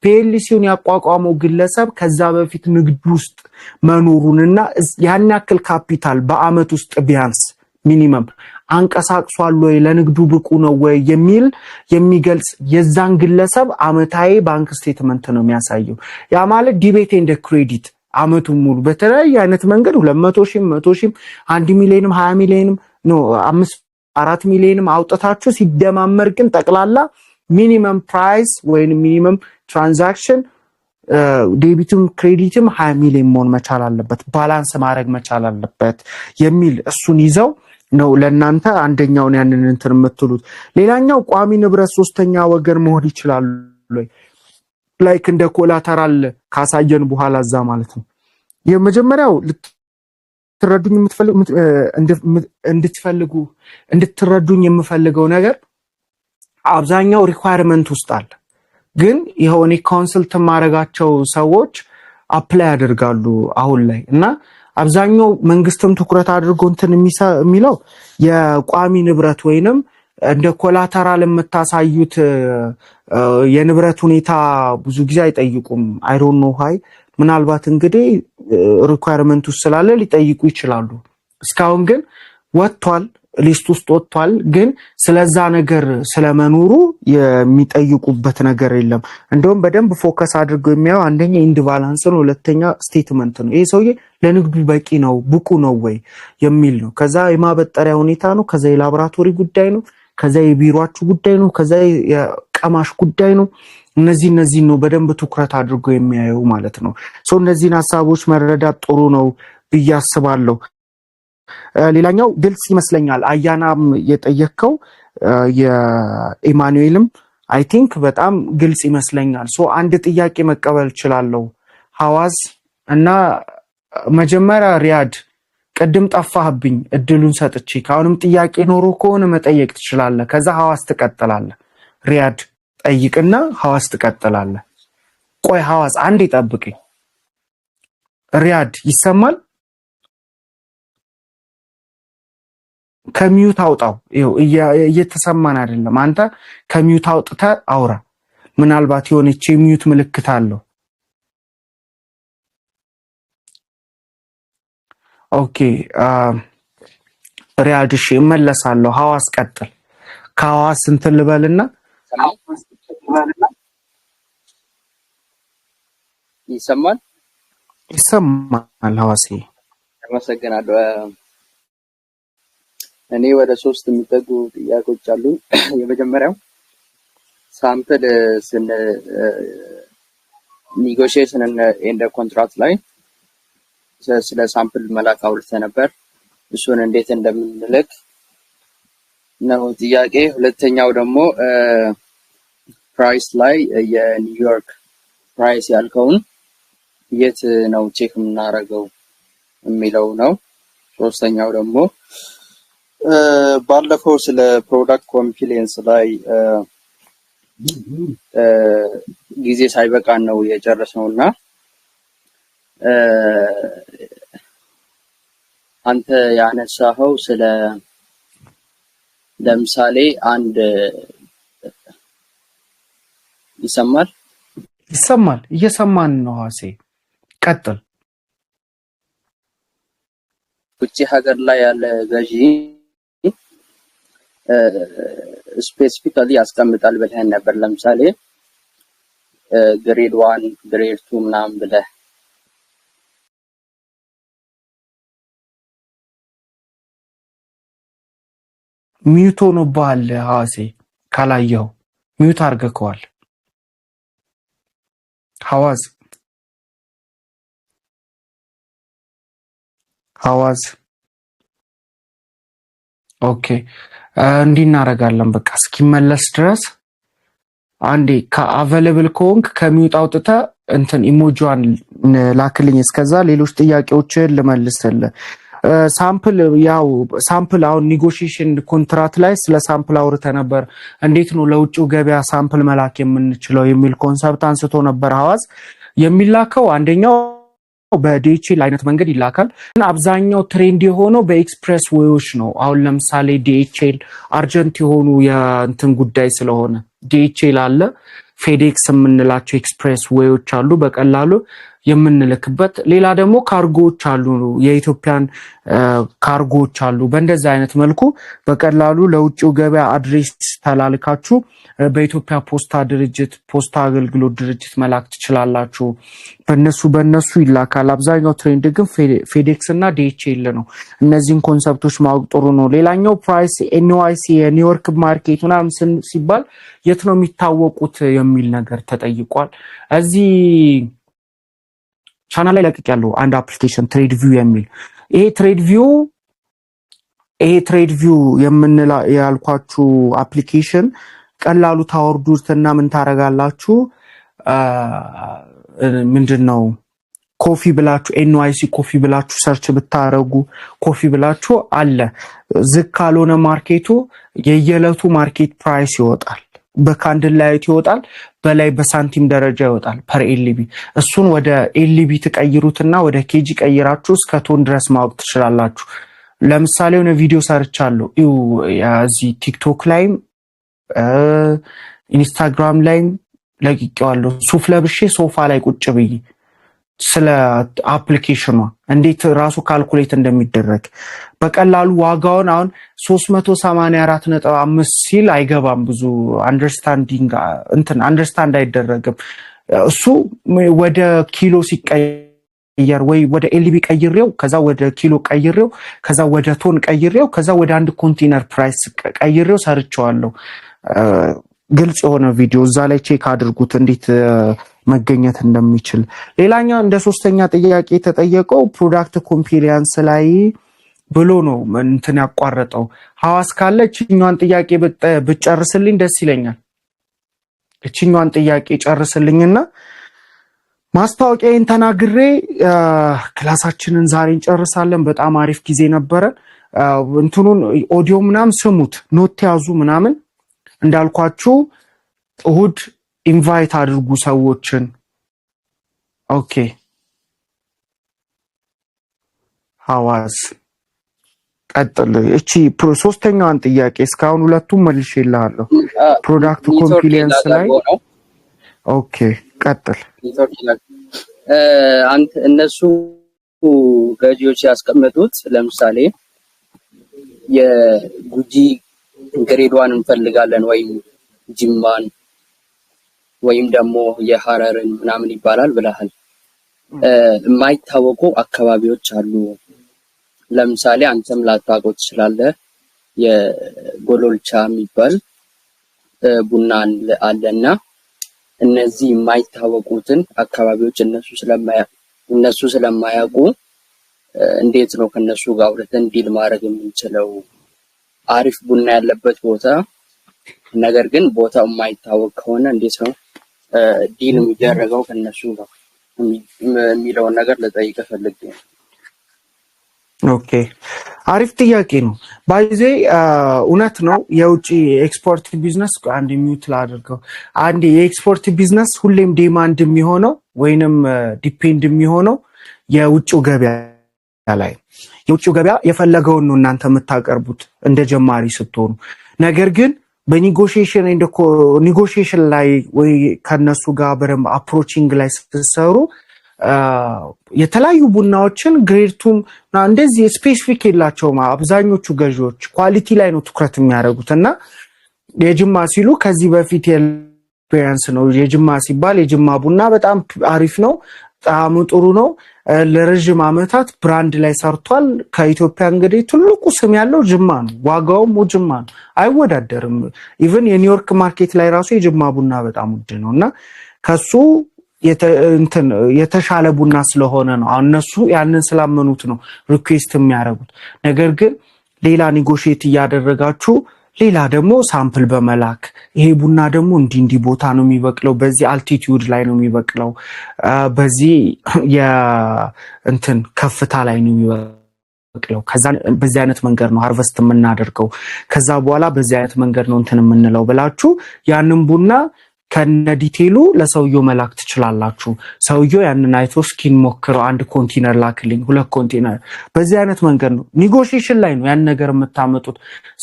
ፒኤልሲውን ያቋቋመው ግለሰብ ከዛ በፊት ንግድ ውስጥ መኖሩንና ያን ያክል ካፒታል በአመት ውስጥ ቢያንስ ሚኒመም አንቀሳቅሷል ወይ ለንግዱ ብቁ ነው ወይ የሚገልጽ የዛን ግለሰብ አመታዊ ባንክ ስቴትመንት ነው የሚያሳየው። ያ ማለት ዲቤት ኤንድ ክሬዲት አመቱን ሙሉ በተለያየ አይነት መንገድ 200 ሺህ 100 ሺህ 1 ሚሊዮንም 20 ሚሊዮንም ነው 4 ሚሊዮንም አውጥታችሁ ሲደማመር ግን ጠቅላላ ሚኒመም ፕራይስ ወይም ሚኒመም ትራንዛክሽን ዴቢትም ክሬዲትም 20 ሚሊዮን መሆን መቻል አለበት፣ ባላንስ ማድረግ መቻል አለበት የሚል እሱን ይዘው ነው ለናንተ አንደኛውን ያንን እንትን የምትሉት። ሌላኛው ቋሚ ንብረት ሶስተኛ ወገን መሆን ይችላል ወይ ላይክ እንደ ኮላተራል ካሳየን በኋላ እዛ ማለት ነው። የመጀመሪያው እንድትረዱኝ የምፈልገው ነገር አብዛኛው ሪኳየርመንት ውስጥ አለ፣ ግን የሆነ ካውንስል ተማረጋቸው ሰዎች አፕላይ ያደርጋሉ አሁን ላይ እና አብዛኛው መንግስትም ትኩረት አድርጎ እንትን የሚለው የቋሚ ንብረት ወይንም እንደ ኮላተራል የምታሳዩት የንብረት ሁኔታ ብዙ ጊዜ አይጠይቁም። አይ ዶንት ኖ ሃይ ምናልባት እንግዲህ ሪኳየርመንት ውስጥ ስላለ ሊጠይቁ ይችላሉ። እስካሁን ግን ወጥቷል፣ ሊስት ውስጥ ወጥቷል፣ ግን ስለዛ ነገር ስለመኖሩ የሚጠይቁበት ነገር የለም። እንደውም በደንብ ፎከስ አድርገው የሚያዩ አንደኛ ኢንድ ባላንስ ነው፣ ሁለተኛ ስቴትመንት ነው። ይሄ ሰውዬ ለንግዱ በቂ ነው ብቁ ነው ወይ የሚል ነው። ከዛ የማበጠሪያ ሁኔታ ነው፣ ከዛ የላቦራቶሪ ጉዳይ ነው፣ ከዛ የቢሮአችሁ ጉዳይ ነው፣ ከዛ የቀማሽ ጉዳይ ነው። እነዚህ ነው በደንብ ትኩረት አድርጎ የሚያዩ ማለት ነው። ሶ እነዚህን ሐሳቦች መረዳት ጥሩ ነው ብዬ አስባለሁ። ሌላኛው ግልጽ ይመስለኛል አያናም የጠየቀው የኢማኑኤልም አይ ቲንክ በጣም ግልጽ ይመስለኛል። ሶ አንድ ጥያቄ መቀበል እችላለሁ ሐዋዝ እና መጀመሪያ ሪያድ ቅድም ጠፋህብኝ እድሉን ሰጥቼ ካሁንም ጥያቄ ኖሮ ከሆነ መጠየቅ ትችላለህ። ከዛ ሐዋዝ ትቀጥላለህ። ሪያድ ጠይቅና ሐዋዝ ትቀጥላለህ። ቆይ ሐዋዝ አንዴ ጠብቀኝ። ሪያድ ይሰማል? ከሚዩት አውጣው። ይኸው እየተሰማን አይደለም። አንተ ከሚዩት አውጥተህ አውራ። ምናልባት የሆነች የሚዩት ምልክት አለው። ኦኬ ሪያድ እሺ እመለሳለሁ። ሐዋዝ ቀጥል። ከሐዋዝ እንትን ልበልና ይሰማል? ይሰማል ሐዋዝ። አመሰግናለሁ። እኔ ወደ 3 የሚጠጉ ጥያቄዎች አሉ። የመጀመሪያው ሳምፕል ስን ኔጎሺዬሽን ኤንድ ኮንትራክት ላይ ስለ ሳምፕል መላክ አውርተን ነበር። እሱን እንዴት እንደምንልክ ነው ጥያቄ። ሁለተኛው ደግሞ ፕራይስ ላይ የኒውዮርክ ፕራይስ ያልከውን የት ነው ቼክ የምናደርገው የሚለው ነው። ሶስተኛው ደግሞ ባለፈው ስለ ፕሮዳክት ኮምፕሌንስ ላይ ጊዜ ሳይበቃን ነው የጨረስነውና አንተ ያነሳኸው ስለ ለምሳሌ አንድ ይሰማል እየሰማን ነው። ሐዋዝ ቀጥል። ውጭ ሀገር ላይ ያለ ገዢ ስፔሲፊካሊ ያስቀምጣል ብለህ ነበር። ለምሳሌ ግሬድ 1 ግሬድ 2 ምናምን ብለህ ሚዩት ሆኖብሃል ሐዋዝ። ካላየው ሚዩት አድርገከዋል ሐዋዝ። ኦኬ እንዲህ እናደርጋለን። በቃ እስኪመለስ ድረስ አንዴ ከአቬለብል ከሆንክ ከሚውት አውጥተህ እንትን ኢሞጂዋን ላክልኝ። እስከዛ ሌሎች ጥያቄዎችን ልመልስልህ። ሳምፕል አሁን ኔጎሺዬሽን ኮንትራክት ላይ ስለ ሳምፕል አውርተህ ነበር። እንዴት ነው ለውጭው ገበያ ሳምፕል መላክ የምንችለው የሚል ኮንሰፕት አንስቶ ነበር ሐዋዝ። የሚላከው አንደኛው በዲኤችኤል አይነት መንገድ ይላካል። አብዛኛው ትሬንድ የሆነው በኤክስፕሬስ ዌዮች ነው። አሁን ለምሳሌ ዲኤችኤል አርጀንት የሆኑ የእንትን ጉዳይ ስለሆነ ዲኤችኤል አለ፣ ፌዴክስ የምንላቸው ኤክስፕሬስ ዌዮች አሉ። በቀላሉ የምንልክበት። ሌላ ደግሞ ካርጎዎች አሉ፣ የኢትዮጵያን ካርጎዎች አሉ። በእንደዚህ አይነት መልኩ በቀላሉ ለውጭው ገበያ አድሬስ ተላልካችሁ በኢትዮጵያ ፖስታ አገልግሎት ድርጅት መላክ ትችላላችሁ። በእነሱ ይላካል። አብዛኛው ትሬንድ ግን ፌዴክስ እና ዲኤችኤል ነው። እነዚህን ኮንሰፕቶች ማወቅ ጥሩ ነው። ሌላኛው ፕራይስ ኤንዋይሲ የኒውዮርክ ማርኬት ምናምን ሲባል የት ነው የሚታወቁት የሚል ነገር ተጠይቋል። እዚህ ቻናል ላይ ለቅቄያለሁ አንድ አፕሊኬሽን ትሬድ ቪው የሚል ይሄ ትሬድ ቪው ያልኳችሁ አፕሊኬሽን ቀላሉ ታወርዱትና ምን ታረጋላችሁ? ምንድነው ኮፊ ብላችሁ ኤንዋይሲ ኮፊ ብላችሁ ሰርች ብታረጉ ኮፊ ብላችሁ አለ። ዝቅ ካልሆነ ማርኬቱ የየለቱ ማርኬት ፕራይስ ይወጣል። በካንድል ላይት ይወጣል፣ በላይ በሳንቲም ደረጃ ይወጣል ፐር ኤልቢ። እሱን ወደ ኤልቢ ትቀይሩትና ወደ ኬጂ ቀይራችሁ እስከ ቶን ድረስ ማወቅ ትችላላችሁ። ለምሳሌ የሆነ ቪዲዮ ሰርቻለሁ እዚህ ቲክቶክ ላይም ኢንስታግራም ላይም ለቅቄዋለሁ። ሱፍ ለብሼ ሶፋ ላይ ቁጭ ብዬ ስለ አፕሊኬሽኗ እንዴት ራሱ ካልኩሌት እንደሚደረግ በቀላሉ ዋጋውን አሁን 384.5 ሲል አይገባም። ብዙ አንደርስታንድ አይደረግም። እሱ ወደ ኪሎ ሲቀየር ወይ ወደ ኤልቢ ቀይሬው ከዛ ወደ ኪሎ ቀይሬው ከዛ ወደ ቶን ቀይሬው ከዛ ወደ አንድ ኮንቴነር ፕራይስ ቀይሬው ሰርቼዋለሁ። ግልጽ የሆነ ቪዲዮ እዛ ላይ ቼክ አድርጉት እንዴት መገኘት እንደሚችል። ሌላኛው እንደ ሶስተኛ ጥያቄ የተጠየቀው ፕሮዳክት ኮምፒሊያንስ ላይ ብሎ ነው እንትን ያቋረጠው። ሐዋስ ካለ እቺኛዋን ጥያቄ ብጨርስልኝ ደስ ይለኛል። እቺኛዋን ጥያቄ ጨርስልኝና ማስታወቂያዬን ተናግሬ ክላሳችንን ዛሬ እንጨርሳለን። በጣም አሪፍ ጊዜ ነበረ። እንትኑን ኦዲዮ ምናምን ስሙት፣ ኖት ያዙ ምናምን። እንዳልኳችሁ እሁድ ኢንቫይት አድርጉ ሰዎችን። ኦኬ ሐዋስ ቀጥል። እቺ ሶስተኛዋን ጥያቄ እስካሁን ሁለቱም መልሼልሃለሁ። ፕሮዳክት ኮምፒሊያንስ ላይ ኦኬ ቀጥል። አንተ እነሱ ገዢዎች ያስቀመጡት ለምሳሌ የጉጂ ግሬድዋን እንፈልጋለን ወይም ጅማን ወይም ደግሞ የሐረርን ምናምን ይባላል ብለሃል። የማይታወቁ አካባቢዎች አሉ። ለምሳሌ አንተም ላታውቀው ትችላለህ። የጎሎልቻ የሚባል ቡና አለና እነዚህ የማይታወቁትን አካባቢዎች እነሱ ስለማያውቁ እንዴት ነው ከነሱ ጋር አውርተን ዲል ማድረግ የምንችለው? አሪፍ ቡና ያለበት ቦታ ነገር ግን ቦታው የማይታወቅ ከሆነ እንዴት ነው ዲል የሚደረገው ከነሱ ጋር የሚለውን ነገር ልጠይቅህ ፈልጌ ነው። ኦኬ አሪፍ ጥያቄ ነው። ባይዜ እውነት ነው። የውጭ ኤክስፖርት ቢዝነስ አንድ ሚውት ላድርገው። አንድ የኤክስፖርት ቢዝነስ ሁሌም ዲማንድ የሚሆነው ወይንም ዲፔንድ የሚሆነው የውጭው ገበያ ላይ። የውጭው ገበያ የፈለገውን ነው እናንተ የምታቀርቡት እንደ ጀማሪ ስትሆኑ። ነገር ግን በኔጎሽዬሽን ላይ ወይ ከነሱ ጋር በደንብ አፕሮቺንግ ላይ ስትሰሩ የተለያዩ ቡናዎችን ግሬድቱም እንደዚህ ስፔሲፊክ የላቸውም። አብዛኞቹ ገዢዎች ኳሊቲ ላይ ነው ትኩረት የሚያደርጉት እና የጅማ ሲሉ ከዚህ በፊት ኤክስፒሪየንስ ነው። የጅማ ሲባል የጅማ ቡና በጣም አሪፍ ነው፣ ጣዕሙ ጥሩ ነው፣ ለረጅም ዓመታት ብራንድ ላይ ሰርቷል። ከኢትዮጵያ እንግዲህ ትልቁ ስም ያለው ጅማ ነው፣ ዋጋውም ጅማ ነው፣ አይወዳደርም። ኢቭን የኒውዮርክ ማርኬት ላይ ራሱ የጅማ ቡና በጣም ውድ ነው እና ከሱ የተሻለ ቡና ስለሆነ ነው እነሱ ያንን ስላመኑት ነው ሪኩዌስት የሚያደርጉት። ነገር ግን ሌላ ኔጎሽዬት እያደረጋችሁ ሌላ ደግሞ ሳምፕል በመላክ ይሄ ቡና ደግሞ እንዲህ ቦታ ነው የሚበቅለው፣ በዚህ አልቲቲዩድ ላይ ነው የሚበቅለው፣ በዚህ ከፍታ ላይ ነው የሚበቅለው፣ ከዛ በዚህ አይነት መንገድ ነው ሃርቨስት የምናደርገው፣ ከዛ በኋላ በዚህ አይነት መንገድ ነው የምንለው ብላችሁ ያንን ቡና ከነ ዲቴሉ ለሰውየው መላክ ትችላላችሁ። ሰውየው ያንን አይቶ ስኪን ሞክረው አንድ ኮንቴነር ላክልኝ፣ 2 ኮንቴነር። በዚህ አይነት መንገድ ነው ኔጎሽዬሽን ላይ ነው ያን ነገር የምታመጡት።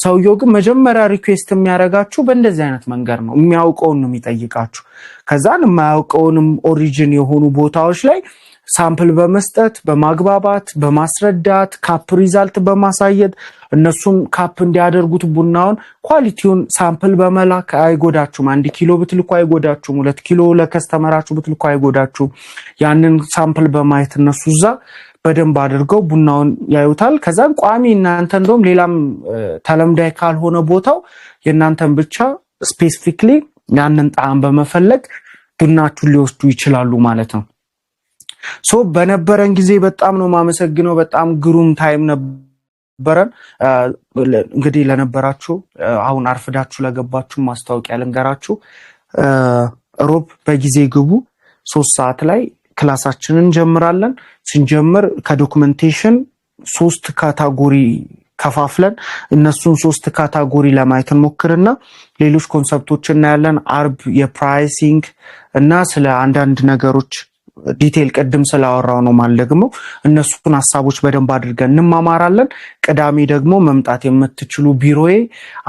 ሰውየው ግን መጀመሪያ ሪኩዌስት የሚያደርጋችሁ በእንደዚህ አይነት መንገድ ነው፣ የሚያውቀውን ነው የሚጠይቃችሁ። ከዛን የማያውቀውንም ኦሪጂን የሆኑ ቦታዎች ላይ ሳምፕል በመስጠት በማግባባት በማስረዳት ካፕ ሪዛልት በማሳየት እነሱም ካፕ እንዲያደርጉት ቡናውን ኳሊቲውን ሳምፕል በመላክ አይጎዳችሁም። 1 ኪሎ ብትልኩ አይጎዳችሁም። 2 ኪሎ ለከስተመራችሁ ብትልኩ አይጎዳችሁም። ያንን ሳምፕል በማየት እነሱ እዛ በደንብ አድርገው ቡናውን ያዩታል። ከዛም ቋሚ እናንተ እንደውም ሌላም ተለምዳይ ካልሆነ ቦታው የእናንተን ብቻ ስፔሲፊክሊ ያንን ጣዕም በመፈለግ ቡናችሁን ሊወስዱ ይችላሉ ማለት ነው። ሶ በነበረን ጊዜ በጣም ነው ማመሰግነው። በጣም ግሩም ታይም ነበረን። እንግዲህ ለነበራችሁ አሁን አርፍዳችሁ ለገባችሁ ማስታወቂያ ልንገራችሁ። ሮብ በጊዜ ግቡ። 3 ሰዓት ላይ ክላሳችንን እንጀምራለን። ስንጀምር ከዶክመንቴሽን 3 ካታጎሪ ከፋፍለን እነሱን 3 ካታጎሪ ለማየት እንሞክርና ሌሎች ኮንሰፕቶችን እናያለን። አርብ የፕራይሲንግ እና ስለ አንዳንድ ነገሮች ዲቴል ቅድም ስላወራው ነው ማለት ደግሞ እነሱን ሐሳቦች በደንብ አድርገን እንማማራለን። ቅዳሜ ደግሞ መምጣት የምትችሉ ቢሮዬ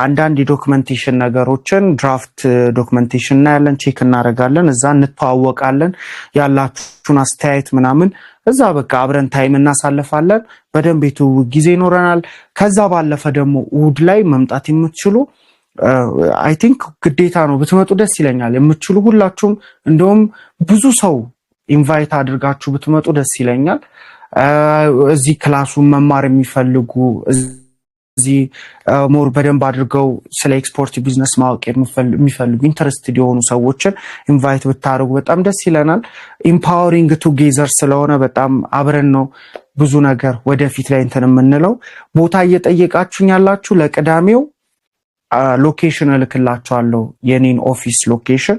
አንዳንድ የዶክመንቴሽን ነገሮችን ድራፍት ዶክመንቴሽን እናያለን፣ ቼክ እናደርጋለን፣ እዛ እንተዋወቃለን። ያላችሁን አስተያየት ምናምን እዛ በቃ አብረን ታይም እናሳልፋለን። በደንብ የትውውቅ ጊዜ ይኖረናል። ከዛ ባለፈ ደግሞ እሑድ ላይ መምጣት የምትችሉ አይ ቲንክ ግዴታ ነው ብትመጡ ደስ ይለኛል። የምትችሉ ሁላችሁም እንደውም ብዙ ሰው ኢንቫይት አድርጋችሁ ብትመጡ ደስ ይለኛል። እዚህ ክላሱን መማር የሚፈልጉ እዚህ ሞር በደንብ አድርገው ስለ ኤክስፖርት ቢዝነስ ማወቅ የሚፈልጉ ኢንተረስትድ የሆኑ ሰዎችን ኢንቫይት ብታደርጉ በጣም ደስ ይለናል። ኢምፓወሪንግ ቱጌዘር ስለሆነ በጣም አብረን ነው ብዙ ነገር ወደፊት ላይ እንትን የምንለው። ቦታ እየጠየቃችሁኝ ያላችሁ ለቅዳሜው ሎኬሽን እልክላችኋለሁ። የኔን ኦፊስ ሎኬሽን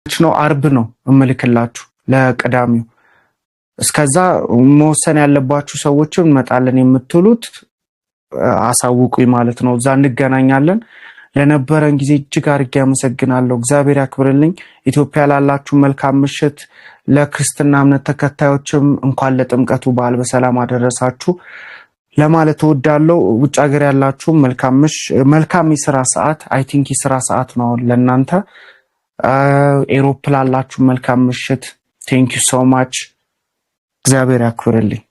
ነው አርብ ነው እምልክላችሁ ለቅዳሜው። እስከዛ መወሰን ያለባችሁ ሰዎችም እንመጣለን የምትሉት አሳውቁኝ ማለት ነው። እዛ እንገናኛለን። ለነበረን ጊዜ እጅግ አድርጌ አመሰግናለሁ። እግዚአብሔር ያክብርልኝ። ኢትዮጵያ ላላችሁ መልካም ምሽት፣ ለክርስትና እምነት ተከታዮችም እንኳን ለጥምቀቱ በዓል በሰላም አደረሳችሁ ለማለት እወዳለሁ። ውጭ ሀገር ያላችሁ መልካም የስራ ሰዓት፣ አይ ቲንክ የስራ ሰዓት ነው ለእናንተ። ኤሮፕ ላላችሁ መልካም ምሽት። ቴንክ ዩ ሶ ማች። እግዚአብሔር ያክብርልኝ።